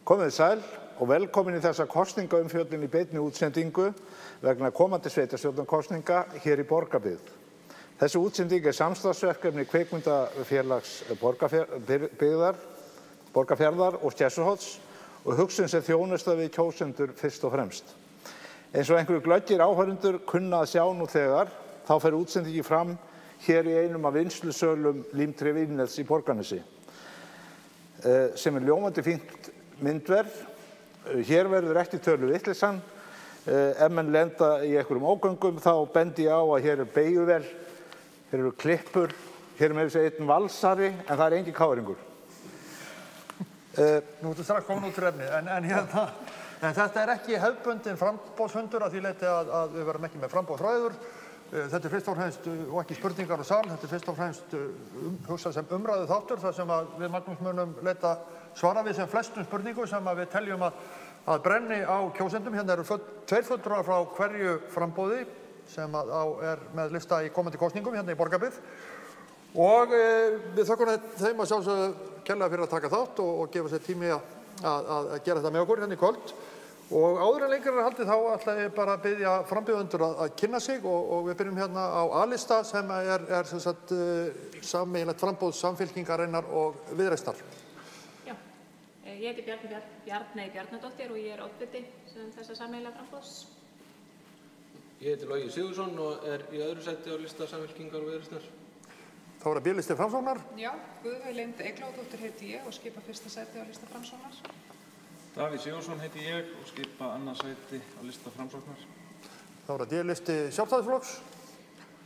Komið sæl og velkomin í þessa kosningaumfjöllun í beinni útsendingu vegna komandi sveitarstjórnarkosninga hér í Borgarbyggð. Þessi útsending samstarfsverkefni Kvikmyndafélags Borgarfjarðar og Skessuholts og hugsun sem þjónusta við kjósendur fyrst og fremst. Eins og einhverju glöggir áhorfendur kunna að sjá nú þegar, þá fer útsendingi fram hér í einum af vinnslusölum Límtré Vínels í Borgarnesi, sem ljómandi fínt myndverð. Hér verður ekki tölu vitleysan. Ef menn lenda í einhverjum ógöngum þá bendi ég á að hér beygjuvél, hér eru klippur, hér með þessi einn valsari, en það engin káringur. Nú ertu strax komin út úr efni, en þetta ekki hefðbundin framboðsfundur að því leyti að við verðum ekki með framboðsræður. Þetta fyrst og fremst, og ekki spurningar og sal, þetta fyrst og fremst hugsað sem umræðu þáttur, þar sem við Magnús munum leita svara við sem flestum spurningum sem við teljum að brenni á kjósendum. Hérna eru tveir fulltrúar frá hverju framboði sem með lista í komandi kosningum hérna í Borgarbyggð. Og við þökkum þeim að sjálfsögðu kærlega fyrir að taka þátt og gefa sér tími að gera þetta með okkur hérna í kvöld. Og áður en lengur haldið þá ætla ég bara að biðja frambjóðendur að kynna sig og við byrjum hérna á A-lista sem sem sagt sameiginlegt framboð Samfylkingarinnar og Viðreisnar. Já, ég heiti Bjarney Bjarnadóttir og ég oddviti þessa sameiginlega framboðs. Ég heiti Logi Sigurðsson og í öðru sæti á lista Samfylkingar og Viðreisnar. Þá er það B-listi Framsóknar. Já, Guðveig Lind Eyglóardóttir heiti ég og skipa fyrsta sæti á lista Framsóknar. Davíð Sigurðsson heiti ég og skipa annað sæti á lista Framsóknar. Þá er það D-listi Sjálfstæðisflokks.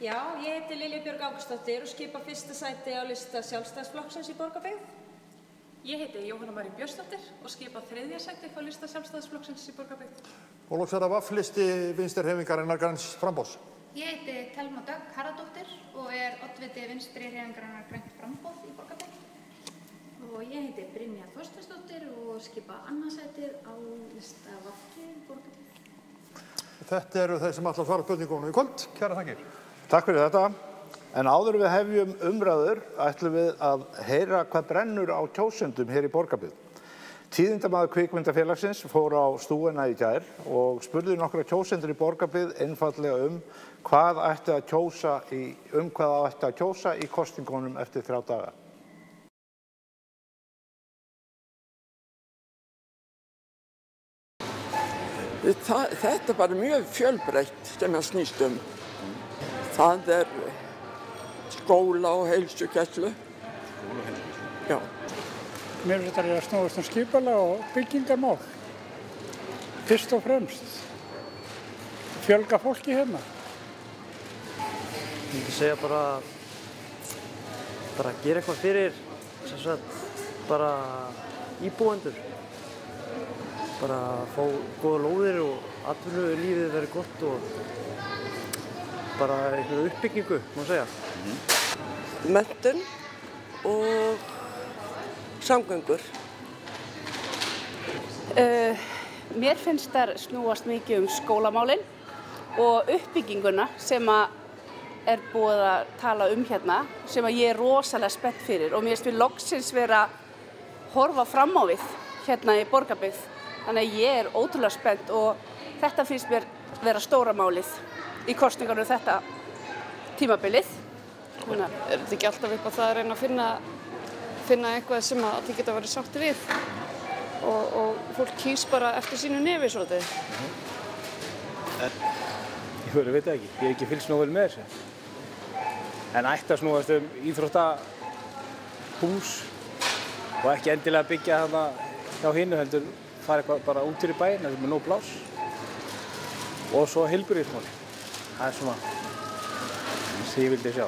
Já, ég heiti Lilja Björg Ágústsdóttir og skipa fyrsta sæti á lista Sjálfstæðisflokksins í Borgarbyggð. Ég heiti Jóhanna María Björnsdóttir og skipa þriðja sæti á lista Sjálfstæðisflokksins í Borgarbyggð. Og loks er það V-listi Vinstri-hreyfingarinnar Græns framboðs. Ég heiti Thelma Dögg Harðardóttir og oddviti Vinstri-hreyfingarinnar Grænt framboð í Borgarbyggð. Og ég heiti Brynja Þorsteinsdóttir og skipa annað sætið á lista VG í Borgarbyggð. Þetta eru þeir sem ætla að svara spurningunum í kvöld. Kæra þakkir. Takk fyrir þetta. En áður við hefjum umræður ætlum við að heyra hvað brennur á kjósendum hér í Borgarbyggð. Tíðindamaður Kvikmyndafélagsins fór á stúfuna í gær og spurði nokkra kjósendur í Borgarbyggð einfaldlega hvað ætti að kjósa í kosningunum eftir 3 daga. Þetta bara mjög fjölbreytt sem það snýst Það skóla og heilsugæslu. Skóla og heilsugæslu? Já. Mér finnst þetta að snúast skipulag og byggingarmál. Fyrst og fremst. Fjölga fólki hérna. Ég myndi segja bara gera eitthvað fyrir bara íbúendur. Bara fá góða lóðir og atvinnulífið verið gott og bara einhverju uppbyggingu, má segja. Menntun og samgöngur. Mér finnst þær snúast mikið skólamálin og uppbygginguna sem búið að tala hérna, sem ég rosalega spennt fyrir og mér finnst við loksins vera horfa fram á við hérna í Borgarbyggð. Þannig að ég ótrúlega spennt og þetta finnst mér vera stóra málið í kosningunum þetta tímabilið. Þetta ekki alltaf upp á það að reyna að finna eitthvað sem allir geta verið sátti við og fólk kýs bara eftir sínu nefi svolítið. Ég veit það ekki, ég hef ekki fylgst nógu vel með þessu. En ætti að snúast íþróttahús og ekki endilega byggja þarna hjá hinu heldur fara eitthvað bara út í bæinn, það með nóg pláss. Og svo heilbrigðismál. Það svona sem ég vildi sjá.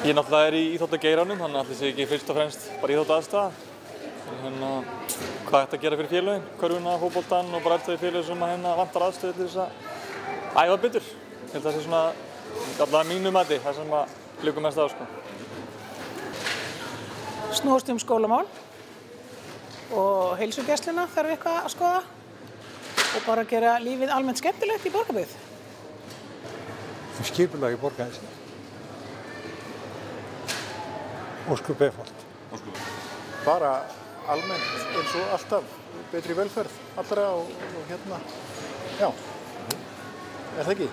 Ég náttúrulega í íþróttageiranum, þannig að það sé ekki fyrst og fremst bara íþróttaaðstaða. Hvað ætti að gera fyrir félögin, körfuna, fótboltann og bara alltaf félög sem vantar aðstöðu til þess að æfa betur. Ég held að það sé svona allavega mínu mati, það sem liggur mest á. Snúast skólamál og heilsugæsluna þarf eitthvað að skoða og bara gera lífið almennt skemmtilegt í Borgarbyggð. Skipulag í Borgarnesi. Ósköp einfalt. Bara almennt eins og alltaf betri velferð allra og hérna, já, það ekki?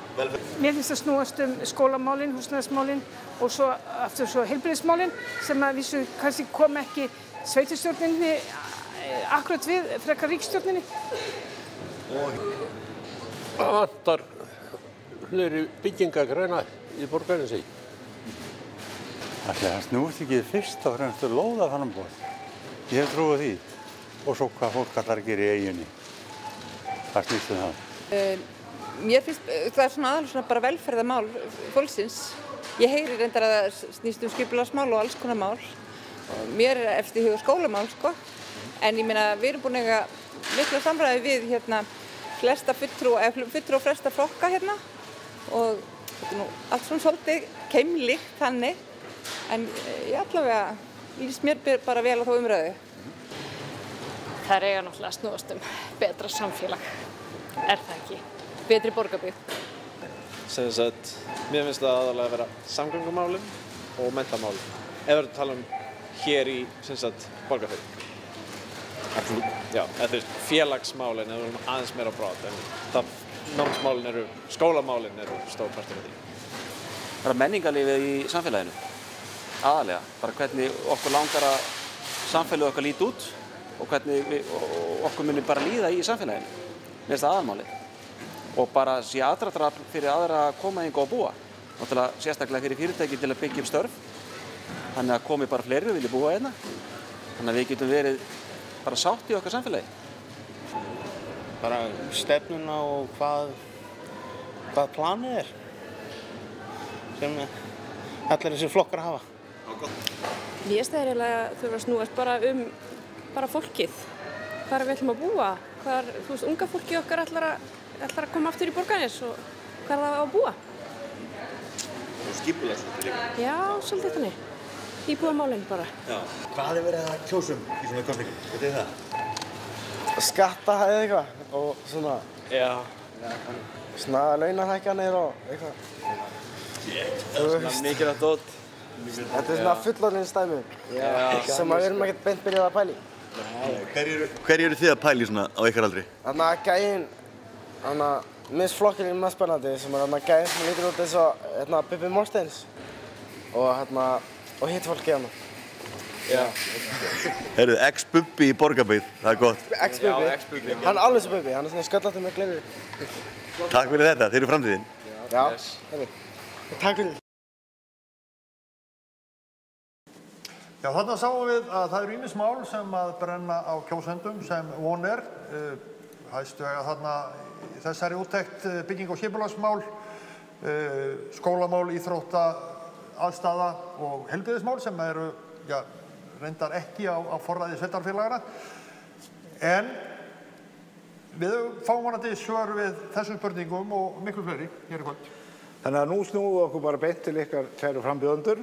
Mér finnst það snúast skólamálin, húsnæðismálin og svo aftur svo heilbrigðismálin sem að vísu kannski kom ekki sveitarstjórninni akkurat við frekar ríkisstjórninni. Það vantar fleiri byggingagreina í borgarins í. Það snúist ekki fyrst og fremst lóðaframboð. Ég hef trú á því. Og svo hvað fólk allar að gera í eiginni. Það snýst það. Mér finnst það svona aðalega bara velferðarmál fólksins. Ég heyri reyndar að það snýst skipulagsmál og alls konar mál. Mér efst í huga skólamál, sko. En ég meina, við erum búin að eiga mikla samræði við flesta fulltrúa flesta flokka hérna. Og þetta er nú allt svona svolítið keimlíkt þannig. En ég allavega líst mér bara vel á þá umræðu. Það er eiga náttúrulega að snúast betra samfélag, er það ekki? Betri borgarbyggð. Sem sagt, mér finnst það aðalega að vera samgöngumálin og menntamálin. Ef við tala hér í borgarbyggð. Já, eða félagsmálin ef við erum aðeins meira á brot. En námsmálin skólamálin eru stór partur af því. Bara menningarlífið í samfélaginu. Aðalega. Bara hvernig okkur langar að samfélagið okkar líti út og hvernig okkur munir bara líða í samfélaginu. Mér finnst það aðalmálið. Og bara sé aðdráttarafl fyrir aðra að koma hingað og búa. Náttúrulega sérstaklega fyrir fyrirtæki til að byggja upp störf. Þannig að komi bara fleiri og vilja búa hérna. Þannig að við getum verið bara sátt í okkar samfélagi. Bara stefnuna og hvað planið er. Sem allir þessi flokkar hafa. Mér finnst það eiginlega þurfa að snúast bara fólkið. Hvar við ætlum að búa. Hvar, unga fólkið okkar ætlar að koma aftur í Borgarnes og hvar það á að búa. Og skipulagsmál líka. Já, svolítið þannig. Íbúðamálin bara. Já. Hvað hefur verið að kjósum í svona kosningum? Veitu þið það? Skatta eða eitthvað og svona. Já. Svona launahækkanir og eitthvað. Svona mikilvægt dót. Þetta er svona fullorðinsdæmi sem við erum ekkert beint byrjað að pæla í. Hverju eru þið að pæla í svona á ykkar aldri? Þannig að gæinn, minnst flokkinn er mest spennandi sem er gæinn sem lítur út eins og Bubbi Morsteins og hitt fólkið hérna. Já. Heyrðu, ex-Bubbi í Borgarbyggð, það er gott. Ex-Bubbi, hann er alveg sem Bubbi, hann er svona sköllóttur með gleraugu. Takk fyrir þetta, þeir eru framtíðin. Já, takk fyrir. Já, þarna sáum við að það eru ýmis mál sem að brenna á kjósendum sem von er. Hæstu eiga þarna þessari úttekt bygging- og skipulagsmál, skólamál, íþrótta, aðstaða og heilbrigðismál sem eru reyndar ekki á forræði sveitarfélagana. En við fáum vonandi svör við þessum spurningum og miklu fleiri hér í kvöld. Þannig að nú snúum við okkur bara beint til ykkar kæru frambjóðendur.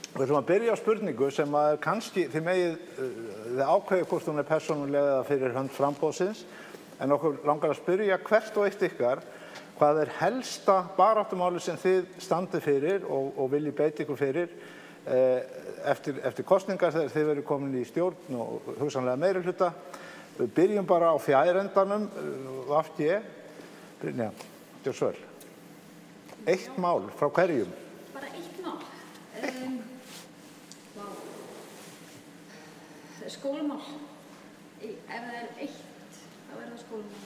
Við ætlum að byrja á spurningu sem að kannski þið megið ákveðið hvort hún er persónulega eða fyrir hönd framboðsins, en okkur langar að spyrja hvert og eitt ykkar hvað er helsta baráttumáli sem þið standið fyrir og viljið beita ykkur fyrir eftir kosningar þegar þið verið komin í stjórn og hugsanlega meirihluta. Við byrjum bara á fjærendanum, VG. Brynja, gjör svo vel. Eitt mál frá hverjum? Bara eitt mál. Skólamál. Ef það er eitt, þá er það skólamál.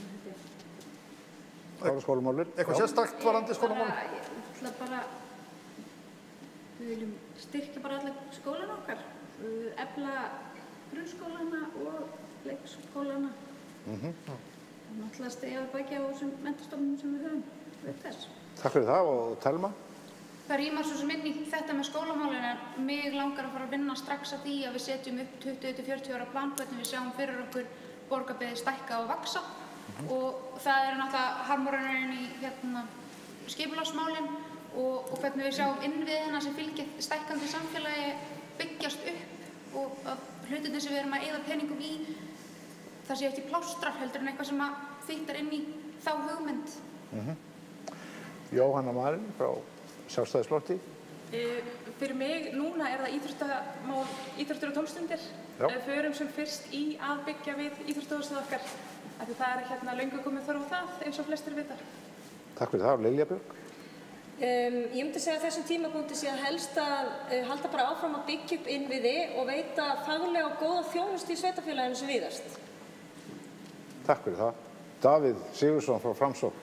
Hvað er skólamálur? Eitthvað sérstakt varðandi skólamál? Ég ætla bara, við viljum styrkja bara alla skólana okkar. Efla grunnskólana og leikskólana. Það er náttúrulega stegið að bækja á þessum menntastofnum sem við höfum við þess. Takk fyrir það og Telma. Það rýmar svo sem inn í þetta með skólamálin en mig langar að fara að vinna strax að því að við setjum upp 20-40 ára plan hvernig við sjáum fyrir okkur Borgarbyggð stækka og vaxa og það er náttúrulega harmónurinn í skipulagsmálin og hvernig við sjáum innviðina sem fylgja stækkandi samfélagi byggjast upp og að hlutirnir sem við erum að eyða peningum í það sé ekki plástrar heldur en eitthvað sem að fittar inn í þá hugmynd. Jóhanna Marín frá Sjálfstæðisflokki. Fyrir mig núna það íþróttamál, íþróttir og tómstundir. Förum sem fyrst í að byggja við íþróttahúsið okkar. Því það löngu komið þörf á það eins og flestir vita. Takk fyrir það, Lilja Björg. Ég myndi segja að þessum tímapunkti sé að helst að halda bara áfram að byggja upp innviði og veita faglega og góða þjónustu í sveitarfélaginu sem víðast. Takk fyrir það. Davíð Sigurðsson frá Framsókn.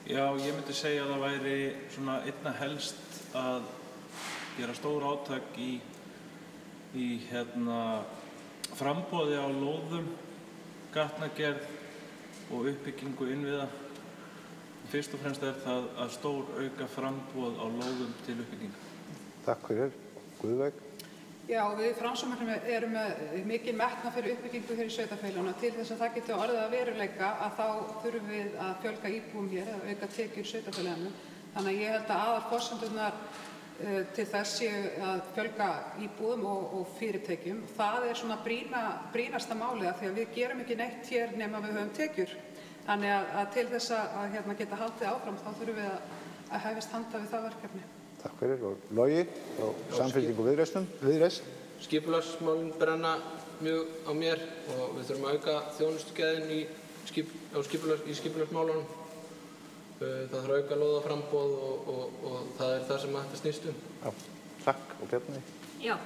Já, ég myndi segja að það væri svona einna helst að gera stór átak í framboði á lóðum, gatnagerð og uppbyggingu innviða. Fyrst og fremst það að stór auka framboð á lóðum til uppbyggingar. Takk fyrir. Guðveig. Já, við Framsóknarmenn erum með mikinn metnað fyrir uppbyggingu hér í sveitarfélaginu. Til þess að það geti orðið að veruleika þá þurfum við að fjölga íbúum hér, að auka tekjur í sveitarfélaginu. Þannig að ég held að aðalforsendurnar til þess séu að fjölga íbúum og fyrirtækjum. Það svona brýnasta málið af því að við gerum ekki neitt hér nema við höfum tekjur. Þannig að til þess að geta haldið áfram þá þurfum við að hefjast handa við það verkefni. Takk fyrir. Og Logi frá Samfylkingu og Viðreisn. Skipulagsmálin brenna mjög á mér og við þurfum að auka þjónustugæðin í skipulagsmálunum. Það þarf að auka lóðaframboð og það það sem þetta snýst um. Já, takk. Og Bjarni? Já,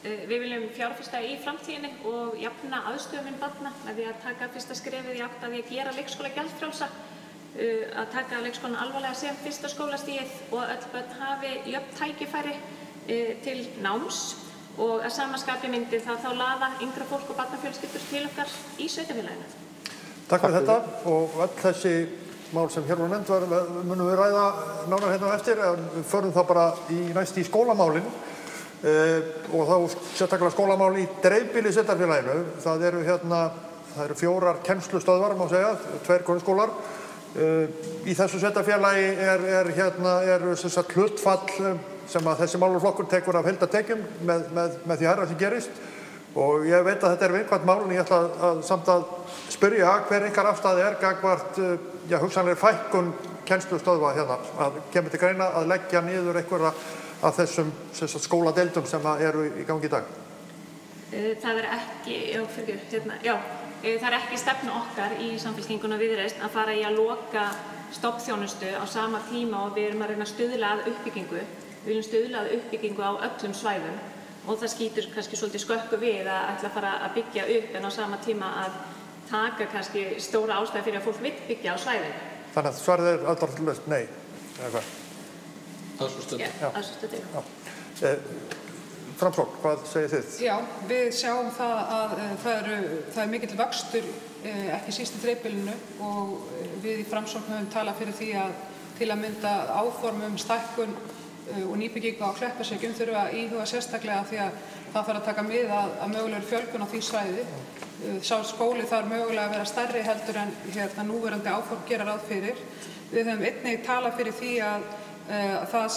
við viljum fjárfesta í framtíðinni og jafna aðstöðumun barna með því að taka fyrsta skrefið í átt að því að gera leikskóla gjaldfrjálsa, að taka leikskólann alvarlega sem fyrsta skólastigið og að öll börn hafi jöfn tækifæri til náms og að sama skapi myndi þá laða yngra fólk og barnafjölskyldur til okkar í sveitarfélaginu. Takk fyrir þetta og öll þessi mál sem hér var nefnd munum við ræða nánar hérna á eftir, en við förum þá bara næst í skólamálin og þá sérstaklega skólamál í dreifbýli sveitarfélaginu. Það eru 4 kennslustöðvar, má segja, 2 grunnskólar. Í þessu sveitarfélagi eru hlutfall sem að þessi málaflokkur tekur af heildartekjum með því hærra sem gerist. Og ég veit að þetta viðkvæmt mál, en ég ætla samt að spyrja hver ykkar afstaða gagnvart hugsanlegri fækkun kennslustöðva hérna. Að kemur til greina að leggja niður einhverja af þessum skóladeildum sem eru í gangi í dag. Það er ekki stefnu okkar í Samfylkingunni og Viðreisn að fara í að loka stofnþjónustu á sama tíma og við erum að reyna að stuðla að uppbyggingu. Við viljum stuðla að uppbyggingu á öllum svæðum og það skýtur kannski svolítið skökku við að ætla að fara að byggja upp en á sama tíma að taka kannski stóra ástæði fyrir að fólk vill byggja á svæðinu. Þannig að svarið aðdráttarlaust nei, eða hvað? Aðsvörstöðu. Framsókn, hvað segir þið? Já, við sjáum það að það er mikill vöxtur, ekki síst í dreifbýlinu og við í Framsókn höfum talað fyrir því að til að mynda áform stækkun og nýbyggingu á Kleppjárnsreykjum þurfa að íhuga sérstaklega því að það þarf að taka mið að mögulegur fjölgun á því svæði. Sá skóli þarf mögulega að vera stærri heldur en núverandi áform gera ráð fyrir. Við höfum einnig talað fyrir því að það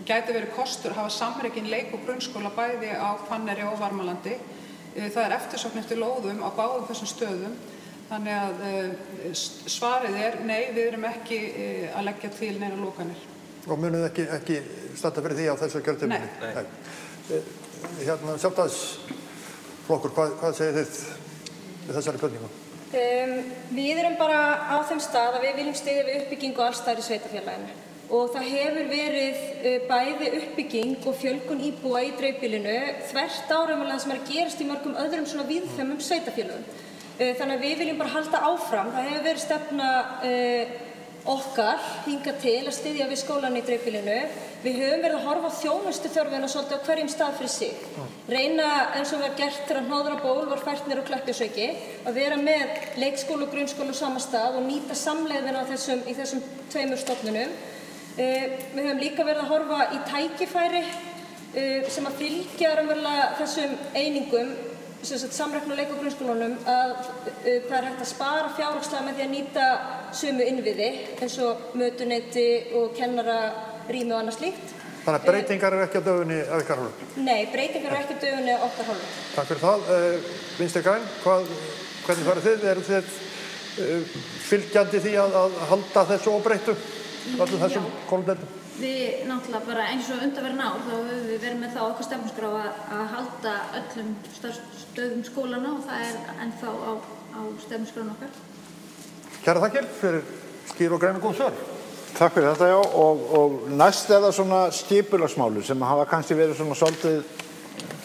gæti verið kostur að hafa samrekinn leik- og grunnskóla bæði á Hvanneyri og Varmalandi. Það eftirsókn eftir lóðum á báðum þessum stöðum. Þannig að svarið nei, við erum ekki að leggja til neina lokanir. Og munið ekki standa fyrir því á þessu kjörtímabili? Nei. Sjálfstæðisflokkur, hvað segir þið við þessari spurningu? Við erum bara á þeim stað að við viljum styðja við uppbyggingu alls staðar í sveitarfélaginu. Og það hefur verið bæði uppbygging og fjölgun íbúa í dreifbýlinu þvert á raunverulega sem að gerast í mörgum öðrum svona víðfeðmum sveitarfélögum. Þannig að við viljum bara halda áfram. Það hefur verið stefna okkar hingað til að styðja við skólann í dreifbýlinu. Við höfum verið að horfa á þjónustuþörfina svolítið á hverjum stað fyrir sig. Reyna eins og var gert þegar Hnoðraból var fært niður á Kleppjárnsreyki að vera með leikskóla og grunnskóla á sama stað og nýta samlegðina í þessum 2 stofnunum. Við höfum líka verið að horfa í tækifæri sem að fylgja raunverulega þessum einingum, samreknu leik- og grunnskólunum, að það er hægt að spara fjárhagslega með því að nýta sömu innviði eins og mötuneyti og kennararými og annað slíkt. Þannig að breytingar eru ekki á döfunni af ykkar hálfu? Nei, breytingar eru ekki á döfunni af okkar hálfu. Takk fyrir það. Vinstri græn, hvernig farið þið? Eru þið fylgjandi því að halda þessu óbreyttu? öllum þessum skóladeildum? Við náttúrulega bara eins og undanfarin ár þá höfum við verið með það okkar stefnuskrá að halda öllum starfsstöðum skólana og það ennþá á stefnuskránu okkar. Kærar þakkir fyrir skýr og grein og góð svör. Takk fyrir þetta, já, og næst það svona skipulagsmálur sem hafa kannski verið svona svolítið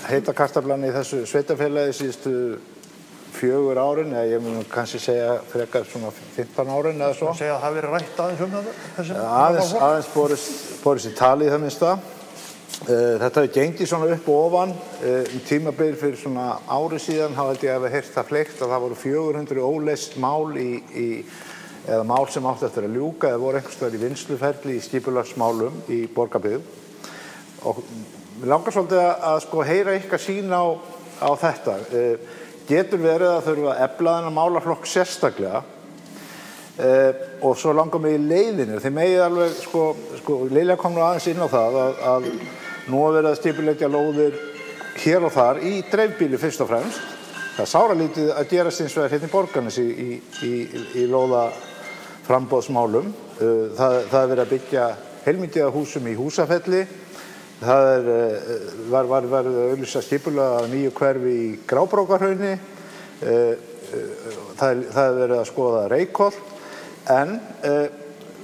heita kartaflan í þessu sveitarfélagi síðustu 4 árin, eða ég mun kannski segja frekar svona 15 árin eða svo. Segja að það hafi verið rætt aðeins þessi? Aðeins borist í tali í það minnsta. Þetta hefur gengið svona upp og ofan. Tímabil fyrir svona ári síðan hafði ég heyrt það fleygt að það voru 400 óleyst mál eða mál sem átti eftir að ljúka eða voru einhvers staðar í vinnsluferli í skipulagsmálum í Borgarbyggð. Og mér langar svolítið að sko heyra ykkar sýn á þetta. Getur verið að þurfa að efla þennan málaflokk sérstaklega og svo langar mig í leiðinu. Þið megið alveg, sko Lilja kom nú aðeins inn á það að nú að verið að skipuleggja lóðir hér og þar í dreifbýli fyrst og fremst. Það er sáralítið að gerast hins vegar hérna í Borgarnesi í lóðaframboðsmálum. Það er verið að byggja heilmikið af húsum í Húsafelli. Það var verið að auglýsa skipulega nýju hverfi í Grábrókarhrauni. Það er verið að skoða Reykholt. En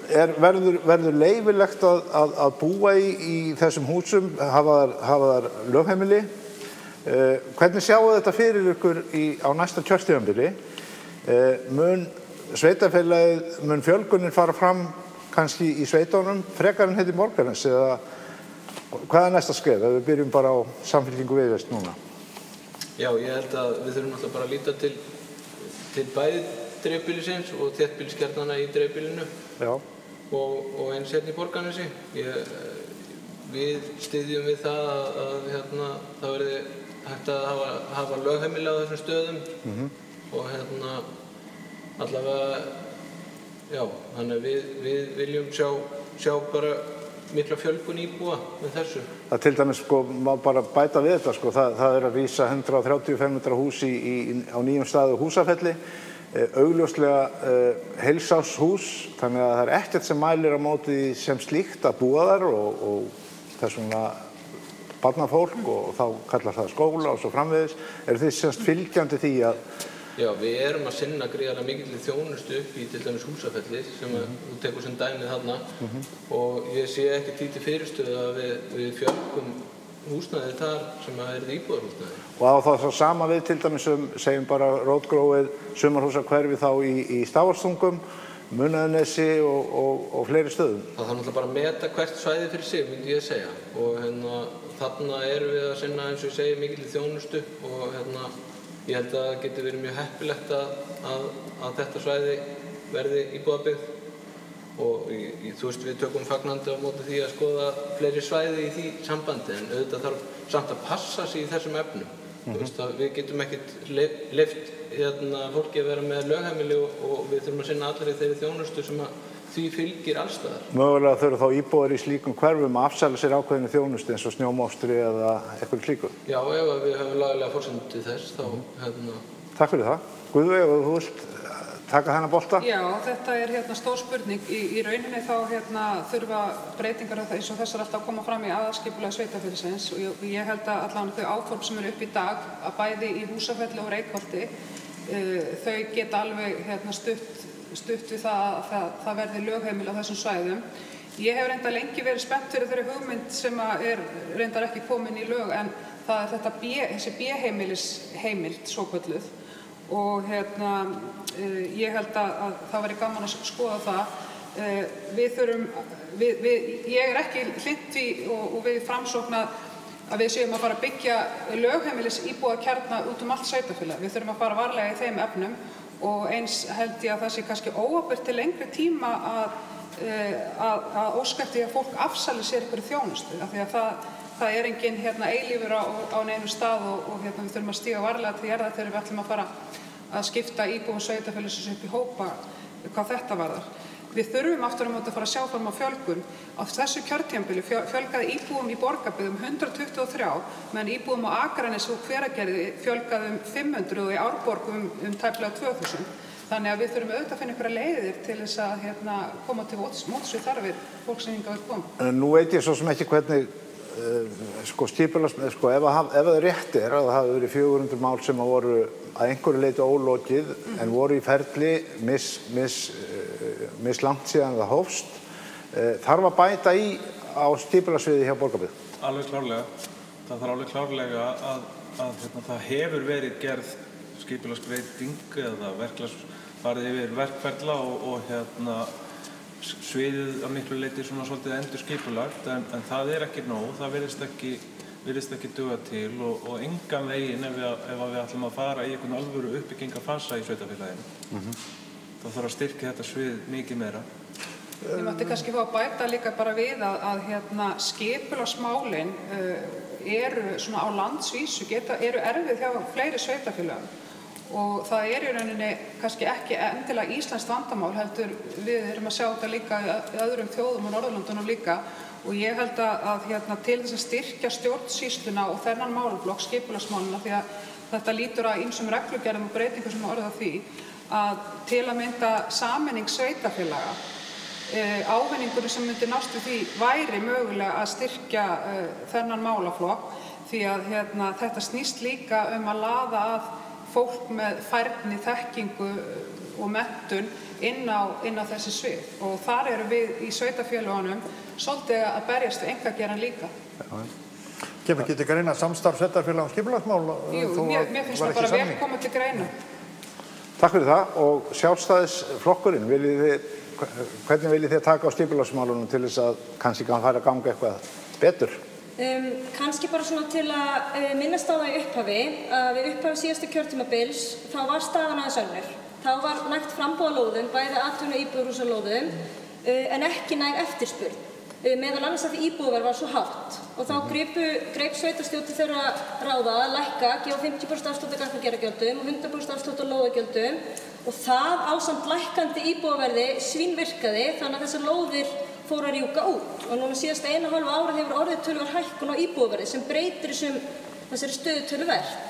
verður leyfilegt að búa í þessum húsum, hafa þar lögheimili? Hvernig sjáu þetta fyrir ykkur á næsta kjörtímabili? Mun sveitarfélagið, mun fjölgunin fara fram kannski í sveitunum frekar en hérna í Borgarnesi eða hvað er næsta skref ef við byrjum bara á Samfylkingu Viðreisn núna? Já, ég held að við þurfum alltaf bara að líta til bæði dreifbýlisins og þéttbýliskjarnanna í dreifbýlinu og eins hérna í Borgarnesi. Við styðjum við það að það verði hægt að hafa lögheimili á þessum stöðum og allavega, já, þannig að við viljum sjá bara mikla fjölgun íbúa með þessu. Það til dæmis, má bara bæta við þetta, það er að rísa 135 hús á nýjum stað Húsafelli, augljóslega heilsáshús, þannig að það er ekkert sem mælir á móti sem slíkt að búa þar og þess vegna barnafólk og þá kallar það skóla og svo framvegis. Eru þið semst fylgjandi því að Já, við erum að sinna gríðarlega mikilli þjónustu upp í til dæmis Húsafelli sem þú tekur sem dæmið þarna og ég sé ekki því til fyrirstöðu að við fjölgum húsnæði þar sem að er íbúðarhúsnæði. Og á það sama við til dæmis segjum bara rótgróið sumarhúsahverfi þá í Stafarstungum, Munaðarnesi og fleiri stöðum. Það þarf náttúrulega bara að meta hvert svæði fyrir sig, myndi ég segja. Og þarna erum við að sinna, eins og ég segi, mikilli þjónustu og ég held að það getur verið mjög heppilegt að þetta svæði verði íbúðabyggð og þú veist við tökum fagnandi á móti því að skoða fleiri svæði í því sambandi en auðvitað þarf samt að passa sig í þessum efnum. Þú veist að við getum ekkert leyft fólki að vera með lögheimili og við þurfum að sinna allir í þeirri þjónustu sem að því fylgir allstaðar. Mögulega þurfa þá íbúar í slíkum hverfum að afsala sér ákveðinu þjónustu eins og snjómokstri eða eitthvað slíku? Já, ef við höfum lagalega forsendur til þess, þá Takk fyrir það. Guðveig, og þú vilt taka þennan bolta? Já, þetta er stór spurning. Í rauninni þá þurfa breytingar eins og þessar alltaf að koma fram í aðalskipulagi sveitarfélagsins og ég held að allavega þau áform sem eru upp í dag að bæði í Húsafelli og Reykholti þau geta alveg stutt við það að það verði lögheimili á þessum svæðum. Ég hef reyndar lengi verið spennt fyrir þeirri hugmynd sem er reyndar ekki komin í lög en það er þessi B-heimilisheimild svokölluð og ég held að það væri gaman að skoða það. Ég er ekki hlynnt því og við Framsókn að við séum að fara að byggja lögheimilis íbúðakjarna út allt sveitarfélag. Við þurfum að fara varlega í þeim efnum og eins held ég að það sé kannski óábyrgt til lengri tíma að óska eftir að fólk afsali sér einhverju þjónustu af því að það er enginn eilífur á neinu stað og við þurfum að stíga varlega til jarðar þegar við ætlum að fara að skipta íbúum sveitarfélagsins upp í hópa hvað þetta varðar. Við þurfum aftur á móti að fara að sjá fram á fjölgun. Á þessu kjörtímabili fjölgaði íbúum í Borgarbyggð 123 meðan íbúum á Akranesi og Hveragerði fjölgaði 500 og í Árborg tæplega 2000. Þannig að við þurfum auðvitað að finna einhverja leiðir til þess að koma til móts við þarfir fólk sem hingað er komið. Nú veit ég svo sem ekki hvernig skipulags, ef það rétt er að það hafi verið 400 mál sem voru að einhverju leyti ólokið en voru í ferli mislangt síðan það hófst, þarf að bæta í á skipulagssviði hjá Borgarbyggð? Alveg klárlega. Það þarf alveg klárlega að það hefur verið gerð skipulagsbreyting eða farið yfir verkferla og sviðið að miklu leyti svona svolítið endur skipulagt en það ekki nóg, það virðist ekki duga til og engan veginn ef við ætlum að fara í einhvern alvöru uppbyggingarfasa í sveitarfélaginu. Það þarf að styrkja þetta svið mikið meira. Ég mætti kannski fá að bæta líka bara við að skipulagsmálin eru svona á landsvísu, eru erfið hjá fleiri sveitarfélögum. Og það í rauninni kannski ekki endilega íslenskt vandamál, heldur við erum að sjá þetta líka í öðrum þjóðum og Norðurlöndunum líka og ég held að til þess að styrkja stjórnsýsluna og þennan málaflokk, skipulagsmálina, því að þetta lítur að ýmsum reglugerðum og breytingum sem orðið á því að til að mynda sameining sveitarfélaga, ávinningurinn sem myndi nást við því væri mögulega að styrkja þennan málaflokk því að þetta snýst líka að laða að fólk með færni, þekkingu og menntun inn á þessi svið og þar eru við í sveitarfélögunum svolítið að berjast við einkageirann líka. Kemur ekki til greina samstarf sveitarfélaga um skipulagsmál? Jú, mér finnst það bara vel komið til greina. Takk fyrir það og Sjálfstæðisflokkurinn, hvernig viljið þið taka á skipulagsmálunum til þess að kannski fara að ganga eitthvað betur? Kannski bara svona til að minnast á það í upphafi að við upphafi síðasta kjörtímabils þá var staðan aðeins önnur. Þá var nægt framboð á lóðum, bæði atvinnu- og íbúðarhúsalóðum en ekki næg eftirspurn. Meðal annars að því íbúðaverð var svo hátt og þá greip sveitarstjórn til þeirra ráða að lækka, gefa 50% afslátt af gatnagerðargjöldum og 100% afslátt af lóðagjöldum og það ásamt lækkandi íbúðaverði svínvirkaði þannig að þessar lóðir fóru að rjúka út og núna síðasta 1,5 árið hefur orðið töluverð hækkun á íbúðaverði sem breytir þessari stöðu töluvert.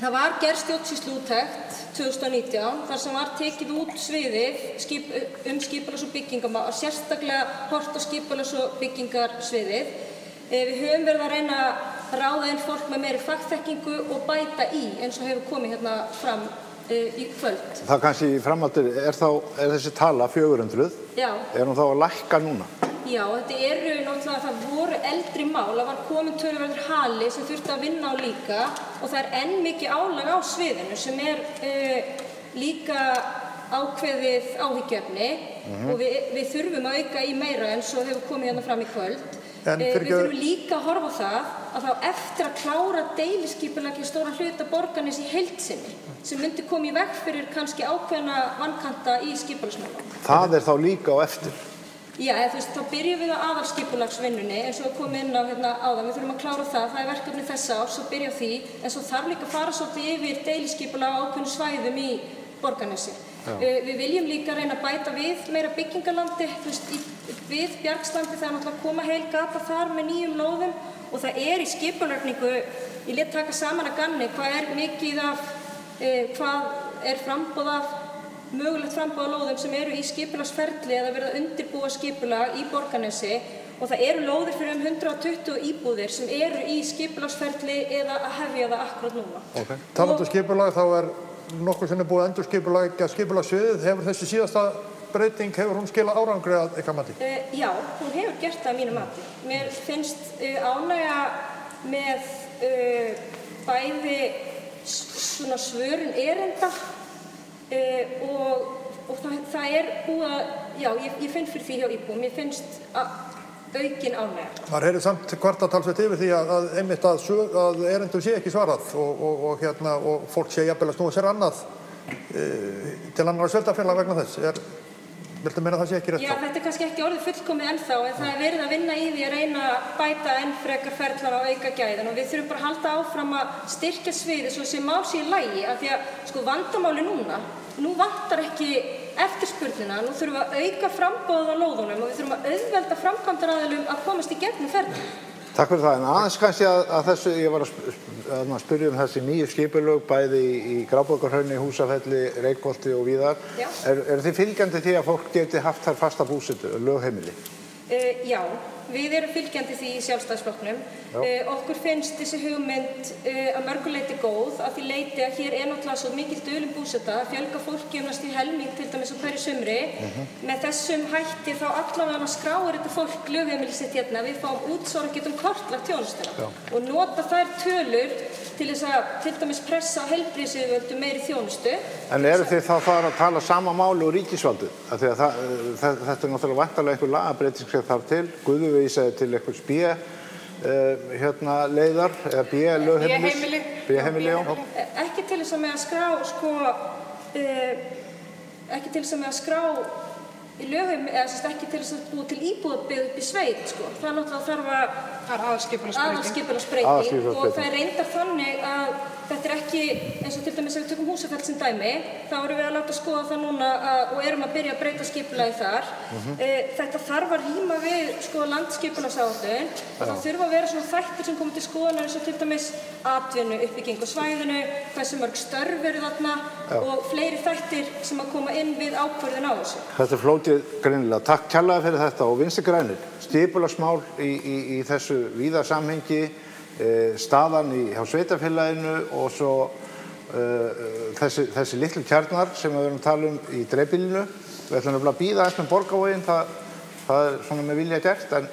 Það var gerð stjórnsýsluúttekt 2019 þar sem var tekið út sviðið skipulags- og byggingamál, sérstaklega horft á skipulags- og byggingarsviðið. Við höfum verið að reyna að ráða inn fólk með meiri fagþekkingu og bæta í eins og hefur komið hérna fram í kvöld. Það kannski í framhaldi, er þessi tala 400? Já. Er hún þá að lækka núna? Já, þetta náttúrulega, það voru eldri mál, það var komin töluverður hali sem þurfti að vinna á líka og það enn mikið álag á sviðinu sem líka ákveðið áhyggjuefni og við þurfum að auka í meira en svo hefur komið hérna fram í kvöld. Við þurfum líka að horfa á það að þá eftir að klára deiliskipulagi stóran hluta Borgarness í heild sinni sem myndi koma í veg fyrir kannski ákveðna vankanta í skipulagsmálum. Það þá líka á eftir? Já, þá byrjum við á aðalskipulagsvinnunni eins og við komum inn á áðan. Við þurfum að klára það er verkefni þessa árs og byrja á því en svo þarf líka að fara svolítið yfir deiliskipulag á ákveðnum svæðum í Borgarnessi. Við viljum líka reyna að bæta við meira byggingalandi við Bjargslandi, það náttúrulega að koma heil gata þar með nýjum lóðum og það í skipulagningu, ég lét taka saman að gamni hvað mikið af, hvað framboð af mögulegt framboð á lóðum sem eru í skipulagsferli eða verið að undirbúa skipulag í Borgarnesi og það eru lóðir fyrir 120 íbúðir sem eru í skipulagsferli eða að hefja það akkurat núna. Talandi um skipulag þá nokkur sem búið að endurskipuleggja skipulagssviðið. Hefur þessi síðasta breyting, hefur hún skilað árangri að ykkar mati? Já, hún hefur gert það að mínu mati. Mér finnst ánægja með bæði svona svörun erinda og það búið að, já, ég finn fyrir því hjá íbúum, ég finnst aukin ánægja. Maður heyrir samt kvartatalsvert yfir því að einmitt að erindum sé ekki svarað og fólk sé jafnvel að snúa sér annað til annarra sveitarfélaga vegna þess. Viltu meina það sé ekki rétt þá? Já, þetta kannski ekki orðið fullkomið ennþá en það verið að vinna í því að reyna að bæta enn frekar ferlar og auka gæðin og við þurfum bara að halda áfram að styrkja sviðið svo sem mál sé í lagi af því að vandamáli nú vantar ekki eftirspurnina, nú þurfum við að auka framboðið á lóðunum og við þurfum að auðvelda framkvæmdaraðilum að komast í gegnum ferli. Takk fyrir það, en aðeins kannski að þessu, ég var að spyrja þessi nýju skipulög, bæði í Gráborgarhrauni, Húsafelli, Reykholti og víðar. Eru þið fylgjandi því að fólk geti haft þar fasta búsetu, lögheimili? Já, við erum fylgjandi því í Sjálfstæðisflokknum. Okkur finnst þessi hugmynd að mörgu leyti góð, að því leyti að hér náttúrulega svo mikil dulin búseta, fjölga fólki næstum helming til dæmis á hverju sumri. Með þessum hætti þá allavega skráir þetta fólk lögheimili sitt hérna. Við fáum útsvar og getum kortlagt þjónustuna og nota þær tölur til þess að til dæmis pressa heilbrigðisyfirvöld meiri þjónustu. En eru þið þá þar að tala sama máli og ríkisvaldu? Af því að þetta náttúrulega væntanlega einhver lagabreyting sem þarf til. Guðvi vísaði til einhvers leiðar eða lögheimilis. B-heimili, já. Ekki til þess að með að skrá, ekki til þess að með að skrá í lögheimili, eða ekki til þess að búa til íbúðabyggð upp í sveit, Það náttúrulega þarf að aðalskipulagsbreyting og það reyndar þannig að þetta ekki, eins og til dæmis ef við tökum Húsafell sem dæmi, þá erum við að láta skoða það núna og erum að byrja að breyta skipulagi þar. Þetta þarf að ríma við landsskipulagsáætlun og það þurfa að vera svona þættir sem koma til skoðunar eins og til dæmis atvinnu, uppbygging á svæðinu, hversu mörg störf eru þarna og fleiri þættir sem að koma inn við ákvörðun á þessu. Þetta flókið greinilega. Takk kærlega fyrir þetta og Vinstri grænir. Skipulagsmál í þessu víða samhengi, staðan hjá sveitarfélaginu og svo þessi litlu kjarnar sem við erum að tala í dreifbýlinu. Við ætlum að bíða aðeins með Borgarvoginn, það svona með vilja gert, en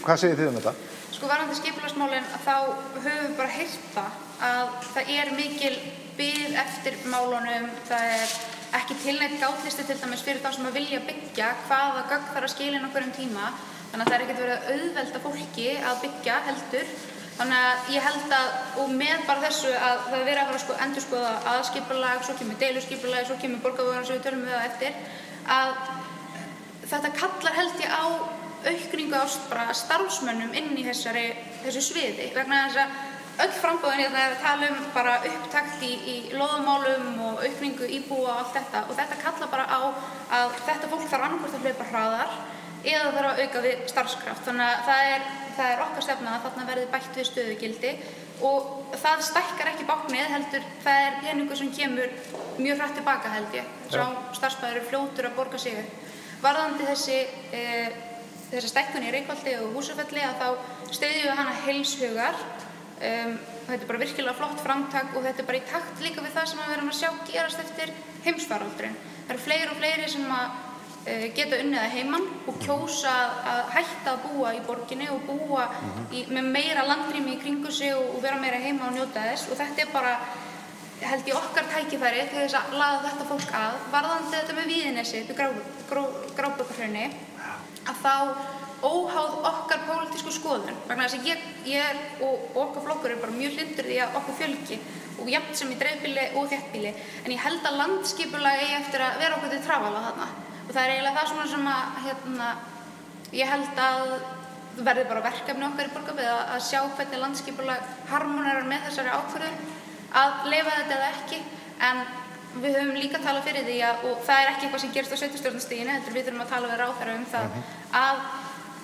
hvað segir þið þetta? Varðandi skipulagsmálin, þá höfum við bara heyrt að það mikil bið eftir málunum, það ekki tilneitt gátlisti til dæmis fyrir þá sem að vilja byggja hvaða gögn þarf að skila inn á hverjum tíma, þannig að það ekkert verið að auðvelda fólki að byggja heldur. Þannig að ég held að, og með bara þessu að það verið að fara að endurskoða aðalskipulag, svo kemur deiluskipulag, svo kemur Borgarvogurinn sem við tölum við á eftir, að þetta kallar held ég á aukningu á starfsmönnum inn í þessu sviði, vegna þess að öll framboðin er að tala bara upptakt í lóðamálum og aukningu íbúa og allt þetta, og þetta kallar bara á að þetta fólk þarf annarkvort að hlaupa hraðar eða þarf að auka við starfskraft. Þannig að það okkar stefna að þarna verði bætt við stöðugildi og það stækkar ekki báknið, heldur það peningur sem kemur mjög hratt tilbaka held ég. Sá starfsmaður er fljótur að borga sig upp. Varðandi þessa stækkun í Reykholti og Húsafelli að þá styðjum við hana heils hugar. Þetta bara virkilega flott framtak og þetta bara í takt líka við það sem við erum að sjá gerast eftir heimsfaraldurinn. Það fleiri og fleiri sem að geta unnið að heiman og kjósa að hætta að búa í borginni og búa með meira landrými í kringu sig og vera meira heima og njóta þess, og þetta bara held ég okkar tækifæri til þess að laða þetta fólk að. Varðandi þetta með Víðinesi, Gráborgarhrauni, að þá óháð okkar pólitísku skoðun, vegna þess að ég og okkar flokkur bara mjög hlindur því að okkur fjölgi og jafnt sem í dreifbýli og þéttbýli, en ég held að landsskipulag eigi eftir að vera okkur til trafala þarna. Og það eiginlega það svona sem að ég held að það verði bara verkefni okkar í Borgarbyggð að sjá hvernig landsskipulag harmonerar með þessari ákvörðun að leyfa þetta eða ekki, en við höfum líka talað fyrir því og það ekki eitthvað sem gerist á sveitarstjórnarstiginu, heldur við þurfum að tala við ráðherra það að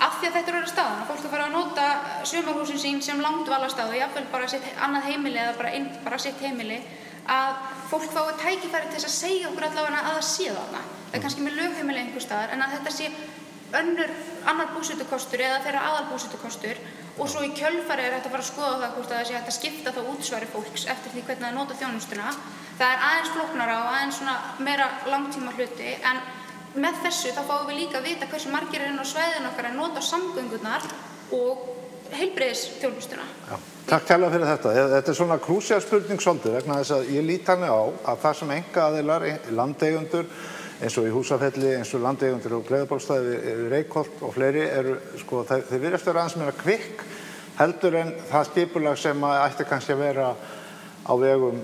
af því að þetta eru staðan, að fólk fara að nota sumarhúsin sín sem langdvalarstað og jafnvel bara sitt annað heimili eða bara sitt heimili, að fólk fái tækifæri til þess að segja okkur allavega að það sé þarna. Það kannski með lögheimili einhvers staðar, en að þetta sé annar búsetukostur eða þeirra aðalbúsetukostur, og svo í kjölfari hægt að fara að skoða það hvort það sé hægt að skipta þá útsvari fólks eftir því hvernig það nota þjónustuna. Það aðeins flóknara og aðeins svona meira langtíma hluti, en með þessu þá fáum við líka að vita hversu margir inn á svæðinu okkar að nota samgöngurnar og heilbrigðisþjónustuna. Takk kærlega fyrir þetta. Þetta svona krúsíalspurning svolítið, vegna þess að ég lít þannig á að það sem einkaaðilar, landeigendur, eins og í Húsafelli, eins og landeigendur og Breiðabólsstaði, Reykholt og fleiri þeir virðast vera aðeins meira kvikk heldur en það skipulag sem ætti kannski að vera á vegum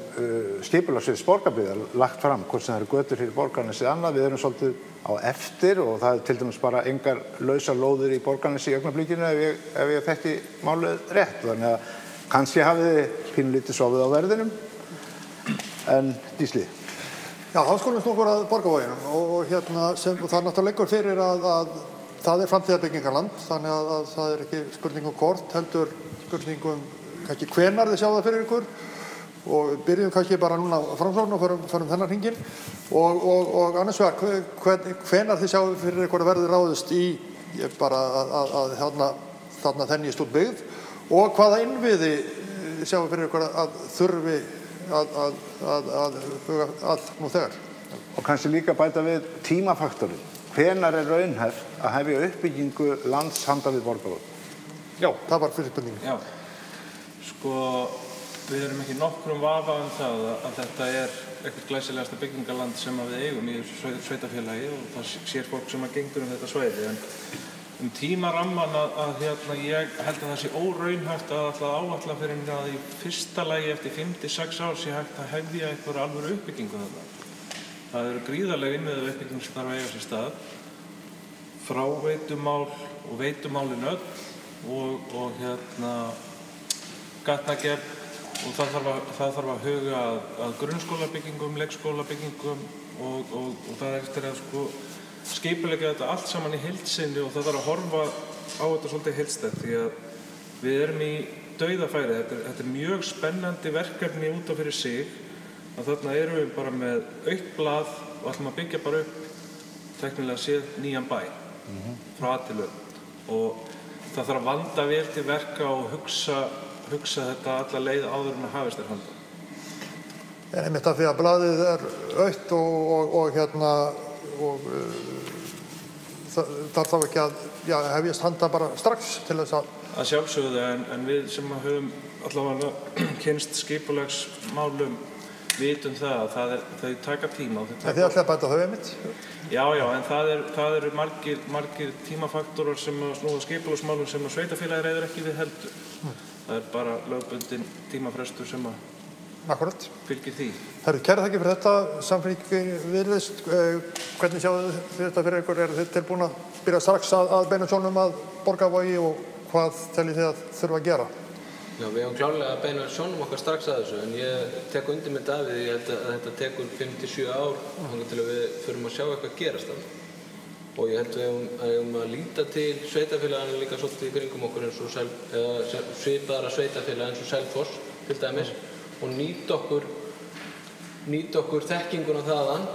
skipulagssviðs Borgarbyggðar lagt fram, hvort sem það eru götur fyrir Borgarnesi eða annað. Við erum svolítið á eftir og það til dæmis bara engar lausar lóðir í Borgarnesi í augnablikinu ef ég þekki málið rétt. Þannig að kannski hafið þið pínulítið sofið á verðinum, en Gísli. Já, þá skulum við okkur að Borgarvoginum og það náttúrulega liggur fyrir að það framtíðarbyggingarland, þannig að það ekki spurning hvort, heldur spurning kannski hvenær þið sjáu það fyrir ykkur og byrjum kannski bara núna Framsókn og förum þennan hringinn og annars vegar, hvenær þið sjáu fyrir ykkur að verði ráðist í bara að þarna þennist út byggð og hvaða innviði sjáu fyrir ykkur að þurfi að nú þegar. Og kannski líka bæta við tímafaktorinn. Hvenær raunhæft að hefja uppbyggingu lands handa við Borgarvog? Já, það var fyrir spurningin. Já, sko, við erum ekki nokkrum vafa það að þetta eitthvað glæsilegasta byggingaland sem við eigum í sveitarfélagi og það sér fólk sem gengur þetta svæði. En tímaramman ég held að það sé óraunhæft að áætla fyrir að í fyrsta lagi eftir 5-6 ár sé hægt að hefja einhverja alvöru uppbyggingu þarna. Það eru gríðarleg innviðu uppbygging sem þarf að eiga sér stað, fráveitumál og veitumálin öll og gatnagerð og það þarf að huga að grunnskólabyggingum, leikskólabyggingum og það eftir að skipuleggja þetta allt saman í heild sinni og það þarf að horfa á þetta svolítið heildstætt því að við erum í dauðafæri. Þetta mjög spennandi verkefni út af fyrir sig að þarna erum við bara með autt blað og ætlum að byggja bara upp teknilega séð nýjan bæ frá A til Ö og það þarf að vanda vel til verka og hugsa þetta alla leið áður en að hafist handa. En einmitt af því að blaðið autt og þarf þá ekki að hefjast handa bara strax til þess að sjálfsögðu en við sem höfum allavega kynnst skipulagsmálum vitum það að þau taka tíma. En þið ætlaði að bæta þau einmitt? Já, en það eru margir tímafaktorar sem snúa skipulagsmálum sem að sveitarfélagið reiðir ekki við heldur. Það bara lögbundin tímafrestur sem Akkurat. Fylgir því. Kærar þakkir fyrir þetta, Samfylkingin virðist. Hvernig sjáu þið þetta fyrir ykkur? Eru þið tilbúin að byrja strax að beina sjónum að Borgarvogi og hvað teljið þið að þurfa að gera? Já, við höfum klárlega að beina sjónum okkar strax að þessu, en ég tek undir með Davíð, ég held að þetta tekur 5-7 ár þangað til að við förum að sjá eitthvað gerast þarna. Og ég held að við eigum að líta til sveitarfélagana líka svolítið í kringum okkur eins og svipaðra sveitarfélaga eins og Selfoss til dæmis og nýta okkur þekkinguna þaðan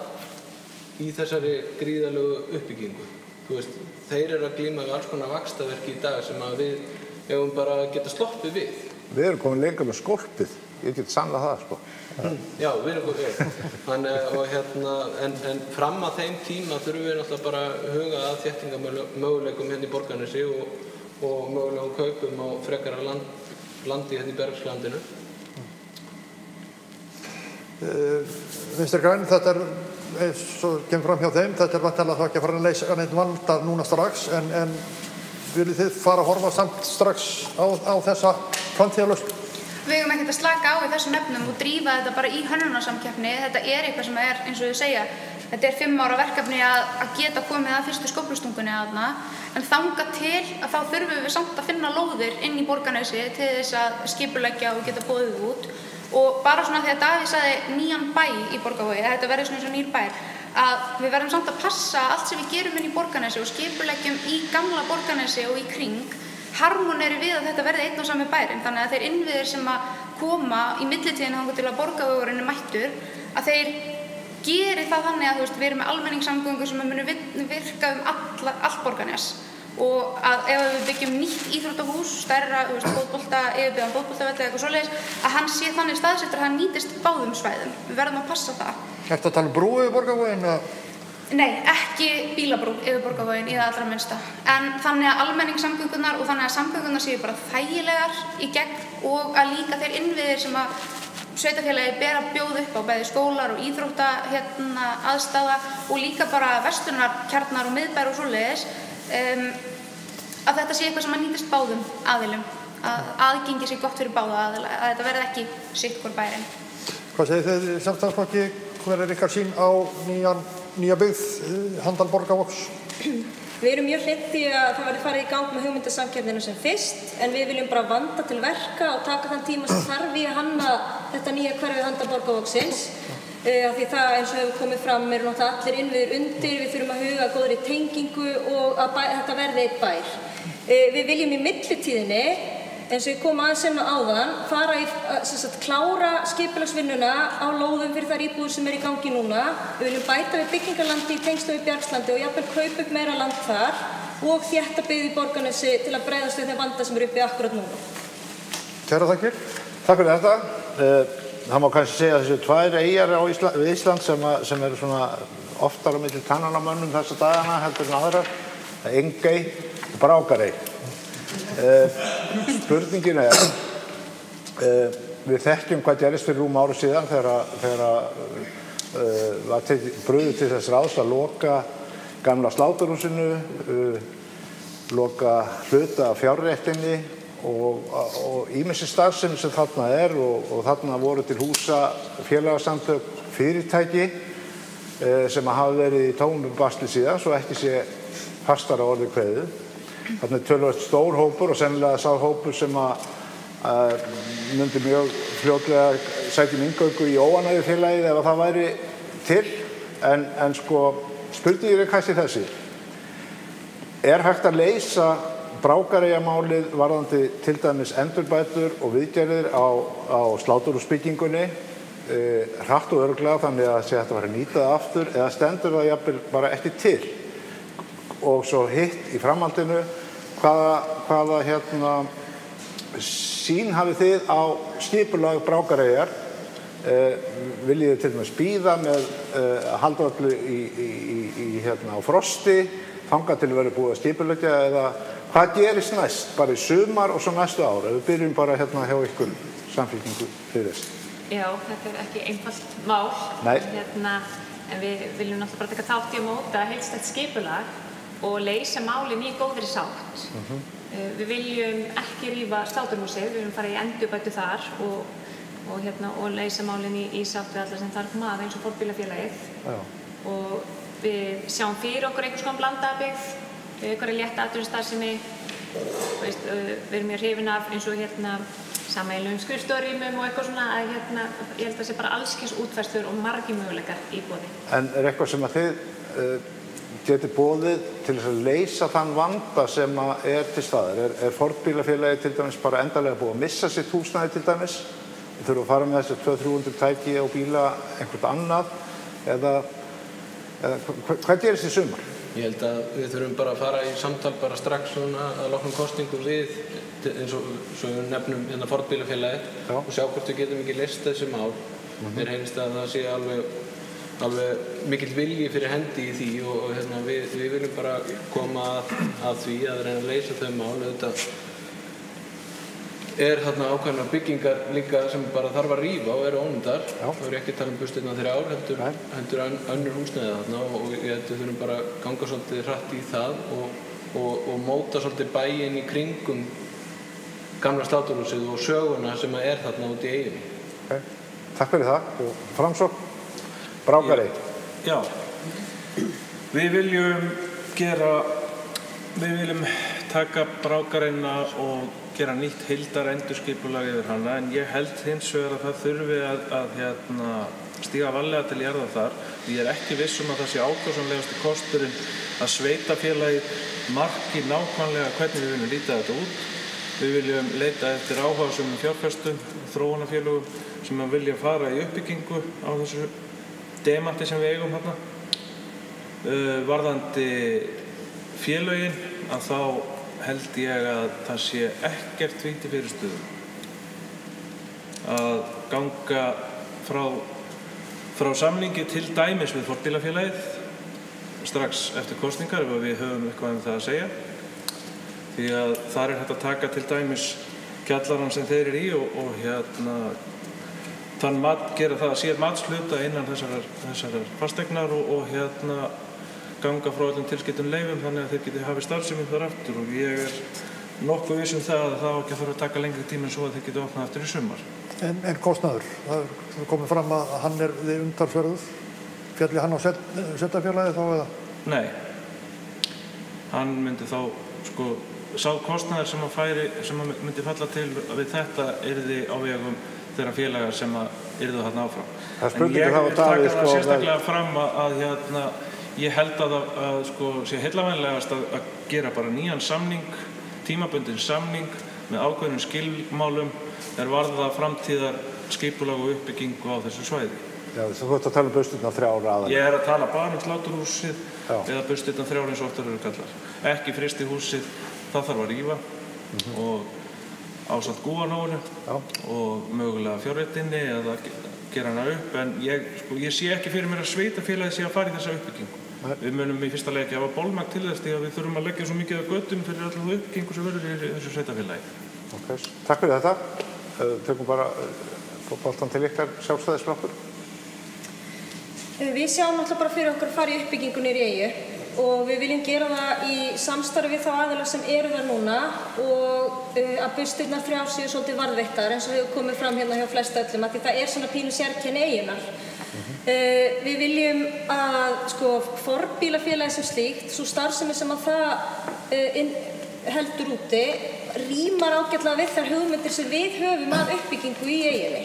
í þessari gríðarlegu uppbyggingu. Þú veist, þeir eru að glíma við alls konar vaxtarverki í dag sem að við eigum bara að geta sloppið við. Við erum komin lengra með skólpið, ég get sannlega það, sko. Já, við erum komin, en fram að þeim tíma þurfum við náttúrulega bara að huga að þéttingamöguleikum hérna í Borgarnesi og mögulegum kaupum á frekara landi hérna í Bergslandinu. Vinstri græn, þetta eins og kemur fram hjá þeim, þetta vantanlega þá ekki að fara að leysa neitt vanda núna strax, en viljið þið fara að horfa samt strax á þessa framtíðarlausn? Við eigum ekkert að slaka á í þessum efnum og drífa þetta bara í hönnunarsamkeppni. Þetta eitthvað sem eins og þau segja, þetta 5 ára verkefni að geta komið að fyrstu skóflustungunni þarna, en þangað til að þá þurfum við samt að finna lóðir inn í Borgarnesi til þess að skipuleggja og geta boðið út. Og bara svona því að Davíð sagði nýjan bæ í Borgarvogi, þetta verður svona eins og nýr bær, að við verðum samt að passa allt sem við gerum inn í Borgarnesi og skipuleggjum í gamla Borgarnesi og í kring harmoneri við að þetta verði einn og sami bærinn, þannig að þeir innviðir sem að koma í millitíðina þangað til að Borgarvogurinn mættur, að þeir geri það þannig að við erum með almenningssamgöngur sem munu virka allt Borgarnes og að ef við byggjum nýtt íþróttahús, stærra, fótbolta, yfirbyggðan fótboltavelli eða eitthvað svoleiðis, að hann sé þannig staðsettur að hann nýtist báðum svæðum. Við verðum að passa það. Ertu að tala um brú yfir Borgarvoginn? Nei, ekki bílabrú yfir Borgarvoginn í það allra minnsta. En þannig að almenningssamgöngurnar og þannig að samgöngurnar séu bara þægilegar í gegn og að líka þeir innviðir sem að sveitarfélagi ber að bjóða upp á bæði skólar og íþrótta aðstaða og líka bara verslunarkjarnar og miðbær og svoleiðis, að þetta sé eitthvað sem að nýtist báðum aðilum, að aðgengi sé gott fyrir báða aðila, að þetta verði ekki sitt hvor bærinn. Hvað segir þið í Sjálfstæðisflokki? Hver ykkar sýn á nýja byggð handan Borgarvogs? Við erum mjög hlynnt í að það verði farið í gang með hugmyndasamkeppnina sem fyrst, en við viljum bara vanda til verka og taka þann tíma sem þarf í að hanna þetta nýja hverfi handan Borgarvogsins. af því það eins og hefur komið fram náttúrulega allir innviðir undir, við þurfum að huga góðri tengingu og að þetta verði einn bær. Við viljum í millitíðinni, eins og ég kom aðeins inn á áðan, fara í klára skipulagsvinnuna á lóðum fyrir þær íbúðir sem í gangi núna. Við viljum bæta við byggingarlandi í tengslum við Bjargslandi og jafnvel kaupa upp meira land þar og þétta byggð í Borgarnesi til að bregðast við þeim vanda sem uppi akkurat núna. Kærar þakkir. Takk fyrir þetta. Það má kannski segja að þessi tvær eyjar við Ísland sem eru svona oftar á milli tannanna á mönnum þessa dagana heldur en aðrar. Engey og Brákarey. Spurningin við þekkjum hvað gerist fyrir rúm ári síðan þegar var brugðið til þess ráðs að loka gamla sláturhúsinu, loka hluta af fjárréttinni og ýmissi starfsemi sem þarna og þarna voru til húsa félagasamtök fyrirtæki sem hafa verið í tómum basli síðan svo ekki sé fastara orði kveðið. Þarna töluvert stór hópur og sennilega sá hópur sem myndi mjög fljótlega sækja inngöngu í óánægjufélagið ef það væri til. En sko, spurningin kannski þessi. Hægt að leysa Brákareyjamálið varðandi til dæmis endurbætur og viðgerðir á sláturhúsbyggingunni hratt og örugglega þannig að sé hægt að fara að nýta það aftur eða stendur það jafnvel bara ekki til? Og svo hitt í framhaldinu, hvaða sýn hafið þið á skipulag Brákareyjar? Viljið þið til dæmis bíða með að halda öllu á frosti, þangað til verið búið að skipuleggja eða hvað gerist næst, bara í sumar og svo næstu ár? Ef við byrjum bara hjá ykkur samfélkingu fyrir þess. Já, þetta ekki einfalt mál. Nei. En við viljum náttúrulega bara taka þátt í að móta heildstætt skipulag og leysa málin í góðri sátt. Við viljum ekki rífa sláturhúsið, við viljum fara í endurbætur þar og leysa málin í sátt við alla sem þar koma að eins og Fornbílafélagið. Og við sjáum fyrir okkur einhvers konar blandaða byggð, einhverja létta atvinnustarfsemi. Við erum mjög hrifin af eins og sameiginlegum skrifstofurýmum og eitthvað svona að ég held að það sé bara alls kyns útfærslur og margir möguleikar í boði. En eitthvað sem að þið geti boðið til þess að leysa þann vanda sem til staðar? Fornbílafélagið til dæmis bara endanlega búið að missa sitt húsnæði til dæmis? Við þurfum að fara með þessi 200-300 tæki og bíla einhvert annað? Eða hvað gerist í sumar? Ég held að við þurfum bara að fara í samtal bara strax að loknum kosningum við eins og við nefnum Fornbílafélagið og sjá hvort við getum ekki leyst þessi mál. Mér heyrist að það sé alveg mikill vilji fyrir hendi í því og við viljum bara koma að því að reyna að leysa þau mál. Þetta ákveðnar byggingar líka sem bara þarf að rífa og eru ónýtar. Það er ekki að tala bustirna 3 ár, heldur önnur húsnæði þarna og ég held að við þurfum bara að ganga svolítið hratt í það og móta svolítið bæinn í kringum gamla sláturhúsið og söguna sem þarna út í eyjunni. Takk fyrir það. Framsókn. Brákarey. Já, við viljum taka Brákareyna og gera nýtt heildarendurskipulag yfir hana en ég held hins vegar að það þurfi að stíga varlega til jarðar þar. Ég ekki viss að það sé ákjósanlegasti kosturinn að sveitarfélagið marki nákvæmlega hvernig við viljum líta þetta út. Við viljum leita eftir áhugasömum fjárfestum, þróunarfélögum sem vilja fara í uppbyggingu á þessu demanti sem við eigum hérna. Varðandi félögin að þá held ég að það sé ekkert víti fyrirstöðu að ganga frá samningi til dæmis við Fornbílafélagið strax eftir kosningar ef við höfum eitthvað það að segja. Því að þar hægt að taka til dæmis kjallarann sem þeir eru í og þann gera það að sér matshluta innan þessarar fasteignar og ganga frá öllum tilskildum leyfum þannig að þeir geti hafið starfsemi þar aftur og ég nokkuð viss það að það ekki þarf að taka lengri tíma en svo að þeir geti opnað aftur í sumar. En kostnaður? Það komið fram að hann þið umtalsverður. Fjalli hann á sveitarfélagið þá eða? Nei. Hann myndi þá, sá kostnaður sem myndi falla til við þetta yrði á vegum þeirra félagar sem yrðu þarna áfram. En ég vil taka það sérstaklega fram að ég held að sé heillavænlegast að gera bara nýjan samning, tímabundinn samning með ákveðnum skilmálum varða framtíðar skipulag og uppbyggingu á þessu svæði. Já, þú ert að tala um Burstirnar 3 aðalega. Ég að tala bara sláturhúsið eða Burstirnar 3 eins og oftar eru kallar. Ekki frystihúsið, það þarf að rífa og ásamt gúanóinu og mögulega fjárréttinni eða gera hana upp, en ég sé ekki fyrir mér að sveitarfélagið sé að fara í þessa uppbyggingu. Við munum í fyrsta leið ekki hafa bolmagn til þess því að við þurfum að leggja svo mikið af götum fyrir alla þá uppbyggingu sem verður í þessu sveitarfélagi. Okay. Takk fyrir þetta. Tökum bara boltan til ykkar Sjálfstæðisflokkur. Við sjáum náttúrulega bara fyrir okkur að fara í uppbyggingu niður í Eyju og við viljum gera það í samstarfi við þá aðila sem eru þar núna og að Burstirnar 3 séu svolítið varðveittar eins og hefur komið fram hérna hjá flest öllum að því það svona pínu sérkenni Eyjunnar. Við viljum að forbílafélagi sem slíkt, svo starfsemi sem að það heldur úti, rímar ágætlega við þær hugmyndir sem við höfum að uppbyggingu í Eyjunni.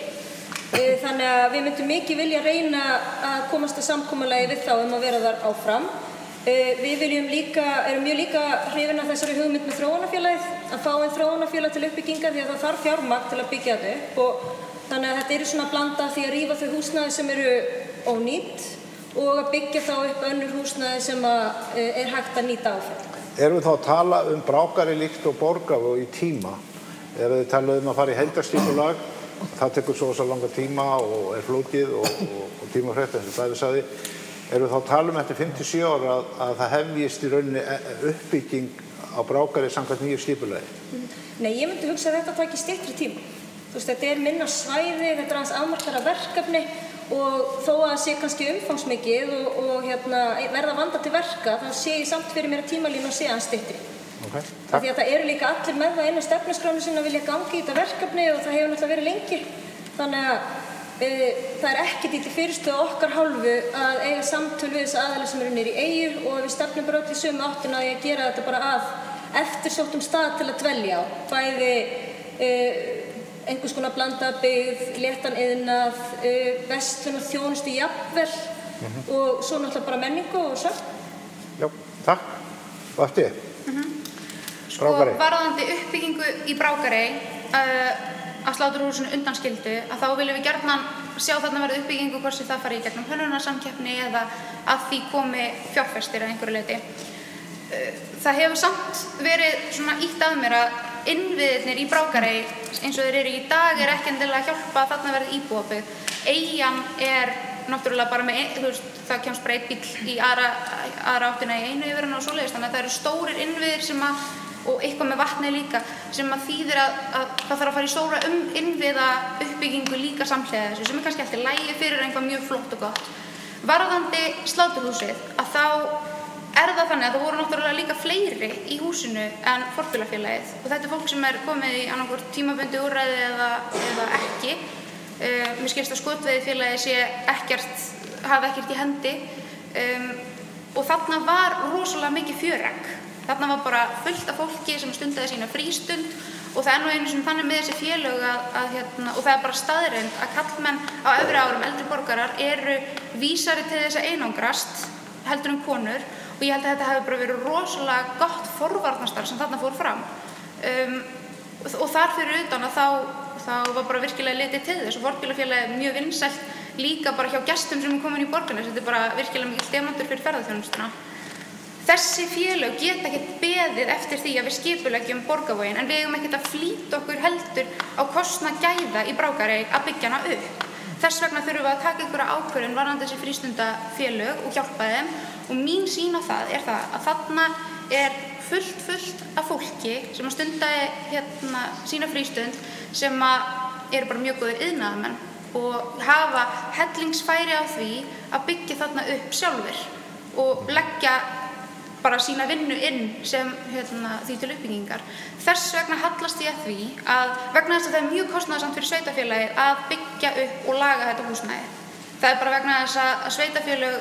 Þannig að við myndum mikið vilja reyna að komast að samkomulagi við þá að vera þar áfram. Við erum mjög líka hrifin af þessari hugmynd með þróunarfélagið, að fá inn þróunarfélag til uppbyggingar því að það þarf fjármagn til að byggja þetta upp og þannig að þetta svona blanda af því að rífa þau húsnæði sem eru ónýtt og að byggja þá upp önnur húsnæði sem hægt að nýta áfram. Erum við þá að tala Brákari líkt og Borgarvog í tíma? Þið talað að fara í heildarskipulag, það tekur svo langa tíma og flókið og tímafrekt eins og Davíð sagði. Erum við þá að tala eftir 57 ára að það hefjist í rauninni uppbygging á Brákari samkvæmt nýju skipulagi? Nei, ég myndi hugsa að þetta taki styttri tíma. Þetta minna svæði, þetta aðeins afmarkara verkefni og þó að það sé kannski umfangsmikið og verða vanda til verka, þá sé ég samt fyrir mér að tímalínu sé aðeins styttri. Okay, því að það eru líka allir með það inn á stefnuskránu sinna að vilja gangi í þetta verkefni og það hefur náttúrulega verið lengi. Þannig að það ekkert í fyrirstöðu okkar hálfu að eiga samtöl við þessa aðila sem eru niður í Eyju og að við stefnum bara öll í sömu áttina að gera þetta bara að eftirsóttum stað til að dvelja á. Bæði einhvers konar blanda byggð, léttan iðnað, verslun og þjónustu jafnvel og svo náttúrulega bara menningu og svo. Já, takk. Og eftir? Brákari. Varðandi uppbyggingu í Brákari að sláturhúsinu undanskildu að þá viljum við gjarnan sjá þarna verða uppbyggingu hvort sem það fari í gegnum hönnunarsamkeppni eða að því komi fjárfestir að einhverju leyti. Það hefur samt verið svona ítt að mér að innviðirnir í Brákari eins og þeir eru í dag ekki endilega að hjálpa að þarna verði íbúabyggð. Eyjan náttúrulega bara með, það kemst bara einn bíll í aðra áttina í einu yfirinn og svoleiðis, þannig að það eru stórir innviðir og eitthvað með vatni líka sem að þýðir að það þarf að fara í stóra innviða uppbyggingu líka samhliða þessu sem kannski eftir lægi fyrir eitthvað mjög flott og gott. Varðandi sláturhúsið að þá það þannig að það voru náttúrulega líka fleiri í húsinu en forbílafélagið og þetta fólk sem komið í annarkvort tímabundið úrræði eða ekki. Mér skilst að skotveiðifélagið hafi ekkert í hendi og þarna var rosalega mikið fjöregg. Þarna var bara fullt af fólki sem stundaði sína frístund og það nú einu sem þannig með þessi félög og það bara staðreynd að karlmenn á efri árum, eldri borgarar, eru vísari til þess að einangrast heldur konur og ég held að þetta hefði bara verið rosalega gott forvarnastarf sem þarna fór fram. Og þar fyrir utan að þá var bara virkilega litið til þess og forbílafélagið mjög vinsælt líka bara hjá gestum sem komin í Borgarnes. Þetta bara virkilega mikill demantur fyrir ferðaþjónustuna. Þessi félög geta ekkert beðið eftir því að við skipuleggjum Borgarvoginn en við eigum ekkert að flýta okkur heldur á kostnað gæða í Brákari að byggja hana upp. Þess vegna þurfum við að taka einhverja ákvörðun varðandi þessi frístundafélög og hjálpa þeim og mín sýn á það að þarna fullt af fólki sem stundaði sína frístund sem eru bara mjög góðir iðnaðarmenn og hafa hellingsfæri á því að byggja þarna upp sjálfur og leggja bara sína vinnu inn sem því til uppbyggingar. Þess vegna hallast ég að því að vegna þess að það mjög kostnaðarsamt fyrir sveitarfélagið að byggja upp og laga þetta húsnæði. Það bara vegna þess að sveitarfélög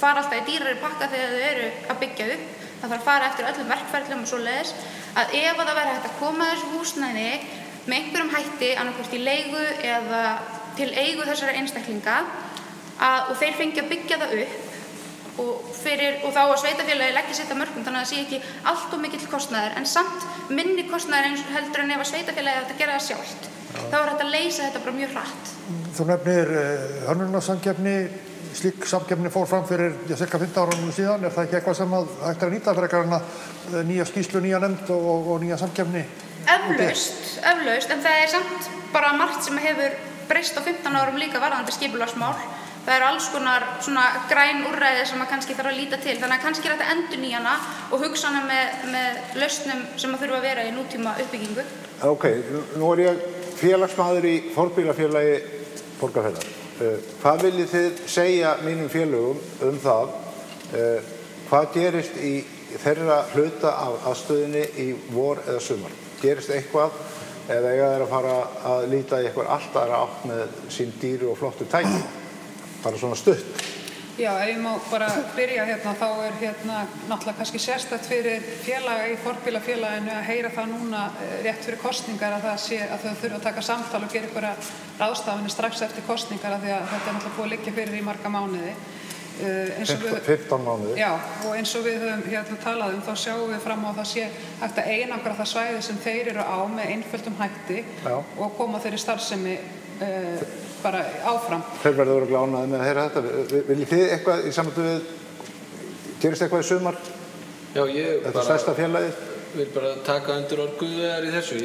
fara alltaf í dýrari pakka þegar þau eru að byggja upp. Það þarf að fara eftir öllum verkferlum og svoleiðis að ef það væri hægt að koma þessu húsnæði með einhverjum hætti annarkvort í leigu eða til eigu þessara einstaklinga og þeir fengi að byggja það upp og þá að sveitarfélagi leggja sitt af mörkum þannig að það sé ekki allt of mikill kostnaður en samt minni kostnaður eins heldur en ef að sveitarfélagi ætti að gera það sjálft. Þá er hægt að leysa þetta bara mjög hratt. Þú nefnir hönnunarsamkeppni, slík samkeppni fór fram fyrir cirka 15 árum síðan. Er það ekki eitthvað sem hægt að nýta frekar en að nýja skýrslu, nýja nefnd og nýja samkeppni? Eflaust, en það er samt bara margt sem hefur breyst á 15 árum líka varðandi skipulagsmál. Það eru alls konar svona græn úrræði sem kannski þarf að líta til. Þannig að kannski er þetta endurnýja hana og hugsa hana með lausnum sem þurfa að vera í nútíma uppbyggingu. Ok, nú er ég félagsmaður í Forbílafélagi Borgarfjarðar. Hvað viljið þið segja mínum félögum það? Hvað gerist í þeirra hluta af aðstöðinni í vor eða sumar? Gerist eitthvað eða eiga þeir að fara að líta í eitthvað allt aðra átt með sín dýru og flottu tæki? Bara svona stutt. Já, ef ég má bara byrja þá er náttúrulega kannski sérstakt fyrir félaga í Forbílafélaginu að heyra það núna rétt fyrir kosningar að þau þurfa að taka samtal og gera einhverja ráðstafanir strax eftir kosningar af því að þetta er náttúrulega búið að liggja fyrir í marga mánuði. 15 mánuði. Já, og eins og við höfum talað þá sjáum við fram á að það sé hægt að einangra það svæði sem þeir eru á með einföldum hætti og koma þeirri starfsemi bara áfram. Þeir verður örugglega ánægðir með að heyra þetta. Viljið þið eitthvað í sambandi við, gerist eitthvað í sumar? Já, ég Þetta stærsta félagið? Vil bara taka undir orð Guðveigar í þessu.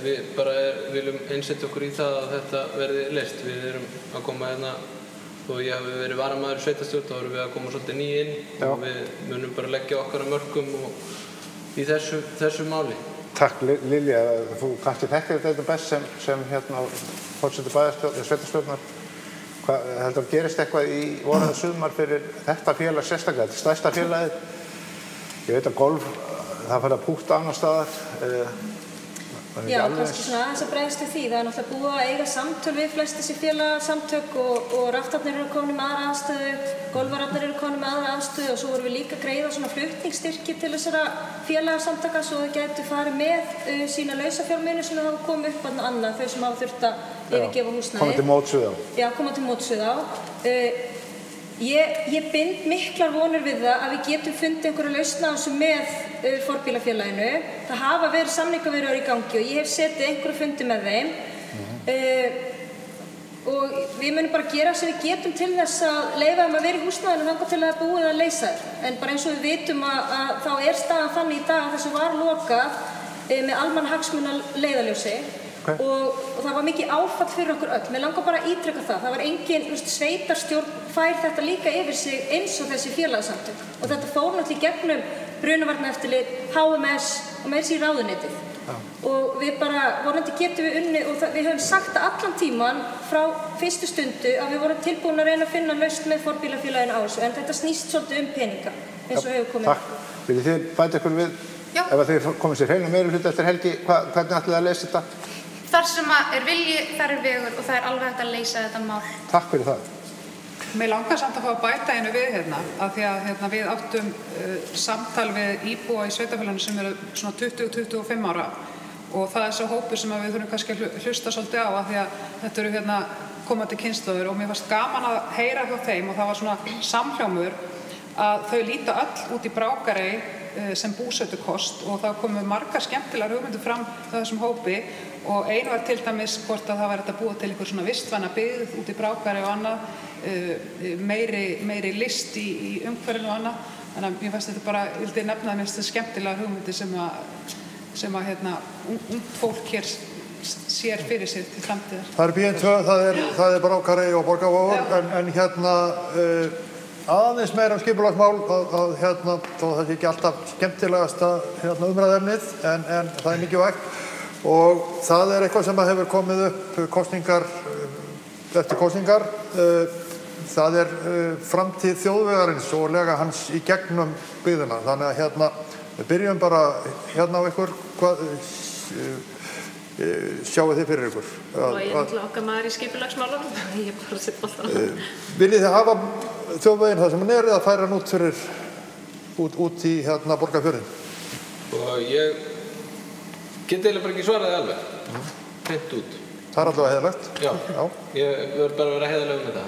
Við bara viljum einsetja okkur í það að þetta verði leyst. Við erum að koma þó ég hafi verið varamaður í sveitarstjórn, þá erum við að koma svolítið ný inn og við munum bara leggja okkar að mörkum í þessu máli. Takk Lilja, þú kannski þekkir þetta best sem forseti sveitarstjórnar. Heldur að gerist eitthvað í vor eða sumar fyrir þetta félag sérstaklega, þetta stærsta félagið? Ég veit að golf, það fer að púkta annars staðar. Já, kannski svona aðeins að bregðast við því. Það er náttúrulega búið að eiga samtöl við flest þessi félagasamtök og raftarnir eru komin með aðra aðstöðu, golfararnir eru komin með aðra aðstöðu og svo vorum við líka að greiða svona flutningsstyrki til þessara félagasamtaka svo þau gætu farið með sína lausafjármuni sem hafa komið upp annað, þau sem hafa þurft að yfirgefa húsnæði. Koma til móts við þá. Já, koma til móts við þá. Ég bind miklar vonir við það að við getum fundið einhverja lausn á þessu með Forbílafélaginu. Það hafa verið samningaviðræður í gangi og ég hef setið einhverja fundi með þeim. Og við munum bara gera sem við getum til þess að leyfa þeim að vera í húsnæðinu þangað til að það er búið að leysa þær. En bara eins og við vitum að þá er staðan þannig í dag að þessu var lokað með almannahagsmuna leiðarljósi. Og það var mikið áfall fyrir okkur öll. Mér langar bara að ítreka það. Það var engin sveitarstjórn fær þetta líka yfir sig eins og þessi félagasamtök. Og þetta fór náttúrulega í gegnum Brunavarnaeftirlit, HMS og meira sér ráðuneytið. Og við bara, vonandi getum við unnið og við höfum sagt það allan tíman frá fyrstu stundu að við vorum tilbúin að reyna að finna lausn með Forbílafélaginu á þessu. En þetta snýst svolítið peninga eins og hefur komið. Takk. Viljið þið bæta ykkur við? Já. Ef þið komið sér hreinu meirihluta eftir helgi, hvernig ætlið að leysa þetta? Þar sem er vilji, þar er vegur og það er alveg hægt að leysa þetta mál. Takk fyrir það. Mér langar samt að fá að bæta einu við af því að við áttum samtal við íbúa í sveitarfélaginu sem eru svona 20-25 ára og það er svo hópur sem við þurfum kannski að hlusta svolítið á af því að þetta eru komandi kynslóðir og mér fannst gaman að heyra hjá þeim og það var svona samhljómur að þau líta öll út í Brákarey sem búsetukost og það komu margar skemmtilegar hugmyndir fram hjá þessum hópi og einu var til dæmis hvort að það var þetta búa til einhver svona vistvæna byggð út í Brákarey og annað, meiri list í umhverfinu og annað. Þannig að mér fannst þetta bara, ég vildi nefna að mér finnst þetta skemmtilega hugmyndir sem að ungt fólk hér sér fyrir sér til framtíðar. Það er BN2, það er Brákarey og Borgarvogur, en aðeins meira skipulagsmál þó það sé ekki alltaf skemmtilegasta umræðefnið en það er mikilvægt og það er eitthvað sem hefur komið upp eftir kosningar það er framtíð þjóðvegarins og lega hans í gegnum byggðina þannig að við byrjum bara á ykkur sjáu þið fyrir ykkur og ég er náttúrulega okkar maður í skipulagsmálum ég er bara sett alltaf Viljið þið hafa þjóðveginn það sem hann er eða færa hann út í Borgarfjörðinn? Og ég get eiginlega bara ekki svaraði alveg hreint út. Það allavega heiðarlegt. Já, ég verð bara að vera heiðarlegur með það.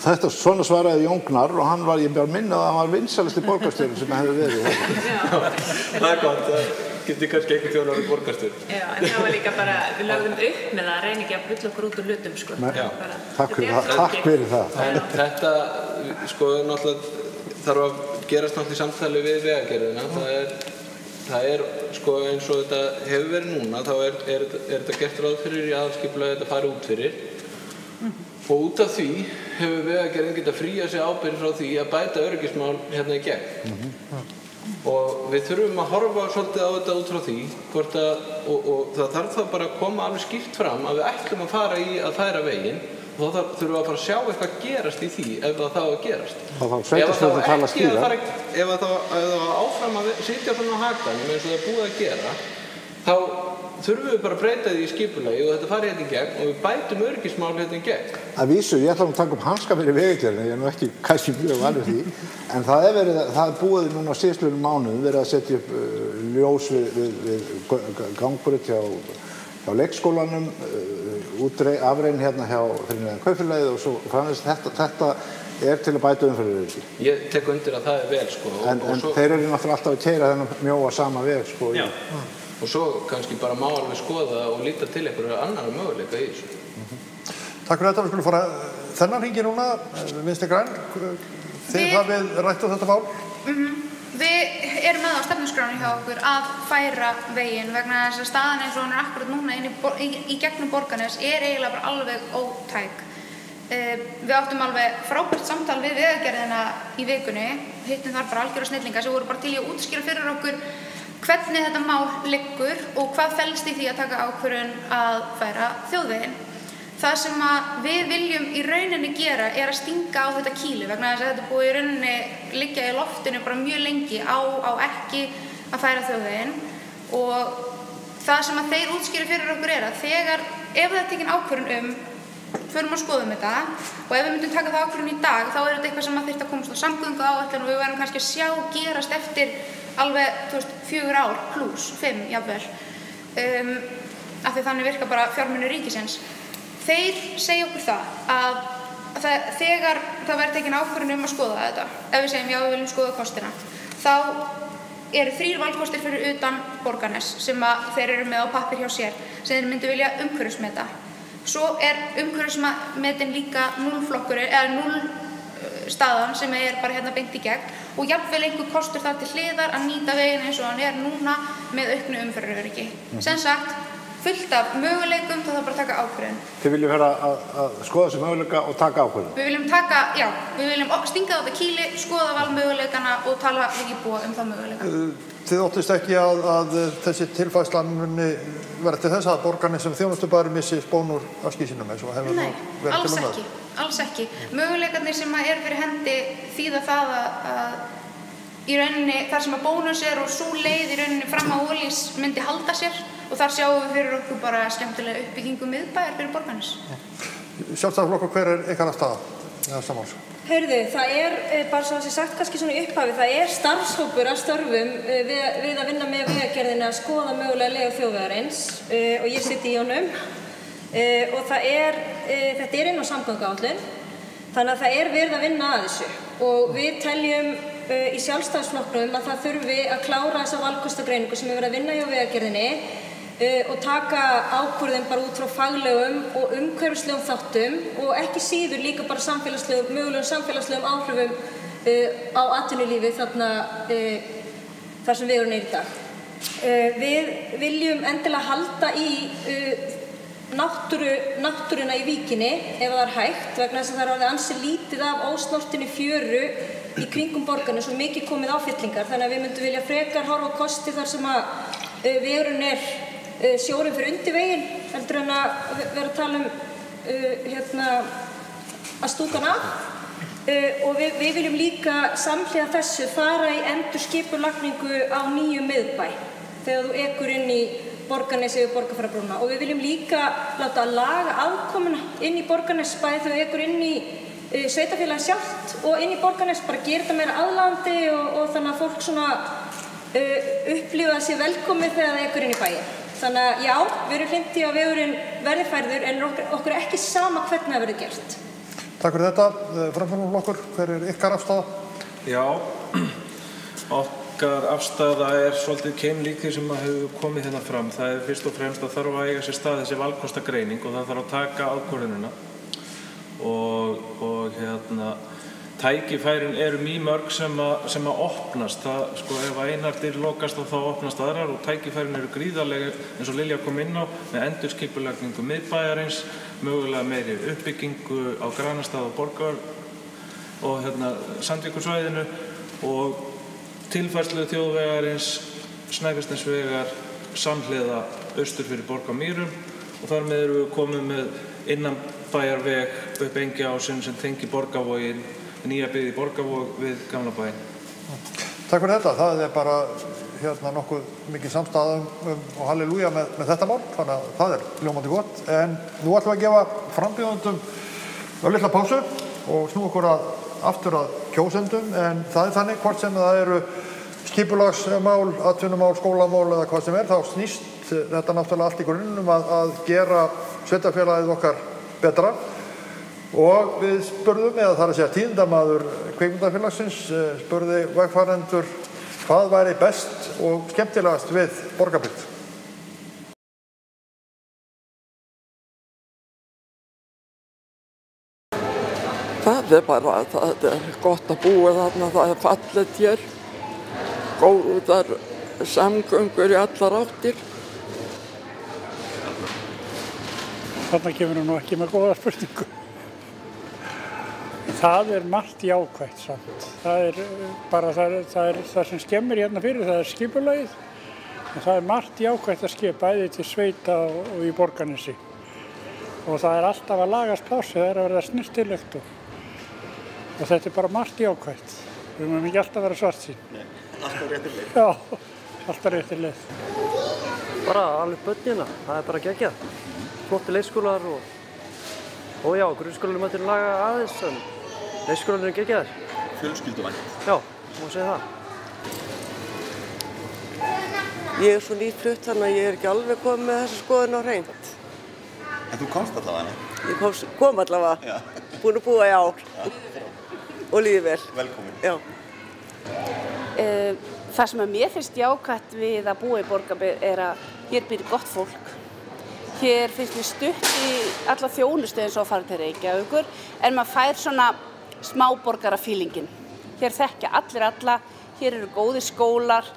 Þetta svona svaraði Jón Gnarr og hann var, ég bara minna að hann var vinsælasti borgarstjóri sem hefur verið. Það gott, það getur kannski einhvern tímann orðið borgarstjóri. Já, en það var líka bara, við lögðum upp með það, reyni ekki að bulla okkur út úr hlutum, sko. Takk fyrir það. Þetta, sko, náttúrulega þarf að gerast náttúrulega í samtali við Vegagerðina. Það er, sko, eins og þetta hefur verið núna, þá er þetta gert ráð fyrir í aðalskipulagi þetta fari út fyrir. Og út af því hefur Vegagerðin getað fríað sig ábyrgð frá því að bæta öryggismál hérna í gegn. Og við þurfum að horfa svolítið á þetta út frá því hvort að, og það þarf þá bara að koma alveg skýrt fram að við ætlum að fara í að færa veginn og þá þurfum við að fara að sjá eitthvað gerast í því ef það þá að gerast. Það þá sveitarstjórnin tala skýrar. Ef það áfram að sitja svona á hakanum eins og það er búið að gera, þá þurfum við bara að breyta því í skipulagi og þetta fari hérna í gegn og við bætum öryggismál hérna í gegn. Að vísu, ég ætla að taka upp hanska fyrir Vegagerðina, ég er nú ekki kannski mjög vanur því, en það er búið núna á síðastliðnum mánuðum verið að setja upp ljós við gangbraut hjá leikskólanum, afrein hérna hjá fyrir neðan kaupfélagið og svo framvegis. Þetta er til að bæta umferðaröryggi. Ég tek undir að það er vel, sko. En þeir eru náttúrulega alltaf að keyra þennan mjóa sama veg, sko. Já. Og svo kannski bara má alveg skoða og líta til einhverju annara möguleika í þessu. Takk fyrir þetta, við skulum fara þennan hringi núna, Vinstri græn. Þið hafið rætt á þetta mál? Við erum með á stefnuskráni hjá okkur að færa veginn vegna þess að staðan eins og hann er akkurat núna í gegnum Borgarnes er eiginlega bara alveg ótæk. Við áttum alveg frábært samtal við Vegagerðina í vikunni, hittum þar bara algjöra snillinga sem voru bara til í að útskýra fyrir okkur hvernig þetta mál liggur og hvað felst í því að taka ákvörðun að færa þjóðveginn. Það sem við viljum í rauninni gera er að stinga á þetta kýli vegna þess að þetta búið í rauninni liggja í loftinu bara mjög lengi á ekki að færa þjóðveginn og það sem að þeir útskýra fyrir okkur er að ef það er tekin ákvörðun förum að skoðum þetta og ef við myndum taka það ákvörðun í dag þá er þetta eitthvað sem að þyrfti að komast á samgönguáætlun og við verðum kannski að sjá gerast eftir alveg 4 ár pluss 5 jafnvel af því þannig virka bara fjármunir ríkisins. Þeir segja okkur það að þegar það verður tekin ákvörðun að skoða þetta, ef við segjum já við viljum skoða kostina, þá eru 3 valkostir fyrir utan Borgarnes sem þeir eru með á pappír hjá sér sem þeir myndu vilja umhverfismeta. Svo umhverfismetin líka 0-flokkurinn eða 0 staðan sem er bara hérna beint í gegn og jafnvel einhver kostur það til hliðar að nýta veginn eins og hann er núna með auknu umferðaröryggi. Sem sagt, fullt af möguleikum, það þarf bara að taka ákvörðun. Þið viljum vera að skoða þessi möguleika og taka ákvörðun? Við viljum stinga á þetta kýli, skoða valmöguleikana og tala við íbúa það möguleika. Þið óttist ekki að þessi tilfærsla muni vera til þess að Borgarnes sem þjónustubæður missi spón úr afskýsinum eins og hefur verið til umræðu? Alls ekki. Möguleikarnir sem eru fyrir hendi þýða það að í rauninni þar sem að bónus og sú leið í rauninni fram á Ólís myndi halda sér og þar sjáum við fyrir okkur bara skemmtilega uppbyggingu miðbæjar fyrir Borgarnes. Sjálfstæðisflokkur, hver er ykkar afstaða þessa máls? Heyrðu, það er bara svo að sé sagt kannski svona í upphafi, það er starfshópur af störfum við að vinna með Vegagerðinni að skoða mögulega legu þjóðvegarins og ég sitt í honum og þetta er inn á samgönguáætlun, þannig að það er verið að vinna að þessu og við teljum í Sjálfstæðisflokknum að það þurfi að klára þessa valkostagreiningu sem er verið að vinna hjá Vegagerðinni og taka ákvörðun bara út frá faglegum og umhverfislegum þáttum og ekki síður líka bara mögulegum samfélagslegum áhrifum á atvinnulífi þar sem við erum í dag. Við viljum endilega halda í náttúruna í víkinni ef það er hægt vegna þess að það er orðið ansi lítið af ósnortinni fjöru í kringum Borgarnes og mikið komið áfyllingar þannig að við myndum vilja frekar horfa á kosti þar sem að vegurinn er sjórinn fyrir undir veginn heldur en að vera að tala að stúka hann af og við viljum líka samhliða þessu fara í endurskipulagningu á nýjum miðbæ þegar þú ekur inn í Borgarnes yfir Borgarfjarðarbrúna og við viljum líka láta laga aðkomuna inn í Borgarnes bæði þegar þú ekur inn í sveitarfélagið sjálft og inn í Borgarnes bara gera þetta meira aðlaðandi og þannig að fólk svona upplifa sér velkomið þegar það ekur inn í bæinn. Þannig að já, við erum hlynnt í að vegurinn verði færður en okkur er ekki sama hvernig það verður gert. Takk fyrir þetta. Framsóknarflokkur, hver er ykkar afstaða? Já, okkar afstaða er svolítið keimlík því sem hefur komið hérna fram. Það er fyrst og fremst að þarf að eiga sér stað þessi valkostagreining og það þarf að taka ákvörðunina. Og tækifærin eru mýmörg sem að opnast. Það, sko, ef einar dyr lokast þá opnast aðrar og tækifærin eru gríðarlega eins og Lilja kom inn á með endurskipulagningu miðbæjarins, mögulega meiri uppbyggingu á Grænastað og Borgar og Sandvíkursvæðinu og tilfærslu þjóðvegarins, Snæfellsnesvegar, samhliða austur fyrir Borg á Mýrum og þar með erum við komið með innanbæjarveg upp Engiásinn sem tengir Borgarvoginn, nýja byggð í Borgarvog við gamla bæinn. Takk fyrir þetta. Það er bara nokkuð mikið samstaða og halleluja með þetta mál, þannig að það er ljómandi gott. En nú ætlum við að gefa frambjóðendum litla pásu og snúa okkur aftur að kjósendum, en það er þannig hvort sem það eru skipulagsmál, atvinnumál, skólamál eða hvað sem er, þá snýst þetta náttúrulega allt í grunnum að gera sveitarfélagið okkar betra. Og við spurðum, eða það er að segja tíðindamaður kvikmyndafélagsins, spurði vegfarendur hvað væri best og skemmtilegast við Borgarbyggð. Það er bara, það er gott að búa þarna, það er fallegt hér, góðar samgöngur í allar áttir. Þarna kemur nú ekki með góða spurningu. Það er margt jákvætt samt. Það er bara það sem skemmir hérna fyrir, það er skipulagið. En það er margt jákvætt að ske bæði til sveita og í Borgarnesi. Og það er alltaf að lagast plássið, það er að verða snyrtilegt og þetta er bara margt jákvætt. Við mögum ekki alltaf vera svartsýn. Nei, alltaf réttir leið. Já, alltaf réttir leið. Bara alveg börnina, það er bara geggjað. Flotti leikskólar og já, grunnskólanum að til laga aðeins, en leikskólanum er geggjaðir. Fjölskylduvænt. Já, má segja það. Ég er svo nýflutt þannig að ég er ekki alveg komið með þessa skoðun á hreint. En þú komst allavega, nei? Ég kom allavega. Já. Búin að búa í ár. Og líði vel. Velkomin. Já. Það sem að mér finnst jákvætt við að búa í Borgarbyggð er að hér býr gott fólk. Hér finnst mér stutt í alla þjónustu eins og að fara til Reykjavíkur, en maður fær svona smáborgarafílingin. Hér þekkja allir alla, hér eru góðir skólar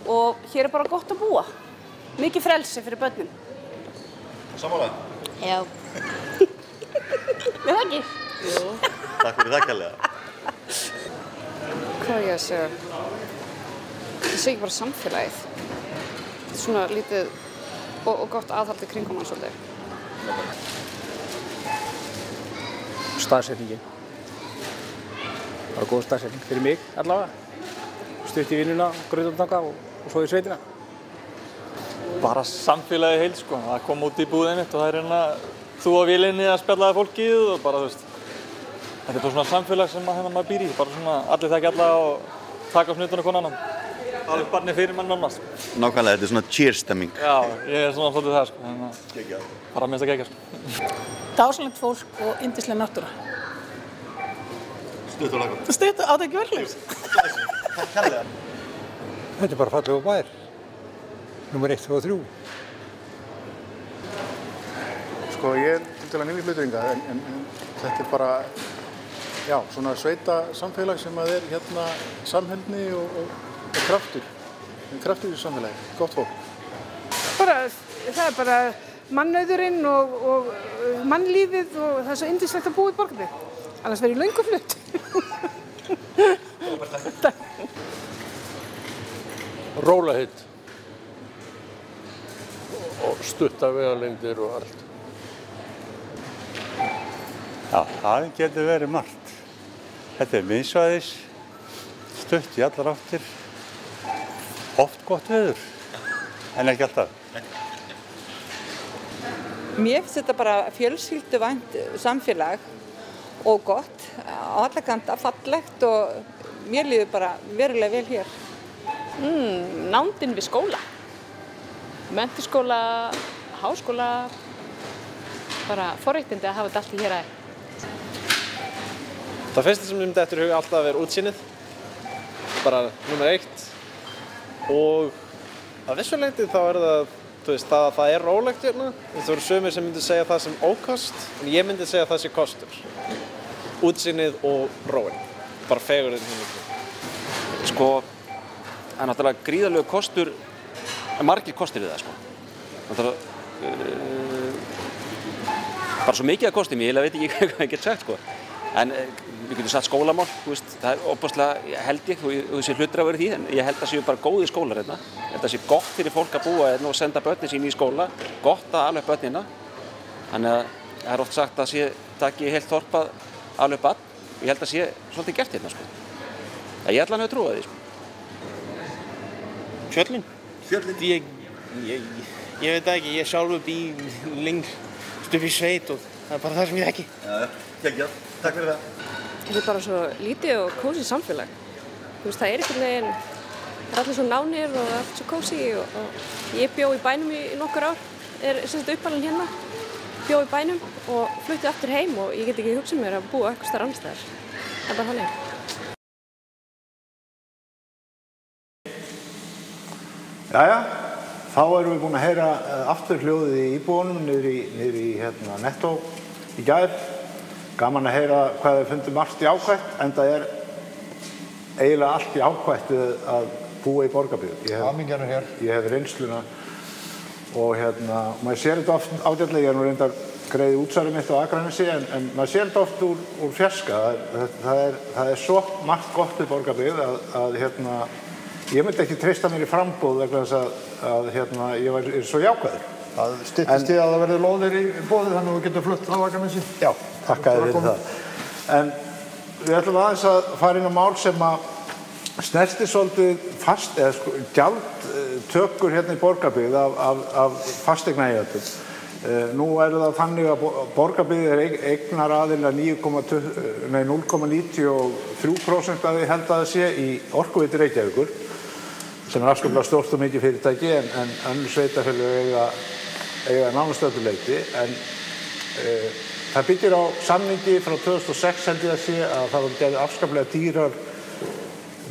og hér er bara gott að búa. Mikið frelsi fyrir börnin. Sammála? Já. Með það ekki? Jú. Takk fyrir það kærlega. Hvað ég að segja? Ég segi bara samfélagið. Þetta er svona lítið og gott aðhaldi kringum hann svolítið. Staðsetningin. Það var góð staðsetning fyrir mig allavega. Stutt í vinnuna, Grautartanga og svo í sveitina. Bara samfélagið heild sko. Það kom út í búðið mitt og það er þú á vélinni að spjallaði fólkið og bara þú veist. Þetta er bara svona samfélag sem maður býr í. Bara svona allir þekki alla og taka á snutunum konan annan. Alveg barnið fyrir mann nánast. Nákvæmlega, þetta er svona cheer-stemming. Já, ég er svona svolítið það sko. Geggjað. Bara minnst að gegja sko. Dásamlegt fólk og yndisleg náttúra. Stutt og laggott. Stutt og átak verðlegs. Takk kærlega. Þetta er bara fallegur bær. Númer 1, 2 og 3. Sko, ég er til að nýja hluturinga, en þetta er bara, já, svona sveita samfélag sem að er hérna samheldni og kraftur. Kraftur í samfélagi, gott fólk. Það er bara mannauðurinn og mannlífið og það er svo yndislegt að búa í Borgarbyggð. Annars verð ég löngu flutt. Rólegheit og stutta vegalengdir og allt. Já, það getur verið margt. Þetta er miðsvæðis, stutt í allar áttir, oft gott veður, en ekki alltaf. Mér finnst þetta bara fjölskylduvænt samfélag og gott, á alla kanta fallegt og mér líður bara verulega vel hér. Nándin við skóla. menntaskóla, háskóla, bara forréttindi að hafa þetta allt í héraði. Það fyrsta sem myndi eftir huga alltaf er útsýnið, bara númer 1 og að vissu leyti þá það, það er rólegt hérna. Það voru sumir sem myndi segja það sem ókost, en ég myndi segja það sem kostur. Útsýnið og róin, bara fegurðin hérna. Sko, það er náttúrulega gríðarlegur kostur, margir kostir við það, sko. Náttúrulega, bara svo mikið að kostum, ég veit ekki hvað ég get sagt, sko. En við getum satt skólamál, það er óbúslega, held ég, og þessi hlutur að vera því, en ég held að séu bara góðir skólar hérna. Ég held að sé gott fyrir fólk að búa hérna og senda börnin sín í skóla, gott að ala upp börnina. Þannig að það er oft sagt að sé taki heilt þorp að ala upp barn, og ég held að sé svolítið gert hérna, sko. Ég ætla hann að trúa því, sko. Fjöllin? Fjöllin? Ég veit það ekki, ég sjálfur bý lengst upp í sveit og það er bara það sem ég þekki. Já, geggjað. Takk fyrir það. Þetta er bara svo lítið og kósí samfélag. Það er einhvern veginn, það er allir svo nánir og allt svo kósí og ég bjó í bænum í nokkur ár, er uppalinn hérna, bjó í bænum og flutti aftur heim og ég get ekki hugsað mér að búa eitthvað starf annars staðar. Það er bara þannig. Jæja, þá erum við búin að heyra aftur hljóðið í íbúunum niður í Nettó í gær. Gaman að heyra hvað þeir fundu margt jákvætt, en það er eiginlega allt jákvætt að búa í Borgarbyggð. Hamingjan er hér. Ég hef reynsluna og maður sér þetta oft ágætlega, ég er nú reyndar greiði útsvarið mitt á Akranesi, en maður sér þetta oft úr fjarska. Það er svo margt gott við Borgarbyggð að ég myndi ekki treysta mér í frambúð vegna þess að ég var svo jákvæður. Það styttist í að það verði lóðir í boði þannig að við getum flutt á Akranesi. Já, þakkaði fyrir það. En við ætlum aðeins að fara inn á mál sem að snerti svolítið fast, eða gjaldtökur hérna í Borgarbyggð af fasteignaeigendum. Nú er það þannig að Borgarbyggð er eignaraðilar 0,93% að því held að það sé í Orkuveitu Reykjavíkur, sem er afskaplega stórt og mikið fyrirtæki, en önnur sveitarfélög eiga nánast öllu leyti. En það byggir á samningi frá 2006 held ég að sé að það var gerð afskaplega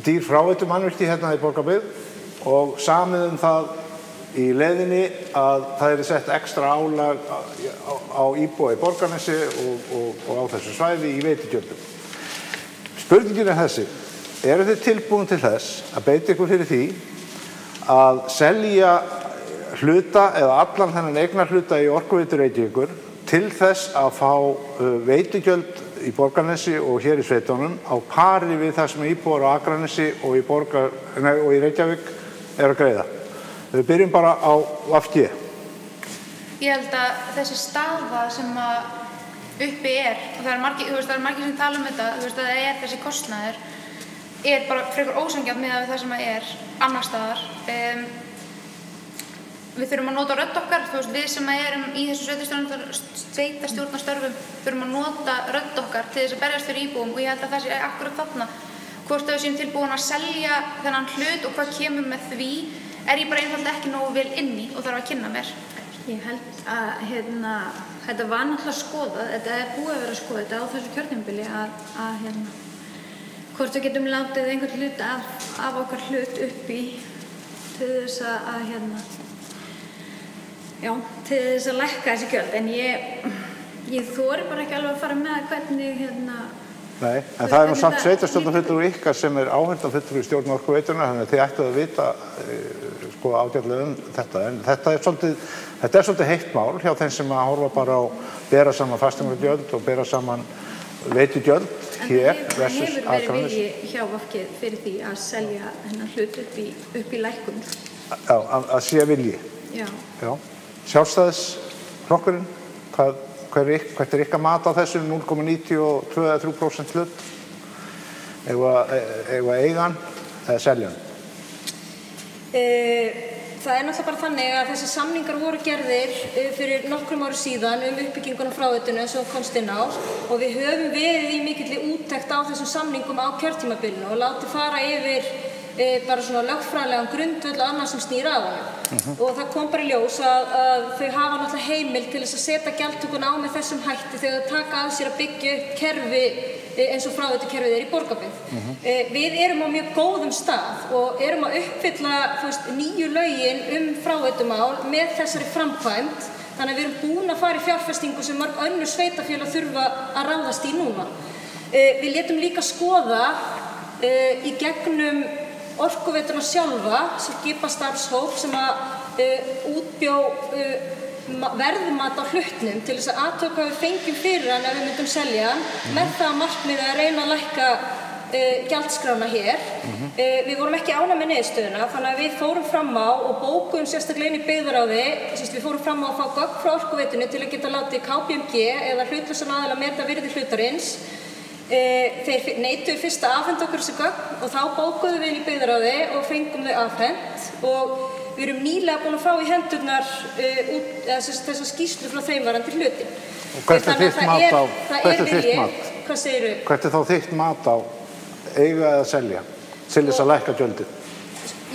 dýr fráveitumannvirki hérna í Borgarbyggð og samið það í leiðinni að það er sett ekstra álag á íbúa í Borgarnesi og á þessu svæði í veitugjöldum. Spurningin er þessi: eru þið tilbúin til þess að beita ykkur fyrir því að selja hluta eða allan þennan eignarhluta í Orkuveitu Reykjavíkur til þess að fá veitugjöld í Borgarnesi og hér í sveitunum á pari við það sem íbúar á Akranesi og í Reykjavík er að greiða? Við byrjum bara á VG. Ég held að þessi staða sem uppi og það er margir sem tala um þetta, að það er þessi kostnaður, er bara frekar ósanngjarnt miðað við það sem er annars staðar. Við þurfum að nota rödd okkar, við sem erum í þessu sveitarstjórnarstörfum þurfum að nota rödd okkar til þess að berjast fyrir íbúum og ég held að það sé akkurat þarna. Hvort við séum tilbúin að selja þennan hlut og hvað kemur með því, er ég bara einfaldlega ekki nógu vel inni og þarf að kynna mér. Ég held að þetta var náttúrulega skoðað, þetta er búið að vera skoðað þetta á þessu kjörtímabili að hvort við getum látið einhvern hlut af okkar hlut uppi til þess að lækka þessi gjöld, en ég þori bara ekki alveg að fara með hvernig Nei, en það er nú samt sveitarstjórnarfulltrúi ykkar sem er áheyrnarfulltrúi í stjórn Orkuveitunnar, þannig að þið ættuð að vita ágætlega þetta. En þetta er svolítið heitt mál hjá þeim sem að horfa bara á bera saman fasteignagjöld og bera saman veitugjöld hér versus Akranesi. En hefur verið vilji hjá VG fyrir því að selja hennar hlut upp í lækkun? Já, að sé vilji. Já. Sjálfstæðisflokkurinn, hvert er ykkar mat á þessu 0,92-3% hlut? Eigum að eiga hann eða selja hann? Það er náttúrulega bara þannig að þessi samningar voru gerðir fyrir nokkrum árum síðan uppbygginguna fráveitunni sem komst inn á og við höfum verið í mikilli úttekt á þessum samningum á kjörtímabilinu og látið fara yfir bara svona lögfræðilegan grundvöll og annað sem snýr að honum. Og það kom bara í ljós að þau hafa náttúrulega heimild til þess að setja gjaldtökuna á með þessum hætti þegar þau taka að sér að byggja upp kerfi eins og fráveitukerfið í Borgarbyggð. Við erum á mjög góðum stað og erum að uppfylla nýju lögin fráveitumál með þessari framkvæmd. Þannig að við erum búin að fara í fjárfestingu sem mörg önnur sveitarfélög þurfa að ráðast í núna. Við létum líka skoða í gegnum Orkuveituna sjálfa, skipastarfshóp sem útbjó verðmat á hlutnum til þess að athuga hvað við fengjum fyrir hann ef við myndum selja hann, með það markmiði að reyna að lækka gjaldskrána hér. Við vorum ekki ánægð með niðurstöðuna, þannig að við fórum fram á og bókuðum sérstaklega inn í byggðaráði, við fórum fram á að fá gögn frá Orkuveitunni til að geta látið KPMG eða hlutlausan aðila meta virði hlutarins. Þeir neituðu fyrst að afhenda okkur þessi gögn og þá bókuðum við inn í byggðaráði og fengum þau afhent og við erum nýlega búin að fá í hendurnar þessa skýrslu frá þeim varandi hluti. Og hvert er þitt mat á? Hvað segirðu? Hvert er þá þitt mat á eiga eða selja til þess að lækka gjöldin?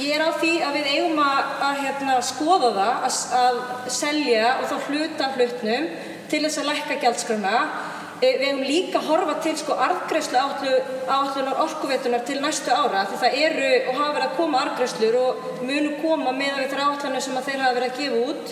Ég á því að við eigum að skoða það að selja og þá hluta af hlutnum til þess að lækka gjaldskrána. Við eigum líka að horfa til arðgreiðsluáætlunar Orkuveitunnar til næstu ára því það eru og hafa verið að koma arðgreiðslur og munu koma miðað við þær áætlanir sem þeir hafa verið að gefa út.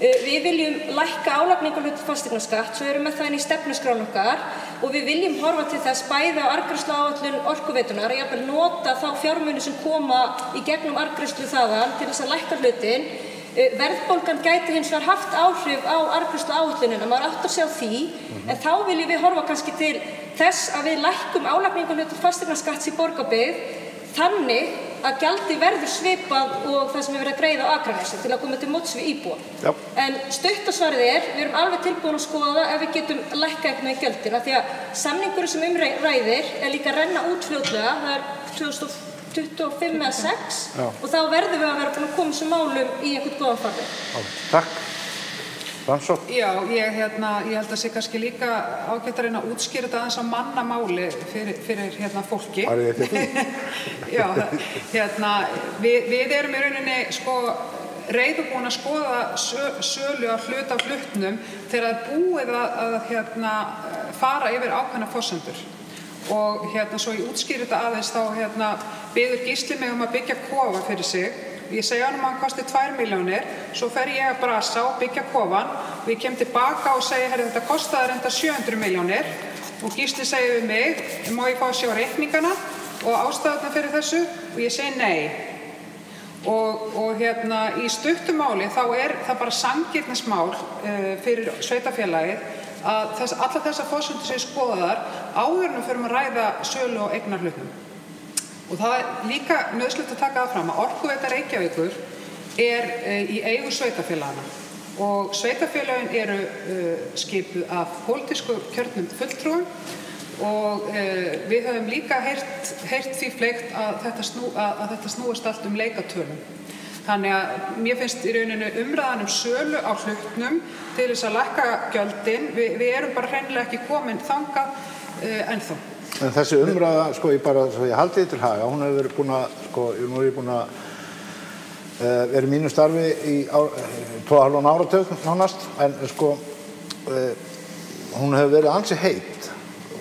Við viljum lækka álagningarhluta fasteignaskatt, svo erum við það inn í stefnuskrán okkar og við viljum horfa til þess bæði á arðgreiðsluáætlun Orkuveitunnar og jafnvel nota þá fjármuni sem koma í gegnum arðgreiðslu þaðan til þess að lækka hlutin. Verðbólgan gæti hins vegar haft áhrif á arðgreiðsluáætlunina, maður áttar sig á því, en þá viljum við horfa kannski til þess að við lækkum álagningarhluta fasteignaskatts í Borgarbyggð þannig að gjaldið verður svipað og það sem er verið að greiða á Akranesi til að koma til móts við íbúa. En stuttasvarið við erum alveg tilbúin að skoða ef við getum lækkað eitthvað í gjöldin af því að samningurinn sem ræðir líka að renna út fljótlega, það er 2025 eða 6 og þá verðum við að vera búin að koma þessum málum í einhvern góðan farveg. Takk. Rannsókn? Já, ég held að sé kannski líka ágætt að reyna að útskýra þetta aðeins á mannamáli fyrir fólki. Var ég ekki? Já, við erum í rauninni reiðubúin að skoða sölu á hlut af hlutnum þegar það er búið að fara yfir ákveðnar forsendur. Og svo ég útskýri þetta aðeins þá biður Gísli mig að byggja kofa fyrir sig. Ég segi hann að hann kosti 2 milljónir, svo fer ég að brasa og byggja kofan og ég kem tilbaka og segi, þetta kostaði reynda 700 milljónir og Gísli segir við mig, má ég fá að sjá reikningana og ástæðuna fyrir þessu og ég segi nei. Og í stuttu máli þá er það bara sanngirnismál fyrir sveitarfélagið að allar þessar forsendur séu skoðaðar áður en við förum að ræða sölu og eignarhlutum. Og það er líka nauðsynlegt að taka það fram að Orkuveita Reykjavíkur er í eigu sveitarfélagana og sveitarfélagin eru skipuð af pólitísku kjörnum fulltrúum og við höfum líka heyrt því fleygt að þetta snúist allt leikatölum. Þannig að mér finnst í rauninu umræðan sölu á hlutnum til þess að lækka gjöldin, við erum bara hreinlega ekki komin þangað ennþá. En þessi umræða, ég haldi því til haga, hún hefur verið búin að, verið mínu starfi í 2,5 áratug nánast, en hún hefur verið ansi heit,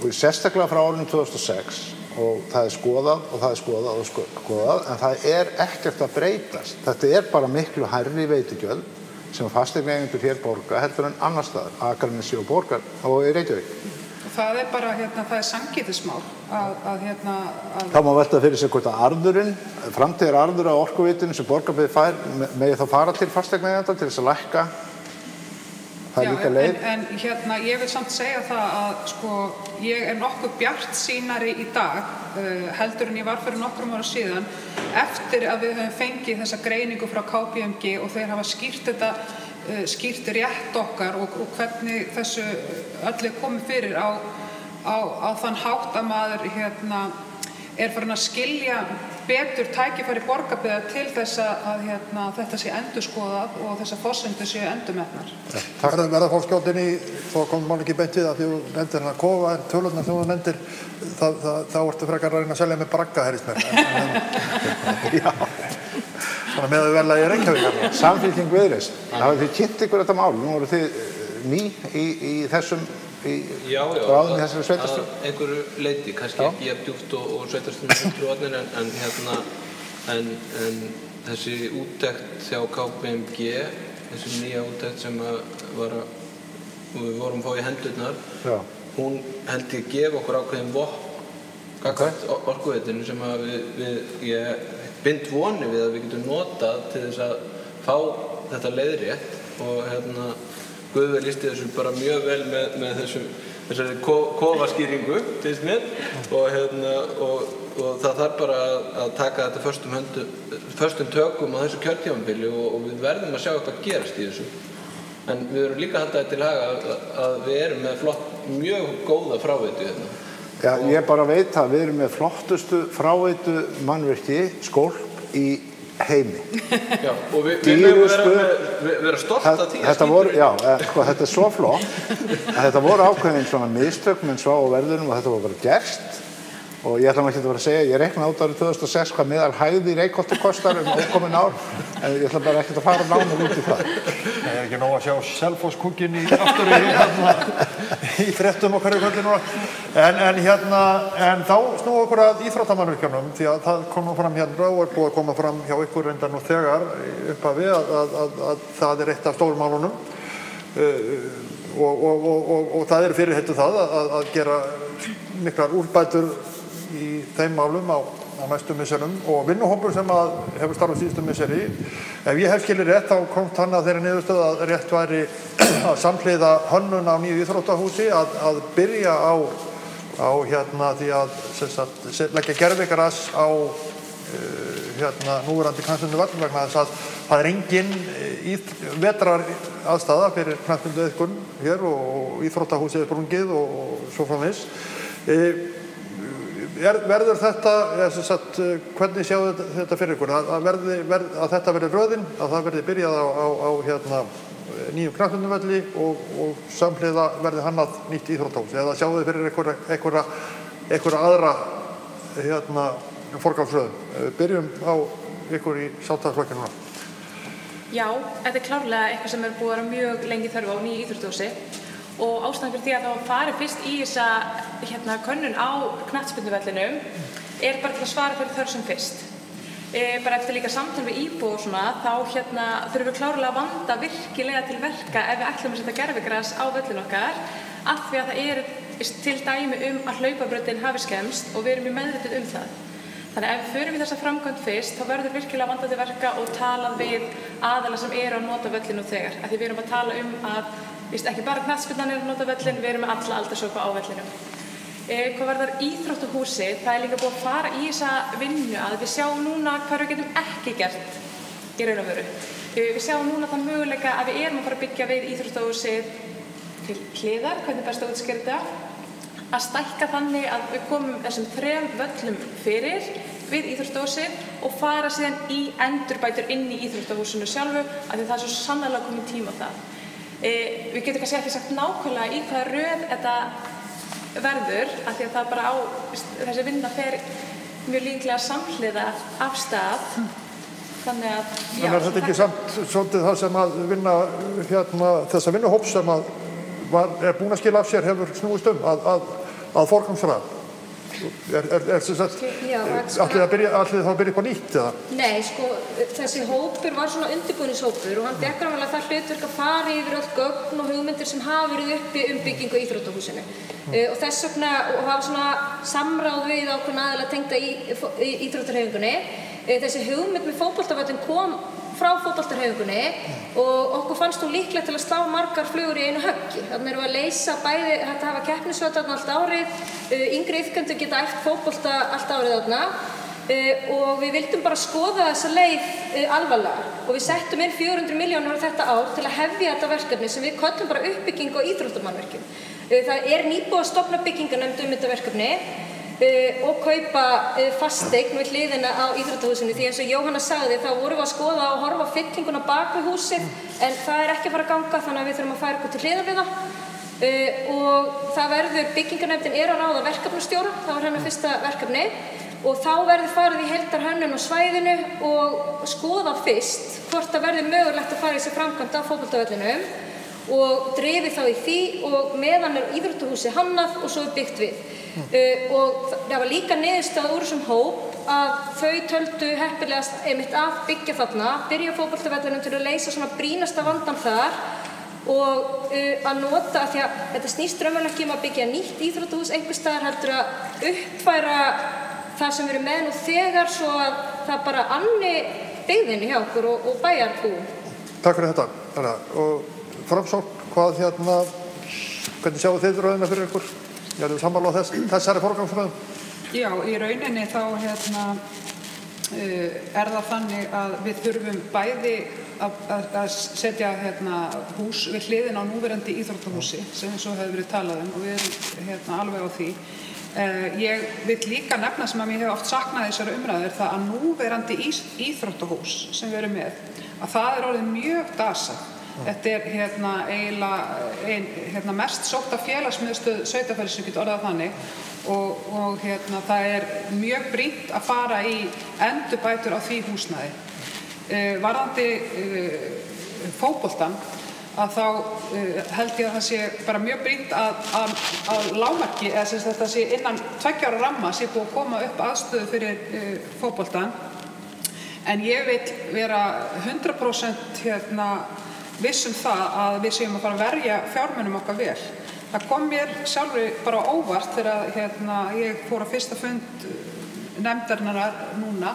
og sérstaklega frá árinu 2006, og það er skoðað og það er skoðað og skoðað, en það er ekkert að breytast. Þetta er bara miklu hærri veitigjöld sem fasteignaeigendur hér borga heldur en annars staðar, Akranesi og Borgar og í Reykjavík. Það er bara, það er sanngirnismál að Það má velta fyrir sig hvort að arðurinn, framtíðararður á Orkuveitinu sem Borgarbyggð fær, megi þá fara til fasteignaeigenda til þess að lækka. Það er líka leið. En ég vil samt segja það að ég er nokkuð bjartsýnari í dag heldur en ég var fyrir nokkrum ára síðan eftir að við höfum fengið þessa greiningu frá KPMG og þeir hafa skýrt rétt okkar og hvernig þessu öllu komið fyrir á þann hátt að maður er farin að skilja betur tækifæri Borgarbyggðar til þess að þetta sé endurskoðað og þessar forsendur séu endurmetnar. Verða fólk skjóta inn í, svo komum mál ekki beint við að því þú nefndir hérna kofa, en tölurnar sem þú nefndir, þá ertu frekar að reyna að selja með bragga, heyrist mér. Já. Þannig með að verða í Reykjavík. Samfylking Viðreisn, hafið þið kynnt ykkur þetta mál? Nú voru þið ný í þessum ráðum í þessari sveitarstjórn? Já, að einhverju leyti, kannski ekki jafn djúpt og sveitarstjórnarfulltrúarnir en þessi úttekt hjá KPMG, þessi nýja úttekt sem við vorum að fá í hendurnar, hún held ég gefa okkur ákveðin vopn gagnvart Orkuveitinu sem ég bind voni við að við getum notað til þess að fá þetta leiðrétt og Guðveig lýsti þessu bara mjög vel með þessari kofaskýringu, finnst mér, og það þarf bara að taka þetta föstum tökum á þessu kjörtímabili og við verðum að sjá eitthvað gerast í þessu. En við verðum líka að halda þetta til haga að við erum með mjög góða fráveitu hérna. Já, ég bara veit að við erum með flottustu fráveitu mannvirki, skólp í heimi. Já, og við mögum vera stolt af því. Þetta er svo flott að þetta voru ákveðin svona mistök með svá og verðunum og þetta voru bara gerst og ég ætla ekki að vera að segja, ég reiknaði út árið 2006 hvað meðal hæði í Reykholti kostar ókomin ár, en ég ætla bara ekkert að fara nánar út í það. Það ekki nóg að sjá Selfosskúkinn í aftur í fréttum og hverju kvöldi núna. En þá snúum okkur að íþróttamannvirkjunum því að það kom nú fram hérna og búið að koma fram hjá ykkur reyndar nú þegar upphafi að það eitt af stórmálunum og það fyrirheitu það að gera miklar úrbætur í þeim málum á næstu misserum og vinnuhópur sem hefur starfað síðustu misseri. Ef ég hef skilið rétt þá komst hann að þeirri niðurstöðu að rétt væri að samhliða hönnun á nýju íþróttahúsi að byrja á því að leggja gervigras á núverandi knattspyrnuvöll vegna þess að það er engin vetraraðstaða fyrir knattspyrnuiðkun hér og íþróttahúsið er sprungið og svo framvegis. Verður þetta, hvernig sjáu þetta fyrir ykkur? Að þetta verði röðin, að það verði byrjað á nýjum knattspyrnuvelli og samhliða verði hannað nýtt íþróttahús? Eða sjáu þið fyrir einhverja aðra forgangsröðum? Byrjum á ykkur í Sjálfstæðisflokknum núna. Já, þetta er klárlega eitthvað sem búið að vera mjög lengi þörf á nýju íþróttahúsi og ástæðan fyrir því að það farið fyrst í þessa könnun á knattspyrnuvellinum bara til að svara fyrir þörf sem fyrst. Bara eftir líka samtal við íbúa og svona, þá þurfum við klárlega að vanda virkilega til verka ef við ætlum að setja gervigras á völlin okkar af því að það til dæmi að hlaupabrautin hafi skemmst og við erum meðvituð það. Þannig að ef við förum í þessa framkvæmd fyrst, þá verður virkilega vandað til verka og talað við aðila sem eru að nota völlin þegar. Af því við erum að tala að ekki bara knattspyrnan að nota völlin, við erum með alla aldurshópa á vellinum. Hvað varðar íþróttahúsi, það líka búið að fara í þessa vinnu að við sjáum núna hvað við getum ekki gert í raun og veru. Við sjáum núna þann möguleika að við erum að fara að byggja við íþróttahúsið til hliðar, hvernig best að útskýra þetta, að stækka þannig að við komum þessum 3 völlum fyrir við íþróttahúsið og fara síðan í endurbætur inn í íþróttahúsinu sjálfu af því það er svo sannarlega komið tíma á það. Við getum kannski ekki sagt nákvæmlega í hvaða röð þetta verður af því að það bara þessi vinna fer mjög líklega samhliða af stað. Þannig að, já. En er þetta ekki samt svolítið það sem að vinna þessa vinnuhóps sem er búin að skila af sér hefur snúist að forgangsraða? Ætlið þá að byrja upp á nýtt eða? Nei, þessi hópur var svona undirbúningshópur og hann fékk raunverulega það hlutverk að fara yfir öll gögn og hugmyndir sem hafa verið uppi byggingu í íþróttahúsinu. Og þess vegna hafa svona samráð við ákveðna aðila tengda í íþróttahreyfingunni. Þessi hugmynd með fótboltavöllin kom frá fótboltahreyfingunni og okkur fannst hún líklega til að slá margar flugur í einu höggi. Þannig erum við að leysa bæði hægt að hafa keppnisvöll þarna allt árið, yngri iðkendur geta æft fótbolta allt árið þarna og við vildum bara skoða þessa leið alvarlega og við settum inn 400 milljónir á þetta ár til að hefja þetta verkefni sem við köllum bara uppbygging á íþróttamannvirkjum. Það er nýbúið að stofna byggingarnefnd þetta verkefni og kaupa fasteign við hliðina á íþróttahúsinu því eins og Jóhanna sagði þá vorum við að skoða og horfa á fyllinguna bak við húsið en það ekki að fara að ganga þannig að við þurfum að færa okkur til hliðar við það og það verður byggingarnefndin að ráða verkefnastjóra, það var hennar fyrsta verkefni og þá verður farið í heildarhönnun á svæðinu og skoða fyrst hvort það verður mögulegt að fara í þessi framkvæmd á fótboltavellinum og drifið þá í því og meðan íþróttahúsið hannað og svo byggt við. Og það var líka niðurstaða úr þessum hóp að þau töldu heppilegast einmitt að byggja þarna, byrja fótboltavellinum til að leysa svona brýnasta vandann þar og að nota því að þetta snýst raunverulega ekki að byggja nýtt íþróttahús einhvers staðar heldur að uppfæra það sem við erum með nú þegar svo að það bara anni byggðinni hjá okkur og bæjarbúum. Takk fyrir þetta. Og Framsókn, hvernig sjáu þið rauðina fyrir ykkur? Erum við sammála á þessari forgangsröðum? Já, í rauninni þá það þannig að við þurfum bæði að setja hús við hliðina á núverandi íþróttahúsi sem svo hefur verið talað og við erum alveg á því. Ég vil líka nefna sem að mér hef oft saknað þessari umræður það að núverandi íþróttahús sem við erum með, að það orðið mjög dasað. Þetta eiginlega mest sótta félagsmiðstöð sveitarfélagsins sem getur orðað þannig og það mjög brýnt að fara í endurbætur á því húsnæði. Varðandi fótboltann að þá held ég að það sé bara mjög brýnt að lágmarki eða sem þetta sé innan 2 ára ramma sé búið að koma upp aðstöðu fyrir fótboltann en ég vil vera 100% viss það að við séum að fara að verja fjármunum okkar vel. Það kom mér sjálfri bara óvart þegar ég fór á fyrsta fund nefndarinnar núna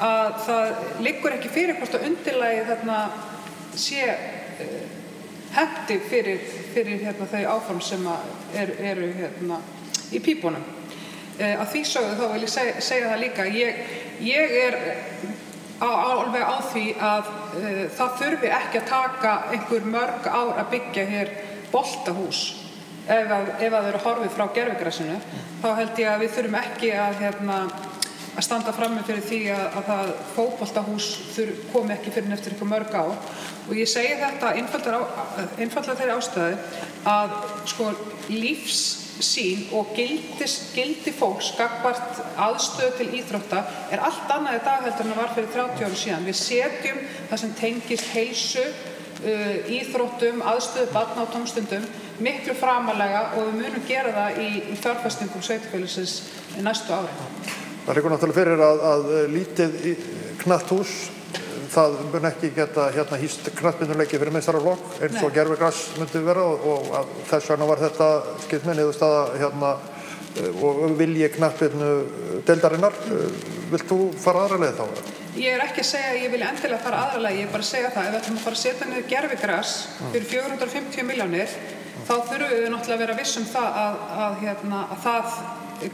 að það liggur ekki fyrir hvort að undirlagið sé henti fyrir þau áform sem eru í pípunum. Að því sögðu þá vil ég segja það líka. Ég alveg á því að það þurfi ekki að taka einhver mörg ár að byggja hér boltahús ef það eru horfið frá gervigrasinu þá held ég að við þurfum ekki að standa frammi fyrir því að það fótboltahús komi ekki fyrir eftir einhver mörg ár og ég segi þetta einfaldlega þeirri ástæðu að sko lífssýn og gildi fólks gagnvart aðstöðu til íþrótta allt annað í dag heldur en það var fyrir 30 árum síðan. Við setjum það sem tengist heilsu, íþróttum, aðstöðu barna og tómstundum miklu framalega og við munum gera það í fjárfestingum sveitarfélagsins næstu ári. Það liggur náttúrulega fyrir að lítið knatthús það mun ekki geta hýst knattspyrnuleiki fyrir meistaraflokk eins og gervigras myndi vera og þess vegna var þetta skipt með niðurstaða og vilji knattspyrnu deildarinnar. Vilt þú fara aðra leið þá? Ég ekki að segja að ég vilja endilega fara aðra leið, ég bara segja það ef við ætlum að fara að setja niður gervigras fyrir 450 milljónir þá þurfum við náttúrulega að vera viss það að það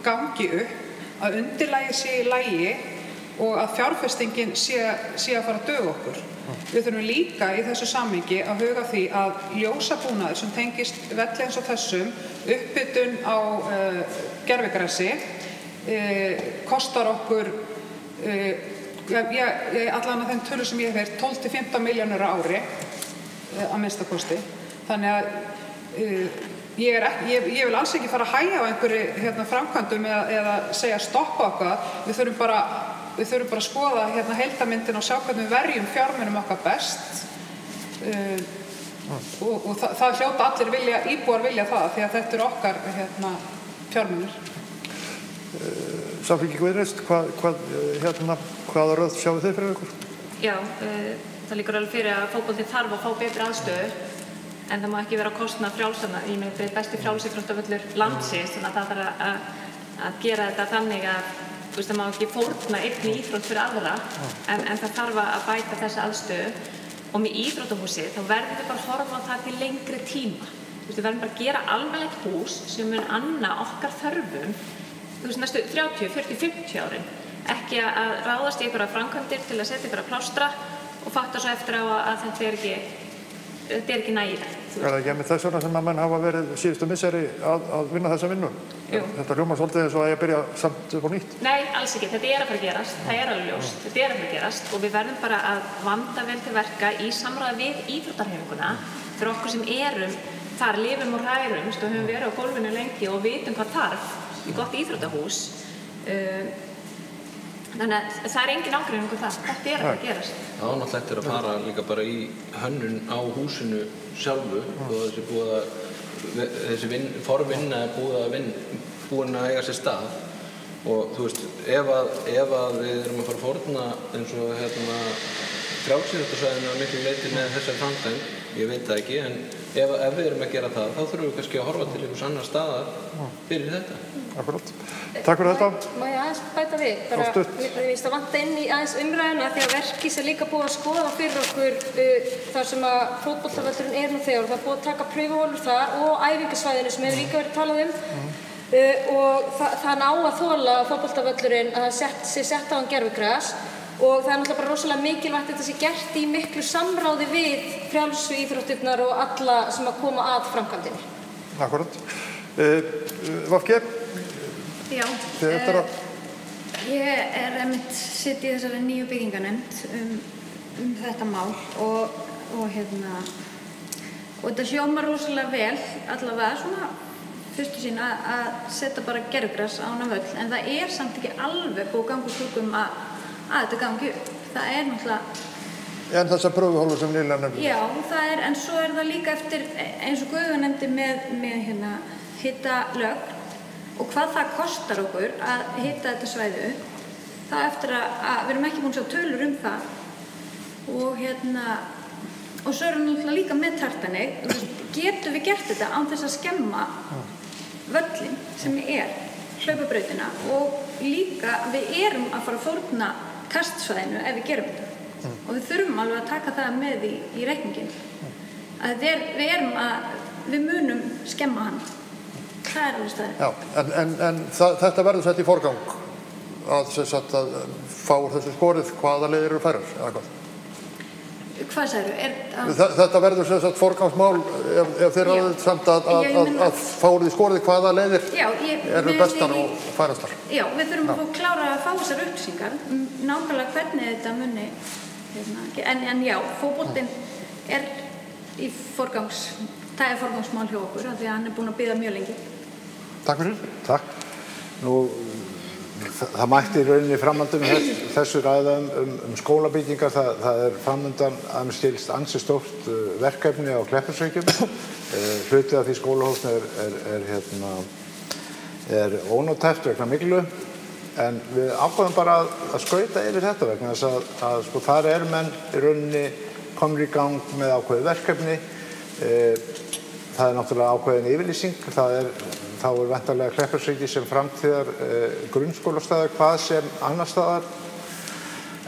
gangi upp, að undirlagið sé í lagi og að fjárfestingin sé að fara að duga okkur. Við þurfum líka í þessu samhengi að huga því að ljósabúnaður sem tengist velli eins og þessum, upphitun á gervigrasi, kostar okkur, allan að þeim tölur sem ég hef heyrt, 12-15 milljónir á ári að minnsta kosti. Þannig að ég vil alls ekki fara að hægja á einhverju framkvæmdum eða segja stoppa okkar. Við þurfum bara að skoða heildarmyndin og sjá hvernig við verjum fjármunum okkar best og það hljóta allir íbúar vilja það því að þetta okkar fjármunir. Samfylking Viðreisn, hvaða röð sjáu þið fyrir ykkur? Já, það liggur alveg fyrir að fótboltinn þarf að fá betri aðstöðu en það má ekki vera að kostna frjálsana. Ég meina besti frjálsíþróttavöllur landsins þannig að það þarf að gera þetta þannig að það má ekki fórna einni íþrótt fyrir aðra en það þarf að bæta þessa aðstöðu og með íþróttahúsi þá verðum við bara að horfa á það til lengri tíma. Við verðum bara að gera almennilegt hús sem mun anna okkar þörfum næstu 30, 40, 50 árin. Ekki að ráðast í einhverja framkvæmdir til að setja einhverja plástra og fatta svo eftir á að þetta ekki þetta ekki nægilegt. Það ekki með þess vegna sem að menn hafa verið síðustu misseri að vinna þessa vinnu? Jú. Þetta hljómar svolítið eins og að ég byrja samt upp á nýtt? Nei, alls ekki. Þetta að fara að gerast. Það alveg ljóst. Þetta að fara að gerast og við verðum bara að vanda vel til verka í samráði við íþróttahreyfinguna fyrir okkur sem erum þar, lifum og hrærumst og höfum verið á gólfinu lengi og vitum hvað þarf í gott íþróttahús. Þannig að það engin ágreiningur það. Þetta að fara að gerast. Það náttúrulega að fara líka bara í hönnun á húsinu sjálfu og þessi forvinna búin að eiga sér stað og þú veist, ef að við erum að fara að fórna eins og frjálsíþróttasvæðinu að miklu leyti með þessari framkvæmd, ég veit það ekki, en ef við erum að gera það, þá þurfum við kannski að horfa til einhvers annar staðar fyrir þetta. Akkurat. Takk fyrir þetta. Má ég aðeins bæta við? Mér finnst að vanta inn í aðeins umræðuna því að Verkís líka búið að skoða fyrir okkur þar sem að fótboltavöllurinn nú þegar og það búið að taka pröfuholur þar og æfingasvæðinu sem hefur líka verið talað og það ná að þola fótboltavöllurinn að það sé sett á hann gervigras og það náttúrulega bara rosalega mikilvægt að þetta sé gert í miklu samráði við frjálsu íþróttirnar og alla sem að koma að framkvæmdinni. Akkurat. VG? Já, ég einmitt sitt í þessari nýju bygginganefnd þetta mál og þetta hljómar rosalega vel allavega svona fyrstu sín að setja bara gervigras á hana völl en það samt ekki alveg búið gangur stúkum að þetta gangi upp. Það náttúrulega En þessar pröfuhólur sem nýlega nefnir? Já, en svo það líka eftir eins og Guðjón nefndi með hitalögn og hvað það kostar okkur að hita þetta svæði upp. Það eftir að við erum ekki búin að sjá tölur það og svo erum við náttúrulega líka með tartanig. Getum við gert þetta án þess að skemma völlin sem hlaupabrautina og líka við erum að fara að fórna kastsvæðinu ef við gerum þetta og við þurfum alveg að taka það með í reikningin að við munum skemma hann. Það alveg staðið. Já, en þetta verður sett í forgang að fá úr þessu skorið hvaða leiðir eru færar eða hvað? Hvað sagðirðu? Þetta verður sem sagt forgangsmál ef þeir eru samt að fá úr því skorið hvaða leiðir eru bestar og færastar. Já, við þurfum að klára að fá þessar upplýsingar nákvæmlega hvernig þetta muni en já, fótboltinn í það forgangsmál hjá okkur af því að hann búinn að bíða mjög lengi. Takk fyrir. Takk. Það mætti í rauninni framhaldinu þessu ræða skólabyggingar. Það framöndan að mér skilst ansi stórt verkefni á Kleppjárnsreykjum. Hluti af því skólahúsinu er ónótæft vegna myglu. En við ákváðum bara að skauta yfir þetta vegna þess að þar menn í rauninni komnir í gang með ákveðið verkefni. Það náttúrulega ákveðin yfirlýsing. Þá væntanlega Kleppjárnsreyki sem framtíðar grunnskólastaður hvað sem annar staðar.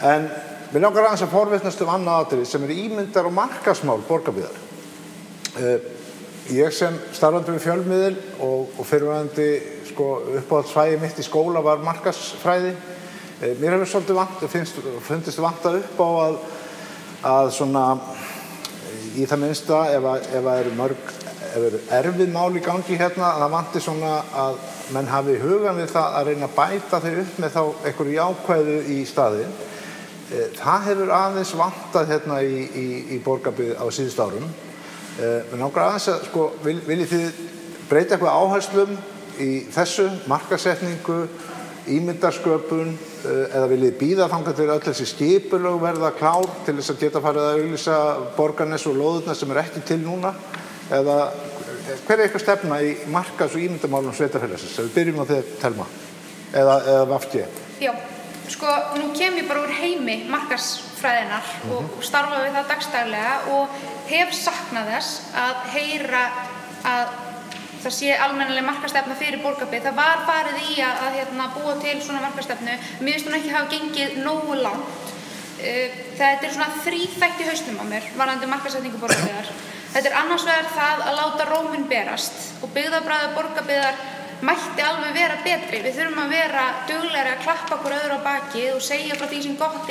En mér langar aðeins að forvitnast annað atriði sem ímyndar og markaðsmál Borgarbyggðar. Ég sem starfandi við fjölmiðil og fyrrverandi uppáhaldssvæði mitt í skóla var markaðsfræði. Mér hefur svolítið fundist vanta upp á að svona í það minnsta ef eru erfið mál í gangi það vanti svona að menn hafi hugan við það að reyna að bæta þau upp með þá einhverju jákvæðu í staðinn. Það hefur aðeins vantað í Borgarbyggð á síðustu árum. Mér langar aðeins að viljið þið breyta eitthvað áherslum í þessu, markaðssetningu, ímyndarsköpun eða viljið bíða þangað til öll þessi skipulög verða klár til þess að geta farið að auglýsa Borgarnes og lóðurnar sem ekki til núna? Eða hver eitthvað stefna í markaðs- og ímyndamálum sveitarfélagsins? Við byrjum á þér, Telma, eða VG. Já, nú kem ég bara úr heimi markaðsfræðinnar og starfa við það dagstaglega og hef saknað þess að heyra að það sé almennileg markaðsstefna fyrir Borgarbyggð. Það var farið í að búa til svona markaðsstefnu. Mér finnst hún ekki hafa gengið nógu langt. Þetta svona þríþætt í hausnum á mér varðandi markaðssetningu Borgarbyggðar. Þetta annars vegar það að láta róminn berast og byggðabragður Borgarbyggðar mætti alveg vera betri. Við þurfum að vera duglegri að klappa okkur öðru á bakið og segja frá því sem gott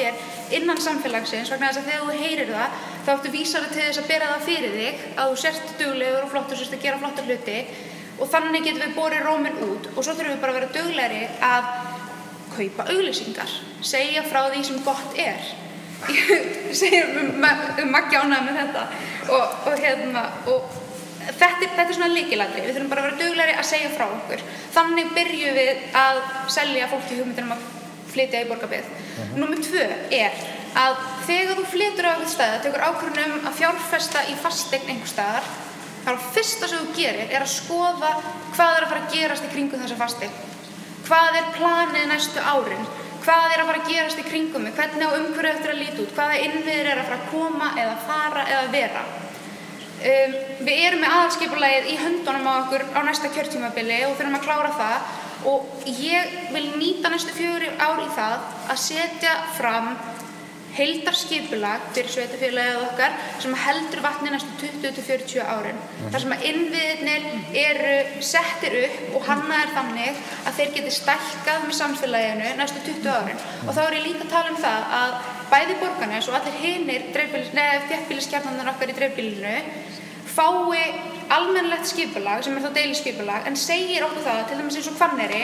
innan samfélagsins vegna þess að þegar þú heyrir það þá áttu vísari til þess að bera það fyrir þig að þú sért duglegur og flottur, sért að gera flotta hluti og þannig getum við borið róminn út og svo þurfum við bara að vera duglegri að kaupa auglýsingar, segja frá því sem gott Ég segir Maggi ánægð með þetta og þetta svona lykilatriði, við þurfum bara að vera duglegri að segja frá okkur. Þannig byrjum við að selja fólki hugmyndir að flytja í Borgarbyggð. Númer 2 að þegar þú flytur á einhvern stað, tekur ákvörðun að fjárfesta í fasteign einhvers staðar, þá fyrsta sem þú gerir að skoða hvað að fara að gerast í kringum þessa fasteign. Hvað planið næstu árin? Hvað að fara að gerast í kringum mig? Hvernig á umhverfið eftir að líta út? Hvaða innviðir að fara að koma eða fara eða vera? Við erum með aðalskipulagið í höndunum á okkur á næsta kjörtímabili og þurfum að klára það og ég vil nýta næstu 4 ár í það að setja fram heildarskipulag fyrir sveitarfélagið okkar sem heldur vatni næstu 20-40 árin. Þar sem að innviðirnir eru settir upp og hannaðir þannig að þeir geti stækkað með samfélaginu næstu 20 árin. Og þá ég líka að tala um það að bæði Borgarnes og allir hinir þéttbýliskjarnarnir okkar í dreifbýlinu fái almennilegt skipulag sem þá deiliskipulag en segir okkur það til dæmis eins og Hvanneyri,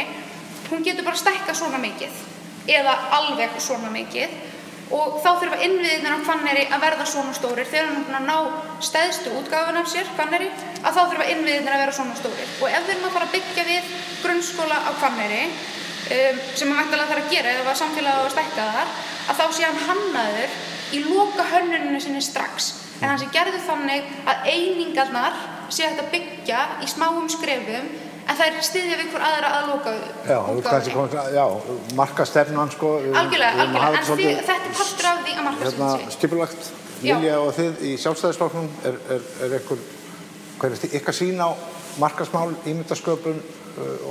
hún getur bara stækkað svona mikið eða alveg svona mikið og þá þurfa innviðirnir á Hvanneyri að verða svona stórir þegar hún er búin að ná stærstu útgáfuna af sér, Hvanneyri, að þá þurfa innviðirnir að vera svona stórir. Og ef við erum að fara að byggja við grunnskóla á Hvanneyri, sem væntanlega þarf að gera ef samfélagið á að stækka þar, að þá sé hann hannaður í loka hönnuninu sinni strax. En hann sé gerður þannig að einingarnar sé hægt að byggja í smáum skrefum en þær styðja við hver aðra að loka markastefnan Algjörlega, en þetta partur af því að markastefnan skipulagt, Lilja og þið í Sjálfstæðisflokknum hver ykkar sýn á markasmál, ímyndasköpun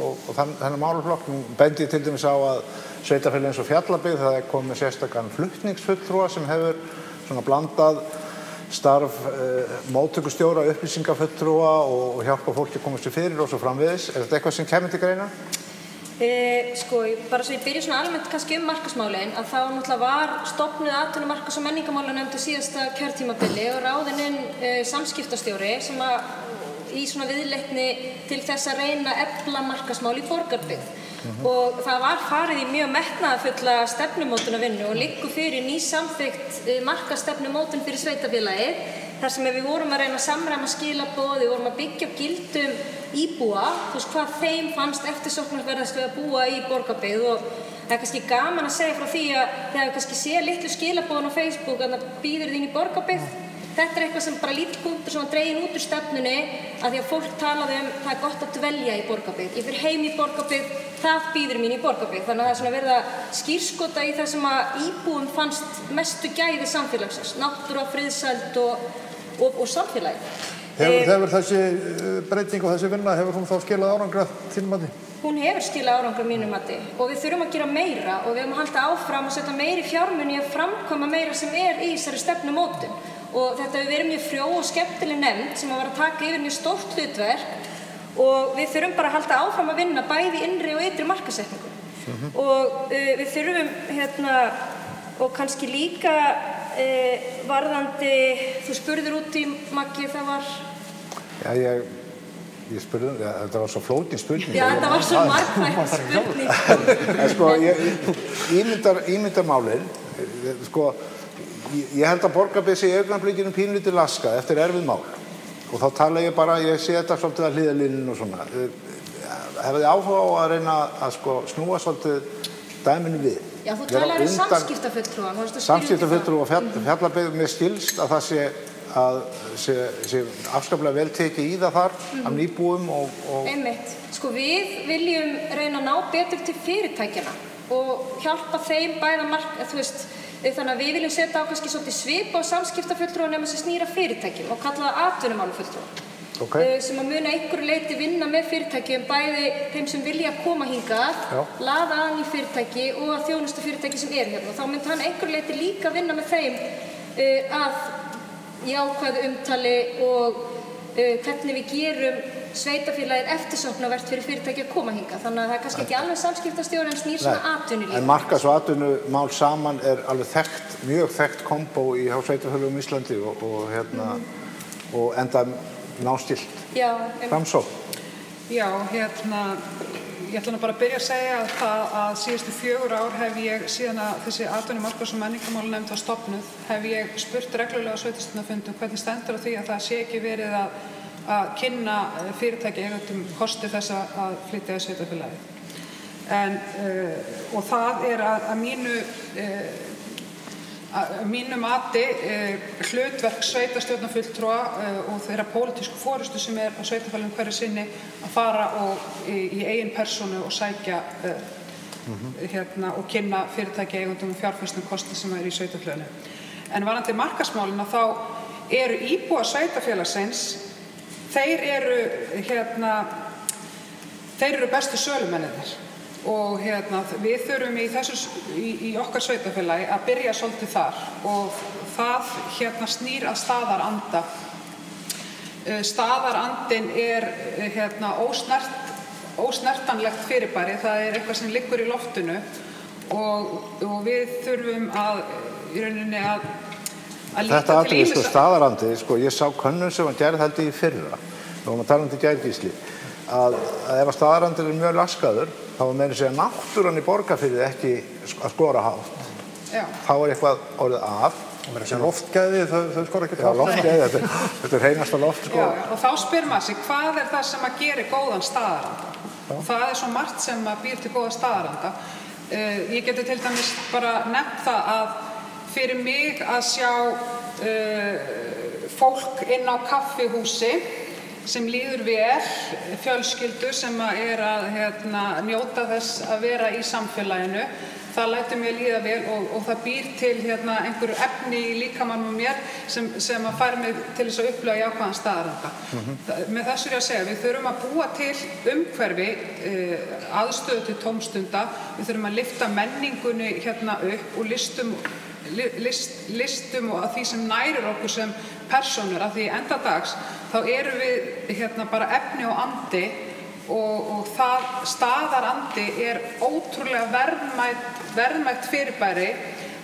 og þennan málaflokk bendi til dæmis á að sveitarfélög eins og Fjallabyggð það komið sérstakann flutningsfulltrúa sem hefur svona blandað starf móttökustjóra, upplýsingafulltrúa og hjálpa fólki að koma sér fyrir og svo framvegis. Þetta eitthvað sem kemur til greina? Bara svo ég byrja svona almennt kannski markasmálin að þá náttúrulega var stofnuð atvinnumarkas- og menningarmálanefnd á síðasta kjörtímabili og ráðinn inn samskiptastjóri sem í svona viðleitni til þess að reyna að efla markasmál í Borgarbyggð. Og það var farið í mjög metnaðarfulla stefnumótunarvinnu og liggur fyrir nýsamþykkt markastefnumótun fyrir sveitarfélagið þar sem við vorum að reyna að samræma skilaboð, við vorum að byggja á gildum íbúa, þú veist hvað þeim fannst eftirsóknarverðast við að búa í Borgarbyggð og það kannski gaman að segja frá því að þegar við kannski sé litlu skilaboðin á Facebook að það býður þín í Borgarbyggð. Þetta eitthvað sem bara lítill punktur sem var dreginn út úr stefnunni að því að fólk talaði það er gott að dvelja í Borgarbyggð. Ég fer heim í Borgarbyggð, það býður mín í Borgarbyggð. Þannig að það er svona verið að skírskota í það sem að íbúum fannst mestu gæði samfélagsins, náttúra, friðsæld og samfélagi. Hefur þessi breyting og þessi vinna, hefur hún þá skilað árangri að þínu mati? Hún hefur skilað árangri að mínu mati og við þurfum að gera meira og við höfum að halda áfram og setja meiri fjármuni að framkvæma meira sem í þessari stefnumótun. Og þetta hefur verið mjög frjó og skemmtileg nefnd sem var að taka yfir mjög stórt hlutverk og við þurfum bara að halda áfram að vinna bæði innri og ytri markasetningu. Og við þurfum og kannski líka varðandi, þú spurðir út í Maggi, það var... Já, ég spurði, þetta var svo flókin spurning. Já, þetta var svo margþætt spurning. Ímyndarmálin, ég held að Borgarbyggð sé í augnablikinu pínlítið laskað eftir erfið mál og þá tala ég bara, ég sé þetta svolítið að hliðarlínunni og svona. Hefði þið áhuga á að reyna að snúa svolítið dæminu við? Já, þú talar samskiptafulltrúa. Samskiptafulltrúa og Fjallabyggð, mér skilst að það sé afskaplega vel tekið í það þar af nýbúum og... Einmitt. Við viljum reyna að ná betur til fyrirtækjana og hjálpa þeim bæða þannig að við viljum setja á kannski svolítið svip á samskiptafulltrúa nema sem snýra fyrirtækjum og kalla það atvinnumálafulltrúa sem að muna einhverju leyti vinna með fyrirtækjum bæði þeim sem vilja koma hingað, laða að í fyrirtæki og að þjónusta fyrirtæki sem eru hérna og þá myndi hann einhverju leyti líka vinna með þeim að jákvæðu umtali og hvernig við gerum sveitarfélagið eftirsóknarvert fyrir fyrirtæki að koma hingað. Þannig að það kannski ekki alveg samskiptastjóri en snýr svona atvinnulíf. En markas- og atvinnumál saman alveg þekkt, mjög þekkt kombó hjá sveitarfélögum Íslandi og enda nástilt framsókn. Já, ég ætla bara að byrja að segja að síðustu 4 ár hef ég, síðan að þessi atvinnumarkas- og menningarmálanefnd var stofnuð, hef ég spurt reglulega á sveitarstjórnarfundum hvernig stendur á því að það sé ekki verið að kynna fyrirtæki eigendum kosti þess að flytja í sveitarfélagið. Og það að mínu mati hlutverk sveitarstjórnarfulltrúa og þeirra pólitísku forystu sem á sveitarfélaginu hverju sinni að fara í eigin persónu og sækja og kynna fyrirtæki eigendum og fjárfestum kosti sem í sveitarfélaginu. En varðandi markaðsmálina þá eru íbúar sveitarfélagsins, þeir eru bestu sölumennirnir. Og við þurfum í okkar sveitarfélagi að byrja svolítið þar og það snýr að staðaranda. Staðarandinn ósnertanlegt fyrirbæri, það eitthvað sem liggur í loftinu og við þurfum í rauninni að líta Þetta atriði, staðarandi, ég sá könnun sem var gerð held í fyrra, við vorum að tala til gærgísli, að ef staðarandinn mjög laskaður, þá var meira að segja náttúran í Borgarfirði ekki að skora hátt. Þá eitthvað orðið af. Loftgæði, þau skora ekki hátt. Já, loftgæði, þetta hreinasta loft. Já, og þá spyr maður sig, hvað það sem að gerir góðan staðaranda? Það svo margt sem að býr til góða staðaranda. Ég geti til dæmis bara nefnt það að fyrir mig að sjá fólk inn á kaffihúsi sem líður vel, fjölskyldu sem að njóta þess að vera í samfélaginu. Það lætur mér líða vel og það býr til einhverju efni í líkamanum og mér sem að fær mig til þess að upplifa jákvæðan staðaranda. Með þessu ég að segja, við þurfum að búa til umhverfi, aðstöðu til tómstunda, við þurfum að lyfta menningunni upp og listum og að því sem nærir okkur sem persónur, að því endadags þá erum við bara efni og andi og það staðarandi ótrúlega verðmætt fyrirbæri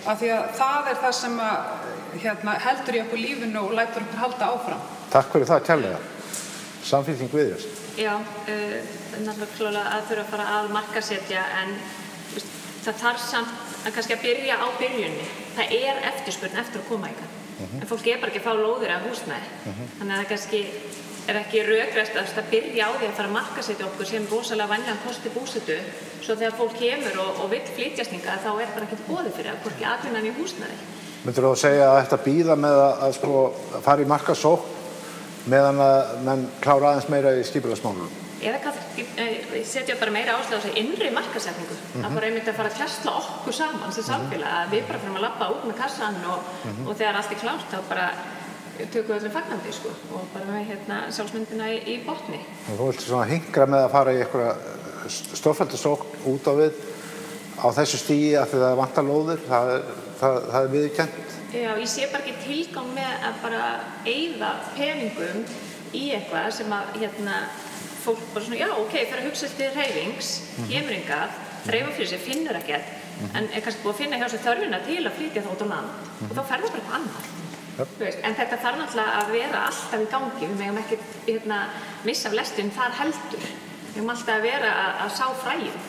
af því að það það sem að, heldur í okkur lífinu og lætur okkur halda áfram. Takk fyrir það kærlega. Samfylking Viðreisn. Já, náttúrulega að þurfa að fara að markaðssetja en það þarf samt að kannski að byrja á byrjunni. Það eftirspurn eftir að koma hingað. En fólk bara ekki að fá lóðir af húsnæði. Þannig að það kannski ekki rökræst að byrja á því að fara að markaðssetja okkur sem rosalega vænlegan kosti búsetu svo þegar fólk kemur og vill flytjast hingað þá bara ekkert boðið fyrir að hvorki atvinnan í húsnæði. Myndirðu þá segja að þetta bíða með að fara í markaðssókn meðan að menn klára aðeins meira í skipulagsmálum? Eða kannski setja bara meira áherslu á þessi innri markaðssetningu. Að bara einmitt að fara að tjasla okkur saman sem samfélag, að við bara fyrir að labba út með kassan og þegar allt klárt þá bara tökum við öllum fagnandi og bara með sjálfsmyndina í botni. Þú vilt svona hinkra með að fara í einhverja stórfelldasókn út á við á þessu stigi af því það vantar lóðir, það viðurkennt? Já, ég sé bara ekki tilgang með að bara eyða peningum í eitthvað sem að fólk bara svona, já, ok, fyrir að hugsa til hreyfings, kemur hingað, þreifa fyrir sig, finnur ekkert, en kannski búið að finna hjá sér þörfina til að flytja það út á land og þá fer það bara eitthvað annað. En þetta þarf náttúrulega að vera alltaf í gangi, við megum ekki missa af lestin þar heldur. Við megum alltaf að vera að sá fræjum.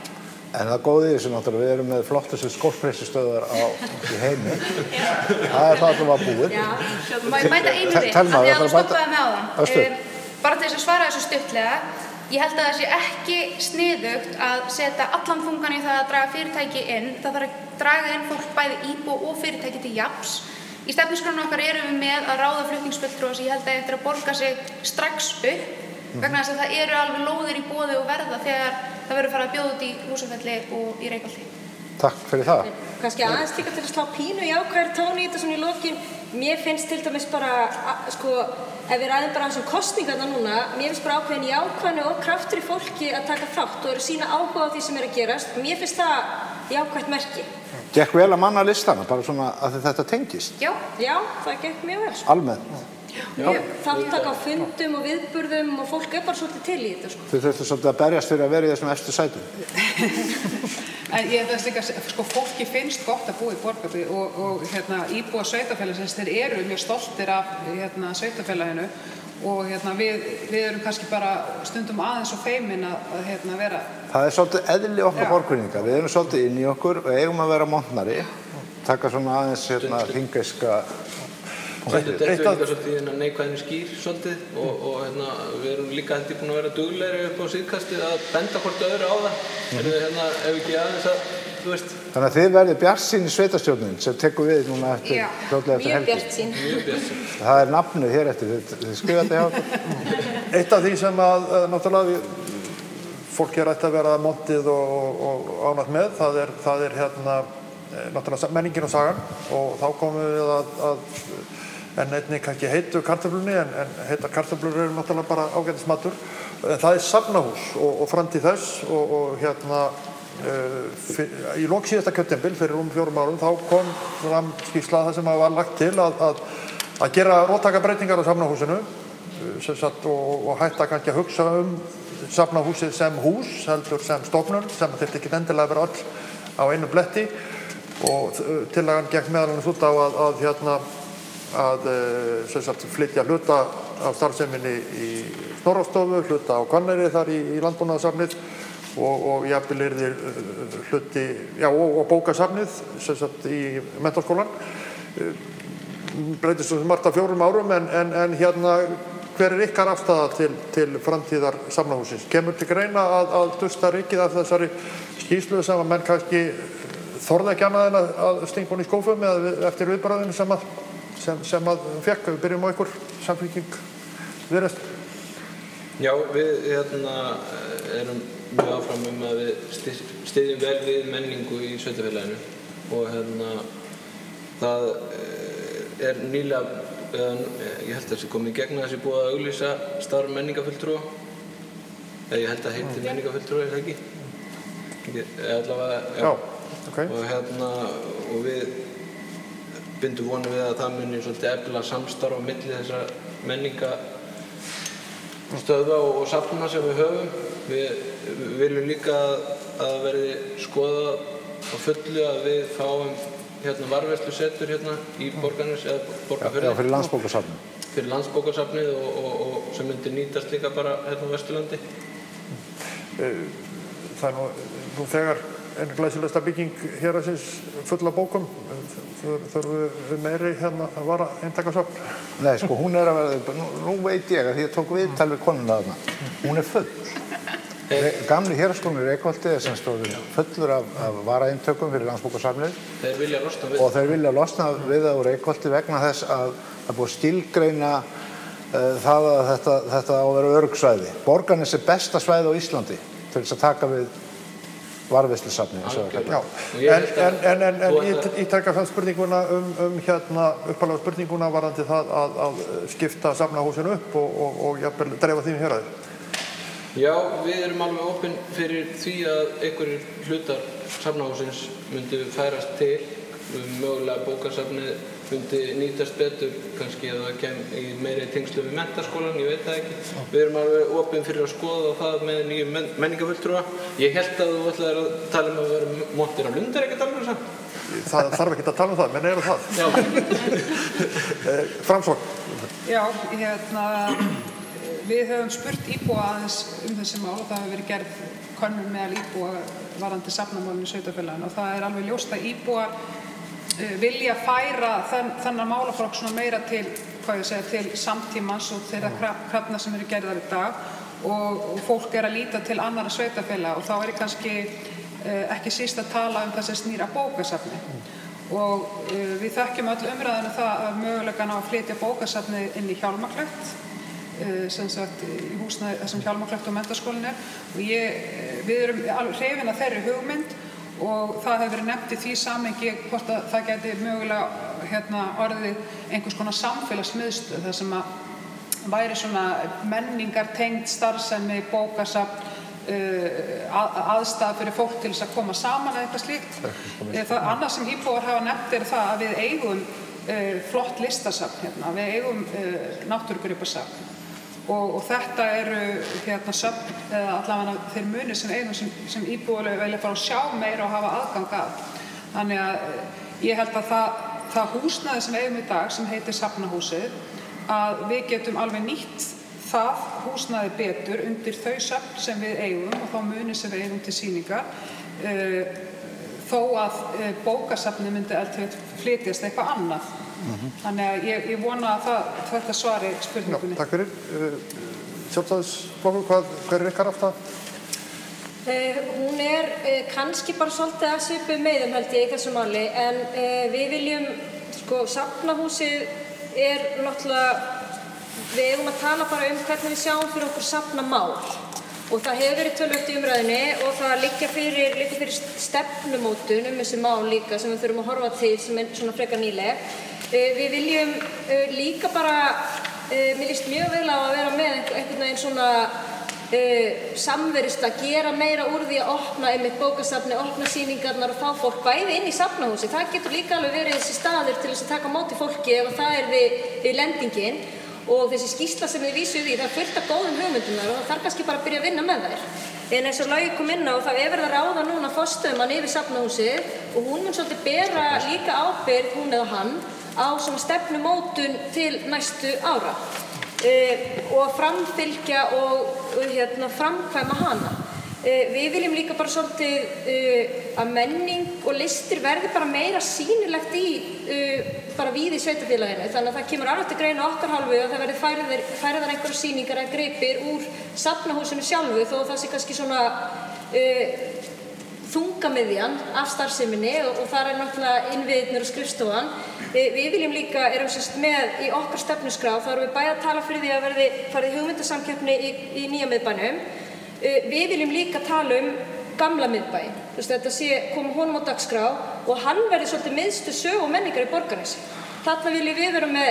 En það góði í þessu náttúrulega, við erum með flottustu skólpressistöðar í heimi. Það það allavega búið. Já, má ég bæta einu við, af því að þú stoppaði með áðan. Bara til þess að svara þessu stuttlega, ég held að það sé ekki sniðugt að setja allan þungan í það að draga fyrirtæki inn. Það þarf að draga inn fólk bæði íbúa og fyrirtæki til jafns. Í stefnuskránni okkar erum við með að ráða flutningsfulltrúa sem ég held að eftir að borga sig strax upp vegna þess að það eru alveg lóðir í boði og verða þegar það verður farið að bjóða út í Húsafelli og í Reykholti. Takk fyrir það. Kannski aðeins líka til að slá pínu í ákveðar tóni í þetta svona í lokin. Mér finnst til dæmis bara, ef við ræðum bara þessum kosningarna núna, mér finnst bara ákveðin jákvæðni og kraftur í fólki að taka þátt og sýna áhuga á því sem að gerast. Mér finnst það jákvætt merki. Gekk vel að manna listana, bara svona að þetta tengist? Já, það gekk mjög vel. Almennt? Þátttaka á fundum og viðburðum og fólk bara svolítið til í þetta, sko. Þau þurftu svolítið að berjast fyrir að vera í þessum efstu sætum. En ég held að líka, sko, fólki finnst gott að búa í Borgarbyggð og íbúar sveitarfélagsins, þeir eru mjög stoltir af sveitarfélaginu og við erum kannski bara stundum aðeins og feimin að vera. Það svolítið eðli okkar borgrinninga. Við erum svolítið inn í okkur og eigum að vera montnari, taka svona aðeins hringeiska. Þetta er líka svolítið neikvæðinu skýr svolítið og við erum líka held ég búin að vera duglegri upp á síðkastið að benda hvort öðru á það. Ef ekki aðeins að, þú veist. Þannig að þið verðið bjartsýn í sveitarstjórnin sem tekur við núna fljótlega eftir helgi. Mjög bjartsýn. Það er nafnið hér eftir, þið skrifa þetta hjá okkur. Eitt af því sem að náttúrulega fólk ætti að vera montið og ánægt með, það er náttúrulega menningin og sagan og þá komum við að en einnig kannski heitu kartöflunni en heitar kartöflur eru náttúrulega bara ágætis matur. Það er safnahús og framtíð þess og í lok síðasta kjörtímabil fyrir 4 árum þá kom fram skýrsla það sem var lagt til að gera róttækjabreytingar á safnahúsinu og hætta kannski að hugsa safnahúsið sem hús heldur sem stofnun sem þyrfti ekki endilega að vera öll á einu bletti og tillagan gekk meðal annars út á að flytja hluta af starfseminni í Snorrastofu, hluta á Hvanneyri þar í landbúnaðarsafnið og jafnvel yrði hluti, og bókasafnið í menntaskólan. Breytist svo margt á 4 árum en hver ykkar afstaða til framtíðar safnahússins? Kemur til greina að dusta rykið af þessari skýrslu sem að menn kannski þorði ekki annað en að stinga hún í skófum eða eftir viðbragðinu sem að fekk, við byrjum á ykkur Samfylking Viðreisn. Já, við erum mjög áfram að við styðjum vel við menningu í sveitarfélaginu og það er nýlega, ég held að þessi komið í gegn að þessi búið að auglýsa starf menningarfulltrúa. Ég held að heiti menningarfulltrúa, er það ekki? Allavega, já. Okay. Og við bindum vonum við að það muni svolítið efla samstarf á milli þessara menningastöðva og safna sem við höfum. Við viljum líka að verði skoðað á fullu að við fáum varðveislusetur í Borgarnes eða Borgarfirði. Já, fyrir Landsbókasafnið. Fyrir Landsbókasafnið og sem myndi nýtast líka bara á Vesturlandi. Það er nú þegar einu glæsilegsta bygging héraðsins full af bókum. Þurfum við meiri að vara eintakasafn? Nei, sko, hún er að verða, nú veit ég að því ég tók viðtal við konuna þarna. Hún er full. Gamli héraðsskólinn í Reykholti er sem stóður fullur af varaeintökum fyrir Landsbókasafnið. Þeir vilja losna við. Og þeir vilja losna við það úr Reykholti vegna þess að það búið skilgreina það að þetta á að vera öruggsvæði. Borgarnes er besta svæði á Íslandi til þess að taka við varðveislusafni. En ég taka það spurninguna uppalega spurninguna varðandi það að skipta safnahúsinu upp og jafnvel dreifa því héraði. Já, við erum alveg opin fyrir því að einhverjir hlutar safnahúsins myndi færast til, mögulega bókasafnið myndi nýtast betur, kannski að það kem í meiri tengslu við menntaskólan, ég veit það ekki. Við erum alveg opin fyrir að skoða það með nýjum menningarfulltrúa. Ég held að þú ætlaðir að tala að vera montir á Lund, er ekki að tala það? Það þarf ekki að tala það, menn eru það. Já. Framsókn. Já, við höfum spurt íbúa aðeins þessi mál og það hefur verið gerð könnun meðal íbúa varðandi safnamálinu í sveitarfélaginu og það er alveg ljóst að íbúar vilja færa þennan málaflokk svona meira til, til samtímans og þeirra krafna sem eru gerðar í dag og fólk er að líta til annarra sveitarfélaga og þá er kannski ekki síst að tala það sem snýr að bókasafni og við þekkjum öll umræðinu það að mögulegan á að flytja bókasafni inn í Hjálmakletti sem sagt í húsnæði þessum Hjálmakletti og menntaskólinn og við erum alveg hrifin af þeirri hugmynd og það hefur verið nefnt í því samhengi hvort að það geti mögulega orðið einhvers konar samfélagsmiðstöð þar sem að væri svona menningartengd starfsemi, bókasafn, aðstæða fyrir fólk til þess að koma saman eða eitthvað slíkt. Það annað sem íbúar hafa nefnt það að við eigum flott listasafn hérna. Við eigum náttúrugripasafn og þetta eru söfn, eða allavega þeir munir sem eigum sem íbúar vilja fara að sjá meira og hafa aðgang að. Þannig að ég held að það húsnæði sem við eigum í dag, sem heitir Safnahúsið, að við getum alveg nýtt það húsnæði betur undir þau söfn sem við eigum og þá munir sem við eigum til sýningar, þó að bókasafnið myndi ef flytjast eitthvað annað. Þannig að ég vona að þetta svari spurningunni. Takk fyrir. Sjálfstæðisflokkur, hver ykkar afstaða? Hún kannski bara svolítið að svipuð meiðum held ég í þessu máli, en við viljum, Safnahúsið náttúrulega, við eigum að tala bara hvernig við sjáum fyrir okkur safnamál. Og það hefur verið töluvert í umræðunni og það liggja fyrir stefnumótun þessi mál líka sem við þurfum að horfa til sem svona frekar nýleg. Við viljum líka bara, mér líst mjög vel á að vera með einhvern veginn svona samverist að gera meira úr því að opna einmitt bókasafni, opna sýningarnar og fá fólk bæði inn í safnahúsi. Það getur líka alveg verið þessi staður til þess að taka á móti fólki ef það við lendingin. Og þessi skýrsla sem við vísuð í, það fullt af góðum hugmyndunar og það þarf kannski bara að byrja að vinna með þær. En eins og Logi kom inn á, það verið að ráða núna forstöðumann yfir Safnahúsið og hún mun svolítið bera líka ábyrgð, hún eða hann, á svona stefnumótun til næstu ára og framfylgja og framkvæma hana. Við viljum líka bara svolítið að menning og listir verði bara meira sýnilegt bara víð í sveitafélaginu. Þannig að það kemur alveg til greina okkar hálfu að það verði færðar einhverjar sýningar eða gripir úr Safnahúsinu sjálfu þó það sé kannski svona þungamiðjan af starfseminni og þar náttúrulega innviðirnir og skrifstofan. Við viljum líka, erum með í okkar stefnuskrá, þá erum við bæði að tala fyrir því að verði farið hugmyndasamkeppni í nýja miðbænum. Við viljum líka tala gamla miðbæinn. Þetta komi honum á dagskrá og hann verði svolítið miðstöð sögu og menningar í Borgarnesi. Þarna viljum við vera með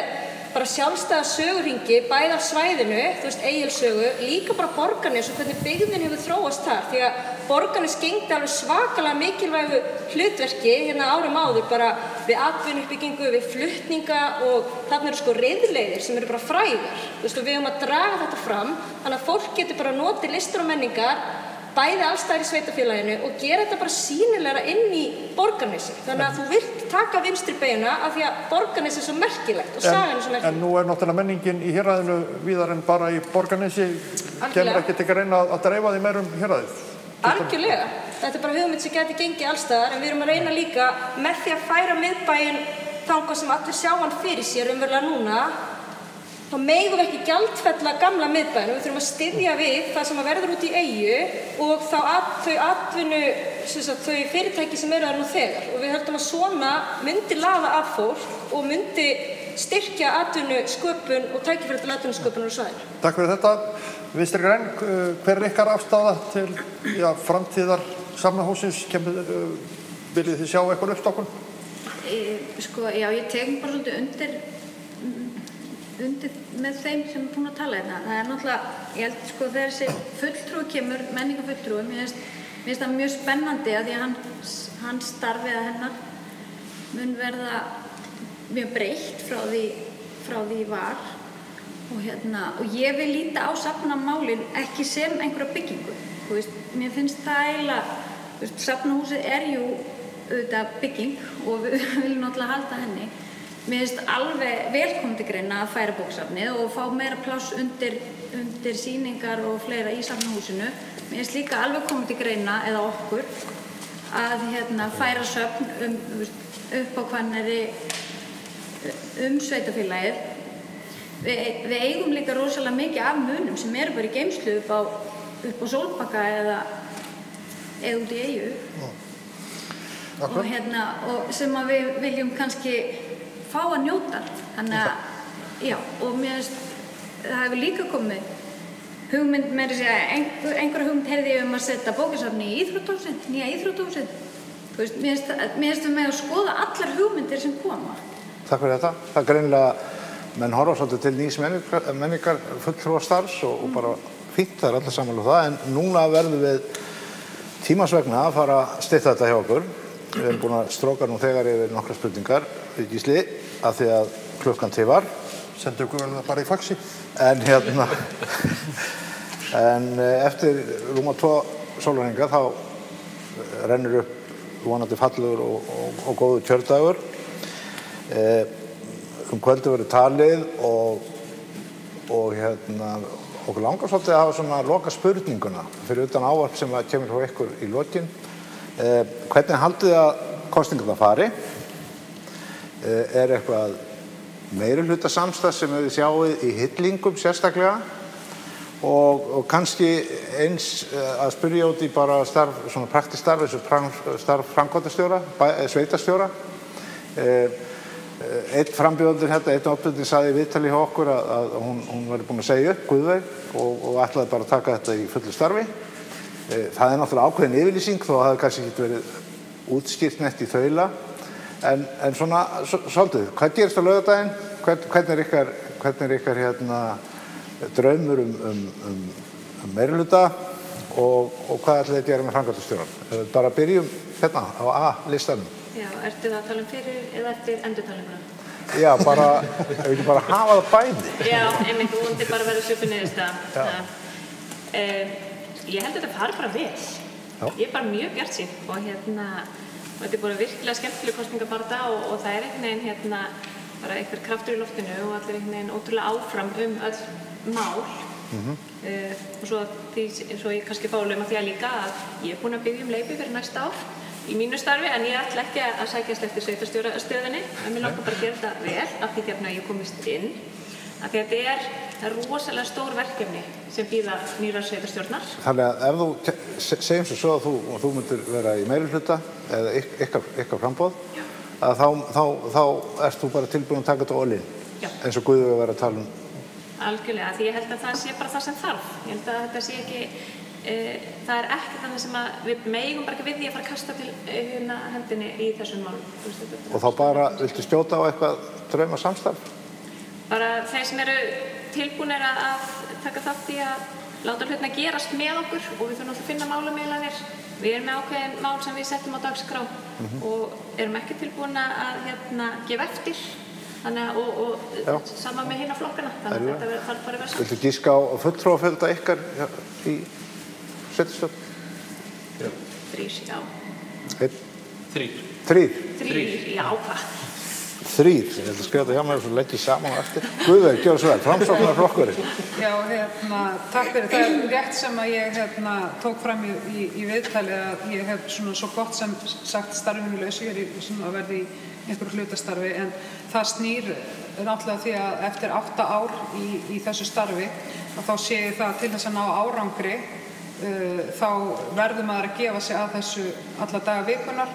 bara sjálfstæða sögurhringi, bæði af svæðinu, Egilssögu, líka bara Borgarnes og hvernig byggðin hefur þróast þar. Því að Borgarnes gegndi alveg svakalega mikilvægu hlutverki árum áður, bara við atvinnuuppbyggingu, við flutninga og þarna eru riðleiðir sem eru bara frægar. Við höfum að draga þetta fram, þannig að fólk getur bara notið listar og menningar bæði allstaðar í sveitafélaginu og gera þetta bara sýnilegra inn í Borgarnesi. Þannig að þú vilt taka vinstri beina af því að Borgarnesi svo merkilegt og sagan svo merkilegt. En nú náttúrulega menningin í héraðinu víðar en bara í Borgarnesi. Kemur ekki til að reyna að dreifa því meira héraðið? Algjörlega. Þetta bara hugmynd sem geti gengið allstaðar, en við erum að reyna líka með því að færa miðbæinn þangað sem allir sjá hann fyrir sér núna. Þá megum við ekki gjaldfella gamla miðbæinn. Við þurfum að styðja við það sem verður út í eyju og þau fyrirtæki sem eru þar nú þegar. Og við höldum að svona myndi laða að fólk og myndi styrkja atvinnusköpun og tækifæri til atvinnusköpunar á svæðinu. Takk fyrir þetta. Vinstri græn, hver ykkar afstaða til framtíðar Safnahússins? Viljið þið sjá eitthvað uppstokkun? Ég tek bara svolítið undir með þeim sem er búin að tala hérna. Það náttúrulega, ég held þegar þessi fulltrúi kemur, menningarfulltrúi, mér finnst það mjög spennandi að því að hans starfið að hennar mun verða mjög breytt frá því var og ég vil líta á safnamálin ekki sem einhverja byggingu. Mér finnst það eiginlega, Safnahúsið jú auðvitað bygging og við viljum náttúrulega halda henni. Mér finnst alveg velkomið til greina að færa bókasafnið og fá meira pláss undir sýningar og fleira í Safnahúsinu. Mér finnst líka alveg komið til greina, eða okkur, að færa söfn upp á Hvanneyri sveitafélagið. Við eigum líka rosalega mikið af munum sem eru bara í geymslu upp á Sólbakka eða út í eyju. Og sem að við viljum kannski fá að njóta. Þannig að, og mér finnst, það hefur líka komið hugmynd með þess að einhverja hugmynd heyrði ég að setja bókasafni í íþróttahúsið, nýja íþróttahúsið. Mér finnst við með að skoða allar hugmyndir sem koma. Takk fyrir þetta. Það greinilega, menn horfa svolítið til nýs menningar fulltrúastarfs og bara fínt, það allir sammála það, en núna verðum við tímans vegna að fara að stytta þetta hjá okkur. við erum búin að stróka nú þegar yfir nokkra spurningar, Gísli, af því að klukkan tifar. Sendu ykkur það bara í faxi. En eftir rúma 2 sólarhringa þá rennur upp vonandi fallegur og góður kjördagur. Kvöldið verður talið og okkur langar svolítið að hafa svona loka spurninguna fyrir utan ávarp sem kemur frá ykkur í lokin. Hvernig haldið að kosningarnar fari? Eitthvað meirihluta samstarf sem við sjáum í hillingum sérstaklega og kannski eins að spyrja út í bara starf, svona praktískt starf, þessu starf framkvæmdastjóra, sveitarstjóra. Einn frambjóðandi hérna, einn oddvitinn sagði í viðtali hjá okkur að hún væri búin að segja upp Guðveig og ætlaði bara að taka þetta í fullu starfi. Það náttúrulega ákveðin yfirlýsing þó að það kannski ekki verið útskýrt neitt í þaula. En svona svolítið, hvað gerist á laugardaginn? Hvernig er ykkar draumur meirihluta og hvað ætlið þið að gera með framkvæmdastjórann? Bara byrjum hérna á A-listanum. Já, ertu það að tala fyrir eða eftir endurtalinguna? Já, ef ekki bara hafa það bæði. Já, einmitt vonandi bara verður svipuð niðurstaða. Ég held að þetta fari bara vel. Ég er bara mjög bjartsýn og þetta er bara virkilega skemmtileg kosningabaráttu og það er einhvern veginn bara einhver kraftur í loftinu og allir einhvern veginn ótrúlega áfram öll mál. Og svo ég kannski fálum að því að líka að ég er búin að biðja leyfi fyrir næsta ár í mínu starfi en ég ætla ekki að sækjast eftir sveitarstjórastöðinni en mér langar bara að gera þetta vel af því að ég komist inn. Af því að þetta er rosalega stór verkefni sem bíða nýrar sveitarstjórnar. Þannig að ef þú segjum svo að þú myndir vera í meirihluta eða ykkar framboð, að þá ert þú bara tilbúin að taka þetta all in eins og Guðveig að vera að tala Algjörlega, því ég held að það sé bara það sem þarf. Ég held að þetta sé ekki, það er ekki þannig sem að við megum bara ekki við því að fara að kasta til hendinni í þessum málum. Og þá bara viltu skjóta á eitthvað drauma samstarf? Bara þeir sem eru tilbúnir að taka þátt í að láta hlutina gerast með okkur og við þurfum að finna málamiðlanir. Við erum með ákveðin mál sem við settum á dagskrá og erum ekki tilbúin að gefa eftir. Og sama með hinna flokkana, þannig að þetta þarf bara að vera saman. Viltu gíska á fulltrúafjölda ykkar í sveitarstjórn? 3, já. 1? 3. 3? 3, já, hvað? 3, ég ætla að skrifa þetta hjá mér og svo legg ég saman á eftir. Guðveig, gjörðu svo vel, Framsóknarflokkurinn. Já, takk fyrir. Það er rétt sem að ég tók fram í viðtali að ég hef svona svo gott sem sagt starfinu lausu hér að verði í einhverju hlutastarfi en það snýr náttúrulega því að eftir 8 ár í þessu starfi og þá sé ég það til þess að ná árangri þá verður maður að gefa sig að þessu alla daga vikunar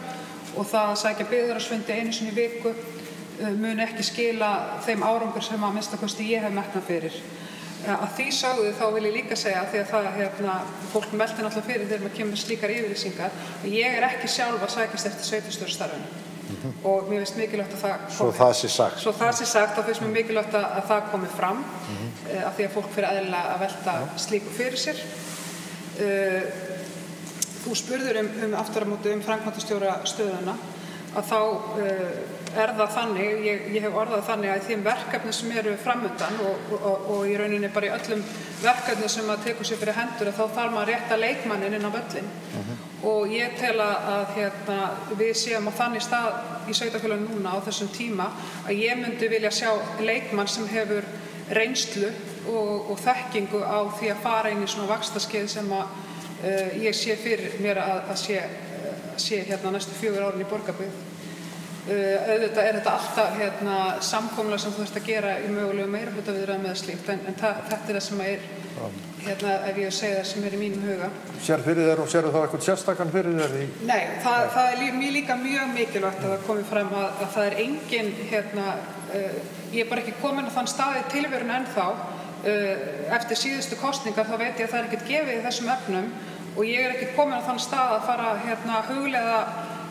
og það að sækja byggðarásfundi einu sinni í viku mun ekki skila þeim árangur sem að minnstakosti ég hef metnað fyrir. Að því sögðu þá vil ég líka segja því að það fólk meldi náttúrulega fyrir þegar maður kemur slíkar yfirlýsingar ég er ekki sjálf að sækjast eftir sveitarstjórastarfinu. Og mér finnst mikilvægt að það komi. Svo það sé sagt. Svo það sé sagt, þá finnst mér mikilvægt að það komi fram af því að fólk fyrir eðlilega að velta slíku fyrir sér. Þú spurðir aftur á móti framkvæmdastjóra stöðuna að þá er það þannig, ég hef orðað þannig að í þeim verkefni sem eru framundan og í rauninni bara í öllum verkefni sem maður tekur sér fyrir hendur þá þarf maður að rétta leikmanninn inn á völlinn. Og ég tel að við séum á þannig stað í sveitarfélaginu núna á þessum tíma að ég myndi vilja sjá leikmann sem hefur reynslu og þekkingu á því að fara inn í svona vaxtarskeið sem að ég sé fyrir mér að sé næstu 4 árin í Borgarbyggð. Auðvitað er þetta alltaf samkomulag sem þú þarft að gera í mögulegu meirihlutaviðræðum með slíkt en þetta er það sem er ef ég segja það sem er í mínum huga. Sér fyrir þér og sérðu þá eitthvað sérstakann fyrir þér? Nei, það er líka mjög mikilvægt að það komi fram að það er engin ég er bara ekki komin á þann stað í tilverun ennþá eftir síðustu kosningar þá veit ég að það er ekkert gefið í þessum efnum og ég er ekki komin á þann stað að fara að hugleiða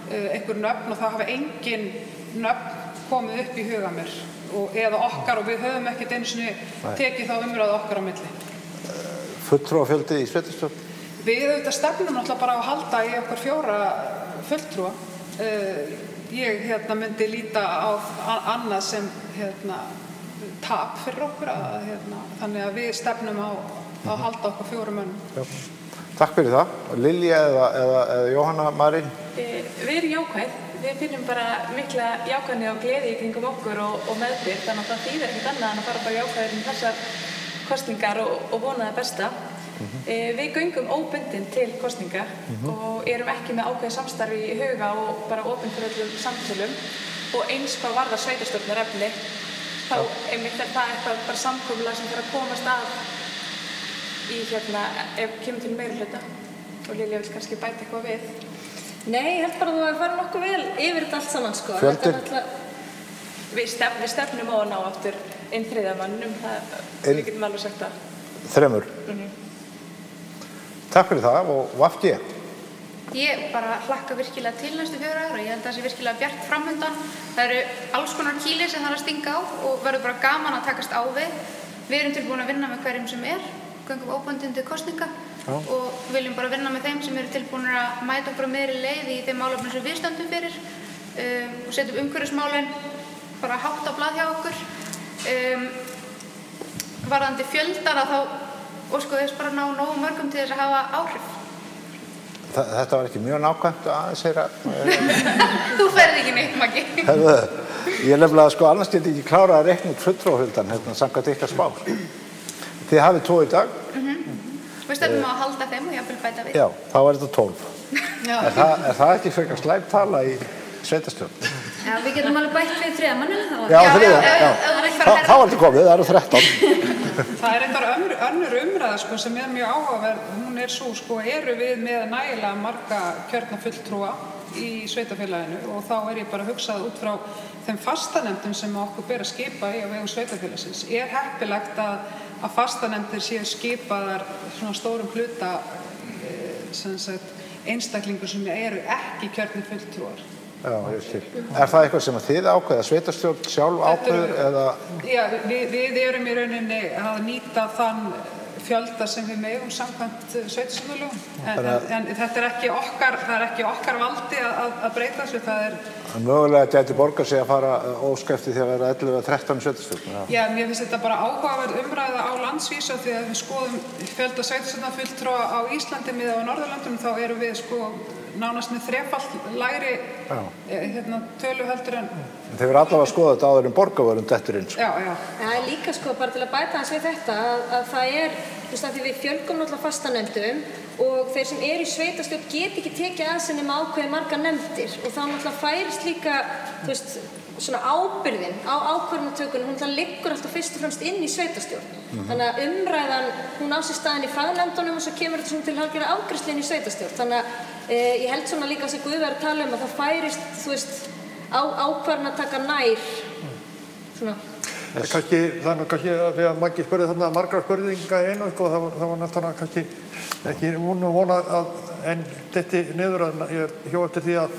einhver nöfn og það hafa engin nöfn komið upp í huga mér eða okkar og við höfum ekkert einu sinni tekið þá umræðu okkar á milli. Fulltrúafjöldi í sveitarstjórn? Við auðvitað stefnum náttúrulega bara að halda í okkar 4 fulltrúa ég myndi líta á annað sem tap fyrir okkur þannig að við stefnum á að halda okkur 4 mönnum. Takk fyrir það. Lilja eða Jóhanna Marín? Við erum jákvæð. Við finnum bara mikla jákvæðni og gleði í kringum okkur og meðbyr, þannig að það þýðir ekkert annað en að fara bara jákvæðir þessar kosningar og vona það besta. Við göngum óbundin til kosninga og erum ekki með ákveðið samstarfi í huga og bara opin fyrir öllum samtölum og eins hvað varðar sveitarstjórnarefni þá einmitt það eitthvað bara samkomulag sem þarf að komast að í ef kemur til meirihluta og Lilja vill kannski bæta eitthvað við. Nei, ég held bara að þú fara nokkuð vel yfir þetta allt saman sko. Fjöldin? Við stefnum á að ná aftur 1/3 mannum, við getum alveg sagt það. 3. Takk fyrir það og VG. Ég bara hlakka virkilega til næstu 4 ára. Ég held að það sé virkilega bjart framöndan. Það eru alls konar kýli sem þarf að stinga á og verður bara gaman að takast á við. Við erum tilbúin að vinna með hverjum sem göngum óbundin til kosninga og viljum bara vinna með þeim sem eru tilbúin að mæta okkur á meiri leið í þeim málefnum sem við stöndum fyrir og setjum umhverfismálin bara hátt á blað hjá okkur. Varðandi fjöldana þá óskum við bara ná nógu mörgum til þess að hafa áhrif. Þetta var ekki mjög nákvæmt aðeins heyra. Þú ferð ekki neitt, Maggi. Ég nefnilega sko annars geti ekki klárað að reikna út fulltrúafjöldan samkvæmt ykkar spá. Þið hafið 2 í dag. Við stefnum að halda þeim og jafnvel bæta við. Já, þá er þetta 12. Er það ekki frekar slæm tala í sveitarstjórn? Já, við getum alveg bætt við 3 manninu þá. Já, 3, já. Þá er þetta komið, það eru 13. Það reyndar önnur umræða sko, sem mjög áhugaverð. Hún svo, eru við með nægilega marga kjörna fulltrúa í sveitarfélaginu og þá ég bara að hugsa út frá þeim fastanefndum sem okkur ber að skipa í á vegum sveitarfélagsins. Heppilegt að fastanefndir séu skipaðar svona stórum hluta einstaklingur sem eru ekki kjörnir fulltrúar. Já, ég skil. Er það eitthvað sem þið ákveða, sveitarstjórn sjálf ákveður eða? Já, við erum í rauninni að nýta þann fjölda sem við megum samkvæmt sveitarstjórnarlögum. En þetta er ekki okkar valdi að breyta þessu. Mögulega gæti borgað sig að fara óskæfti því að vera 11 eða 13 sveitarstjórn. Já, mér finnst þetta bara áhugaverð umræða á landsvísu því að við skoðum fjölda sveitarstjórnarfulltrúa á Íslandi miðað á Norðurlöndum þá erum við nánast með 3-falt lægri tölu heldur en. Þeir eru allavega að skoða þetta áður en borgarvörum dettur inn. Já. Það er líka bara til að bæta hans við þetta að það því við fjölgum náttúrulega fastanefndum og þeir sem eru í sveitarstjórn geta ekki tekið að sér nema ákveðið margar nefndir og þá náttúrulega færist líka svona ábyrgðin á ákvörðunartökunum, hún liggur alltaf fyrst og fremst inn í sveitarstjórn. Þannig að umræðan, hún á sér staðinn í fagnefndunum og svo kemur þetta svona til hálfgerða afgreiðslu inn í sveitarstjórn. Þannig að ég held svona líka sem Guð var að tala að það færist, ákvörðunartaka nær. Svona. Það er kannski að við að Maggi spurði þarna margar spurninga í einu, það var náttúrulega kannski ekki vona að enn detti niður að ég hjó eftir því að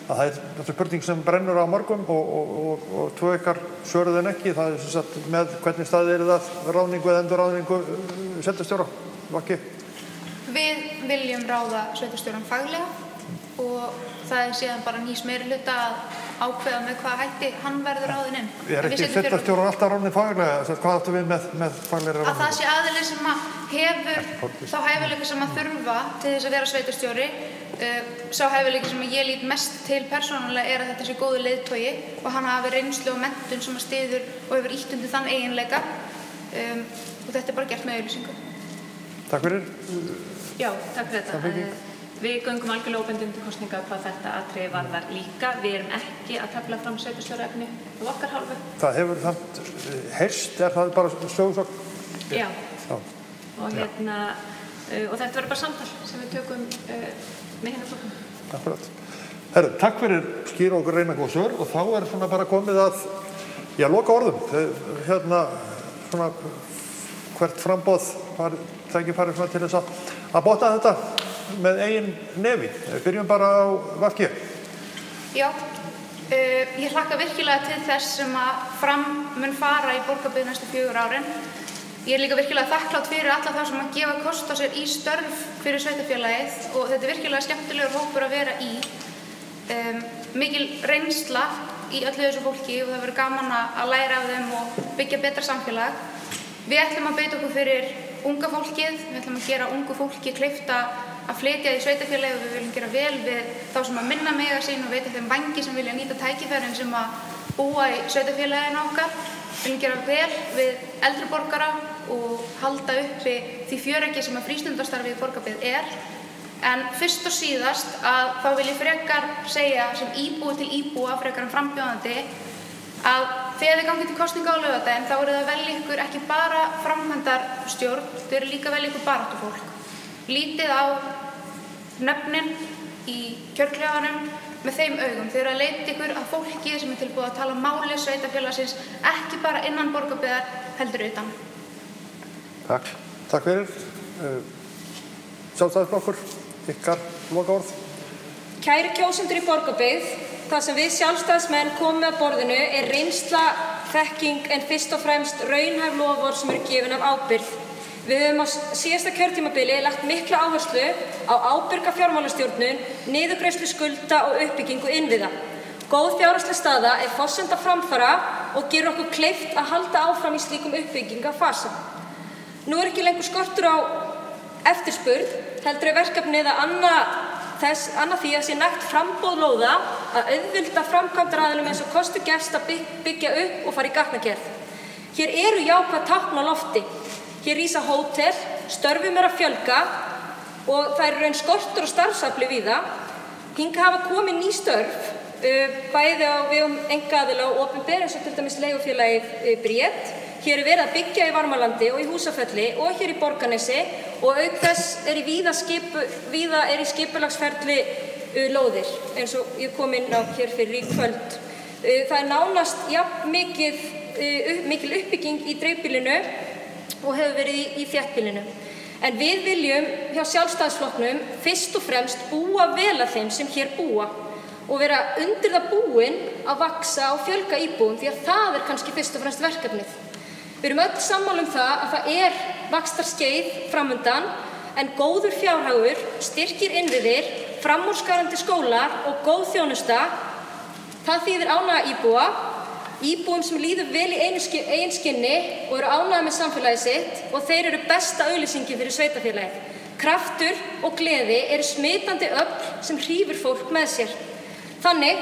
það er spurning sem brennur á mörgum og 2 ykkar svöruðu en ekki. Það er sem sagt með hvernig staðið það ráðningu eða endurráðningu sveitarstjóra, Maggi? Við viljum ráða sveitarstjórann faglega og það er síðan bara nýs meirihluta að ákveða með hvaða hætti hann verður ráðinn inn. Er ekki sveitarstjórar alltaf ráðnir faglega? Hvað áttu við með faglegri ráðningu? Að það sé aðili sem hefur þá hæfileika sem að þurfa til þess að vera sveitarstjóri. Sá hæfileiki sem ég lít mest til persónulega er að þetta sé góður leiðtogi og hann hafi reynslu og menntun sem að styður og hefur ýtt undir þann eiginleika og þetta er bara gert með auglýsingu. Takk fyrir. Já, takk fyrir þetta. Við göngum algjörlega óbundin til kosninga hvað þetta atriði varðar líka. Við erum ekki að tefla fram sveitarstjóraefni af okkar hálfu. Það hefur samt heyrst, er það bara sögusögn? Já. Og þetta verður bara samtal sem við tökum með hérna flokkum. Akkurat. Herru, takk fyrir skýra okkur reyna góð svör og þá er svona bara komið að loka orðum. Svona hvert framboð tækifæri svona til þess að botna þetta með eigin nefi. Byrjum bara á VG. Já, ég hlakka virkilega til þess sem að fram mun fara í borgarbyggð næstu 4 árin. Ég er líka virkilega þakklátt fyrir alla þá sem að gefa kost á sér í störf fyrir sveitarfélagið og þetta er virkilega skemmtilegur hópur að vera í. mikil reynsla í öllu þessu fólki og það verður gaman að læra af þeim og byggja betra samfélag. Við ætlum að beita okkur fyrir unga fólkið, við ætlum að gera ungu fólki kleift að flytja í sveitarfélagi og við viljum gera vel við þá sem að minna mega sín og veita þeim vængi sem vilja nýta tækifærin sem að búa í sveitarfélaginu okkar. Við viljum gera vel við eldri borgara og halda uppi því fjöreggi sem að frístundastarfið í Borgarbyggð En fyrst og síðast að þá vil ég frekar segja sem íbúi til íbúa frekar en frambjóðandi að þegar þið gangið til kosninga á laugardaginn þá eru það að velja ykkur ekki bara framkvæmdarstjórn, þau eru líka að velja ykkur baráttufólk. Lítið á nöfnin í kjörklefanum með þeim augum. Þau eru að leita ykkur að fólki sem er tilbúið að tala máli sveitarfélagsins, ekki bara innan Borgarbyggðar, heldur utan. Takk. Takk fyrir. Sjálfstæðisflokkur, ykkar lokaorð. Kæru kjósendur í Borgarbyggð, það sem við sjálfstæðismenn komum með borðinu reynsla, þekking en fyrst og fremst raunhæf loforð sem eru gefin af ábyrgð. Við höfum á síðasta kjörtímabili lagt mikla áherslu á ábyrga fjármálastjórnun, niðurgreiðslu skulda og uppbyggingu innviða. Góð fjárhagsleg staða forsenda framfara og gerir okkur kleift að halda áfram í slíkum uppbyggingafasa. Nú ekki lengur skortur á eftirspurn, heldur verkefnið að anna því að sé nægt framboð lóða að auðvelda framkvæmdaraðilum eins og kostur gefst að byggja upp og fara í gatnagerð. Hér eru jákvæð tákn á lofti. Hér rísa hótel, störfum að fjölga og það raun skortur og starfsafli víða. Hingað hafa komið ný störf, bæði á vegum einkaaðila og opinber eins og til dæmis leigufélagið Bríet. Hér verið að byggja í Varmalandi og í Húsafelli og hér í Borgarnesi og auk þess víða í skipulagsferli lóðir eins og ég kom inn á hér fyrir í kvöld. Það nánast jafn mikil uppbygging í dreifbýlinu og hefur verið í þéttbýlinu. En við viljum hjá Sjálfstæðisflokknum fyrst og fremst búa vel að þeim sem hér búa og vera undir það búin að vaksa og fjölga íbúum því að það kannski fyrst og fremst verkefnið. Við erum öll sammála það að það vaxtarskeið framundan en góður fjárhagur, styrkir innviðir, framúrskarandi skólar og góð þjónusta, það þýðir ánægja íbúa, íbúum sem líður vel í eigin skinni og eru ánægja með samfélagið sitt og þeir eru besta auglýsingin fyrir sveitarfélagið. Kraftur og gleði eru smitandi öfl sem hrífur fólk með sér. Þannig,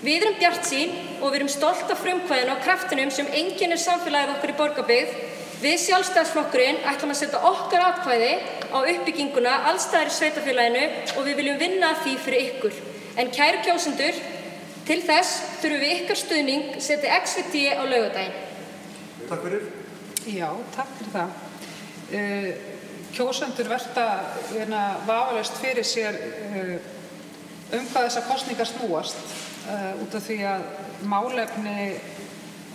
við erum bjartsýn og við erum stolt af frumkvæðinu og kraftinum sem einkennir samfélagið okkar í Borgarbyggð. Við Sjálfstæðisflokkurinn ætlum að setja okkar atkvæði á uppbygginguna alls staðar í sveitarfélaginu og við viljum vinna að því fyrir ykkur. En kæru kjósendur, til þess þurfum við ykkar stuðning setja XVT á laugardaginn. Takk fyrir. Já, takk fyrir það. Kjósendur verða vafalaust fyrir sér hvað þessar kosningar snúast út af því að málefni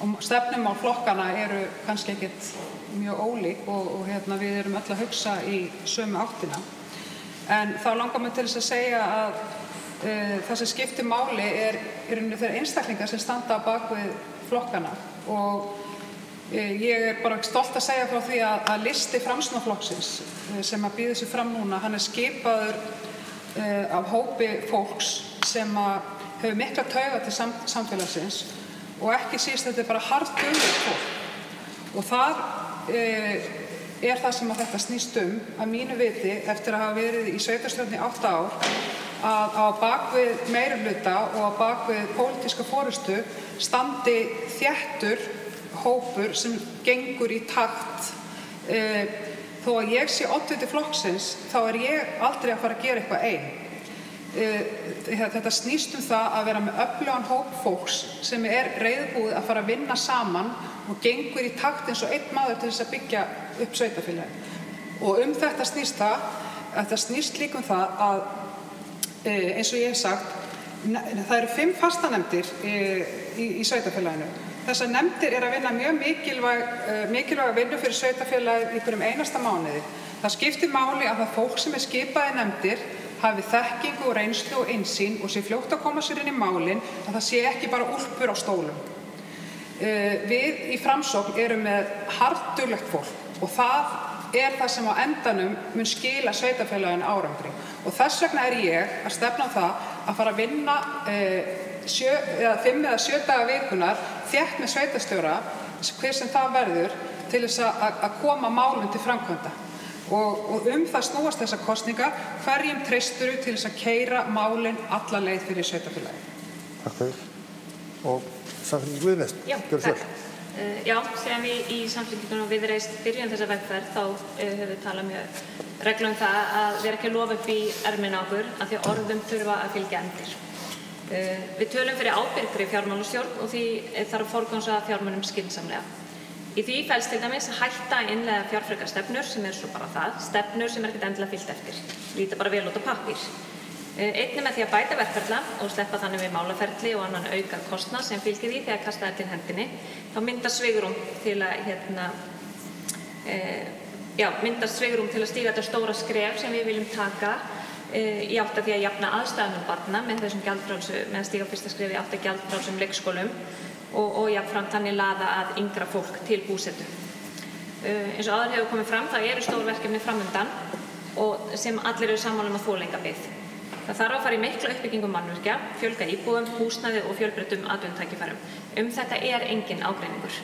og stefnumál flokkana eru kannski ekkert mjög ólík og við erum öll að hugsa í sömu áttina. En þá langar mig til þess að segja að það sem skiptir máli þeir einstaklingar sem standa á bakvið flokkana og ég bara stolt að segja frá því að listi Framsóknarflokksins sem að býður sig fram núna, hann skipaður af hópi fólks sem hefur mikla tauga til samfélagsins og ekki síst þetta bara harðduglegt fólk og þar það sem að þetta snýst að mínu viti eftir að hafa verið í sveitarstjórn í 8 ár að á bakvið meirihluta og á bakvið pólitíska forystu standi þéttur hópur sem gengur í takt þó að ég sé oddviti flokksins þá ég aldrei að fara að gera eitthvað einn. Þetta snýst það að vera með öflugan hóp fólks sem reiðubúið að fara að vinna saman og gengur í takt eins og einn maður til þess að byggja upp sveitarfélagi. Og þetta snýst það, þetta snýst líka það að eins og ég hef sagt, það eru 5 fastanefndir í sveitarfélaginu. Þessar nefndir að vinna mjög mikilvæga vinnu fyrir sveitarfélagið í hverjum einasta mánuði. Það skiptir máli að það fólk sem skipað í nefndir hafi þekkingu og reynslu og innsýn og sé fljótt að koma sér inn í málin að það sé ekki bara úlpur á stólum. Við í Framsókn erum með harðduglegt fólk og það það sem á endanum mun skila sveitarfélaginu árangri. Og þess vegna ég að stefna á það að fara að vinna 5 eða 7 daga vikunar þétt með sveitarstjóra, hver sem það verður, til þess að koma málum til framkvæmda. Og það snúast þessar kosningar, hverjum treystur til þess að keyra málin alla leið fyrir sveitarfélagið. Takk fyrir. Og Samfylking Viðreisn, gjörðu svo vel. Já, sem við í Samfylkingunum og Viðreisn byrjum þessa vegferð, þá höfum við talað mjög reglu það að vera ekki að lofa upp í ermina okkur, af því að orðum þurfa að fylgja efndir. Við tölum fyrir ábyrgri fjármálastjórn og því þarf að forgangsraða fjármunum skynsamlega. Í því felst til dæmis að hætta að innleiða fjárfrekar stefnur sem svo bara það, stefnur sem ekkert endilega fylgt eftir, líta bara vel út á pappír. Einnig með því að bæta verkferla og sleppa þannig við málaferli og annan auka kostnað sem fylgir því þegar kastað til hendinni, þá myndast svigrúm til að stíga þetta stóra skref sem við viljum taka í átt að því að jafna aðstæðum barna með þessum með að stíga fyrsta skref í átt að gjaldfrjálsum leikskólum og jafnframt þannig laða að yngra fólk til búsetu. Eins og áður hefur komið fram, það eru stór verkefni framundan og sem allir eru sammála að þola enga bið. Það þarf að fara í mikla uppbyggingu mannvirkja, fjölga íbúðum, húsnæði og fjölbreyttum atvinnutækifærum. Þetta engin ágreiningur.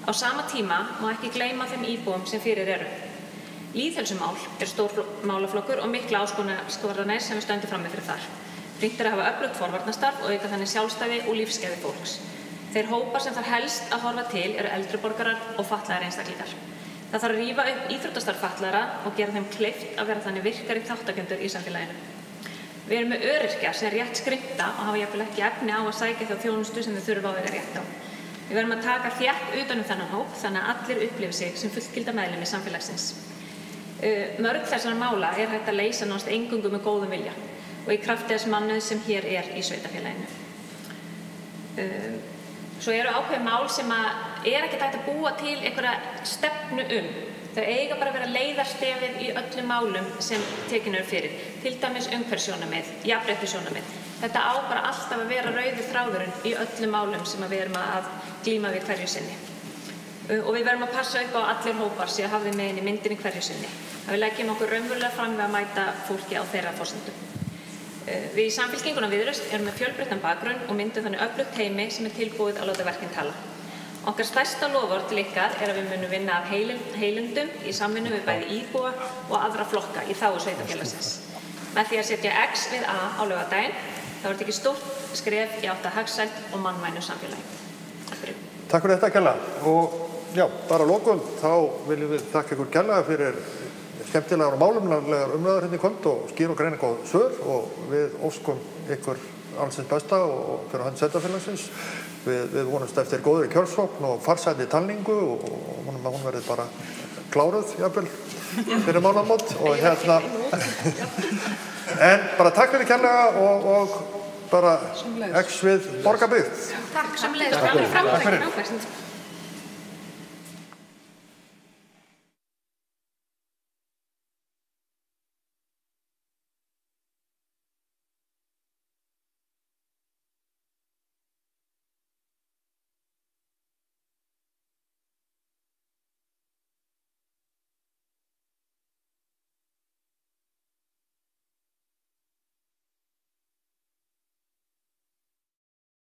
Á sama tíma má ekki gleyma þeim íbúðum sem fyrir eru. Lýðheilsumál stór málaflokkur og mikla áskoranir sem við stöndum frammi fyrir þar. Brýnt að hafa öflugt forvarnastarf og auka þannig sjálfstæði og lífsgæði fólks. Þeir hópar sem þarf helst að horfa til eru eldri borgarar og fatlaðir einstaklingar. Það þarf að rífa upp íþróttastarf fatlaðra og gera þeim kleift að vera þannig virkari þátttakendur í samfélaginu. Við erum með öryrkja sem rétt skrimta og hafa jafnvel ekki efni á að sækja þá þjónustu sem þau þurfa að vera rétt á. Við verðum að taka þétt utan þennan hóp þannig að allir upplifi sig sem fullgilda meðlimi samfélagsins. Mörg þessara mála hægt að leysa nánast eingöngu með góðum vilja og í krafti þess mannauðs sem hér í sveitarfélaginu. Svo eru ákveðin mál sem ekkert hægt að búa til einhverja stefnu Þau eiga bara að vera leiðarstefið í öllum málum sem tekin eru fyrir, til dæmis umhverfissjónarmið, jafnréttissjónarmið. Þetta á bara alltaf að vera rauði þráðurinn í öllum málum sem við erum að glíma við hverju sinni. Og við verðum að passa upp á allir hópar sem hafði með inn í myndinni hverju sinni. Að við leggjum okkur raunverulega fram við að mæta fólki á þeirra forsendum. Við í Samfylkingunum Viðreisn erum með fjölbreyttan bakgrunn og myndum þannig öflugt teymi sem tilbúið að láta verkin tala. Okkar stærsta loforð til ykkar að við munum vinna af heilindum í samvinnu við bæði íbúa og aðra flokka í þágu sveitarfélagsins. Með því að setja X við A á laugardaginn, þá tekið stórt skref í átt að hagsæld og mannvænu samfélagi. Takk fyrir þetta, Kjalla. Og já, bara að lokum, þá viljum við þakka ykkur kærlega fyrir skemmtilegar og málefnalegar umræður hérna í kvöld og skýr og greina góð svör og við óskum ykkur allsins besta og fyrir hönd sveitarfélagsins. Við vonumst eftir góðri kjörsókn og farsælli talningu og vonum að hún verði bara kláruð, jafnvel, fyrir mánaðamót og hérna. En bara takk fyrir kærlega og bara X við Borgarbyggð. Takk, samleiðis.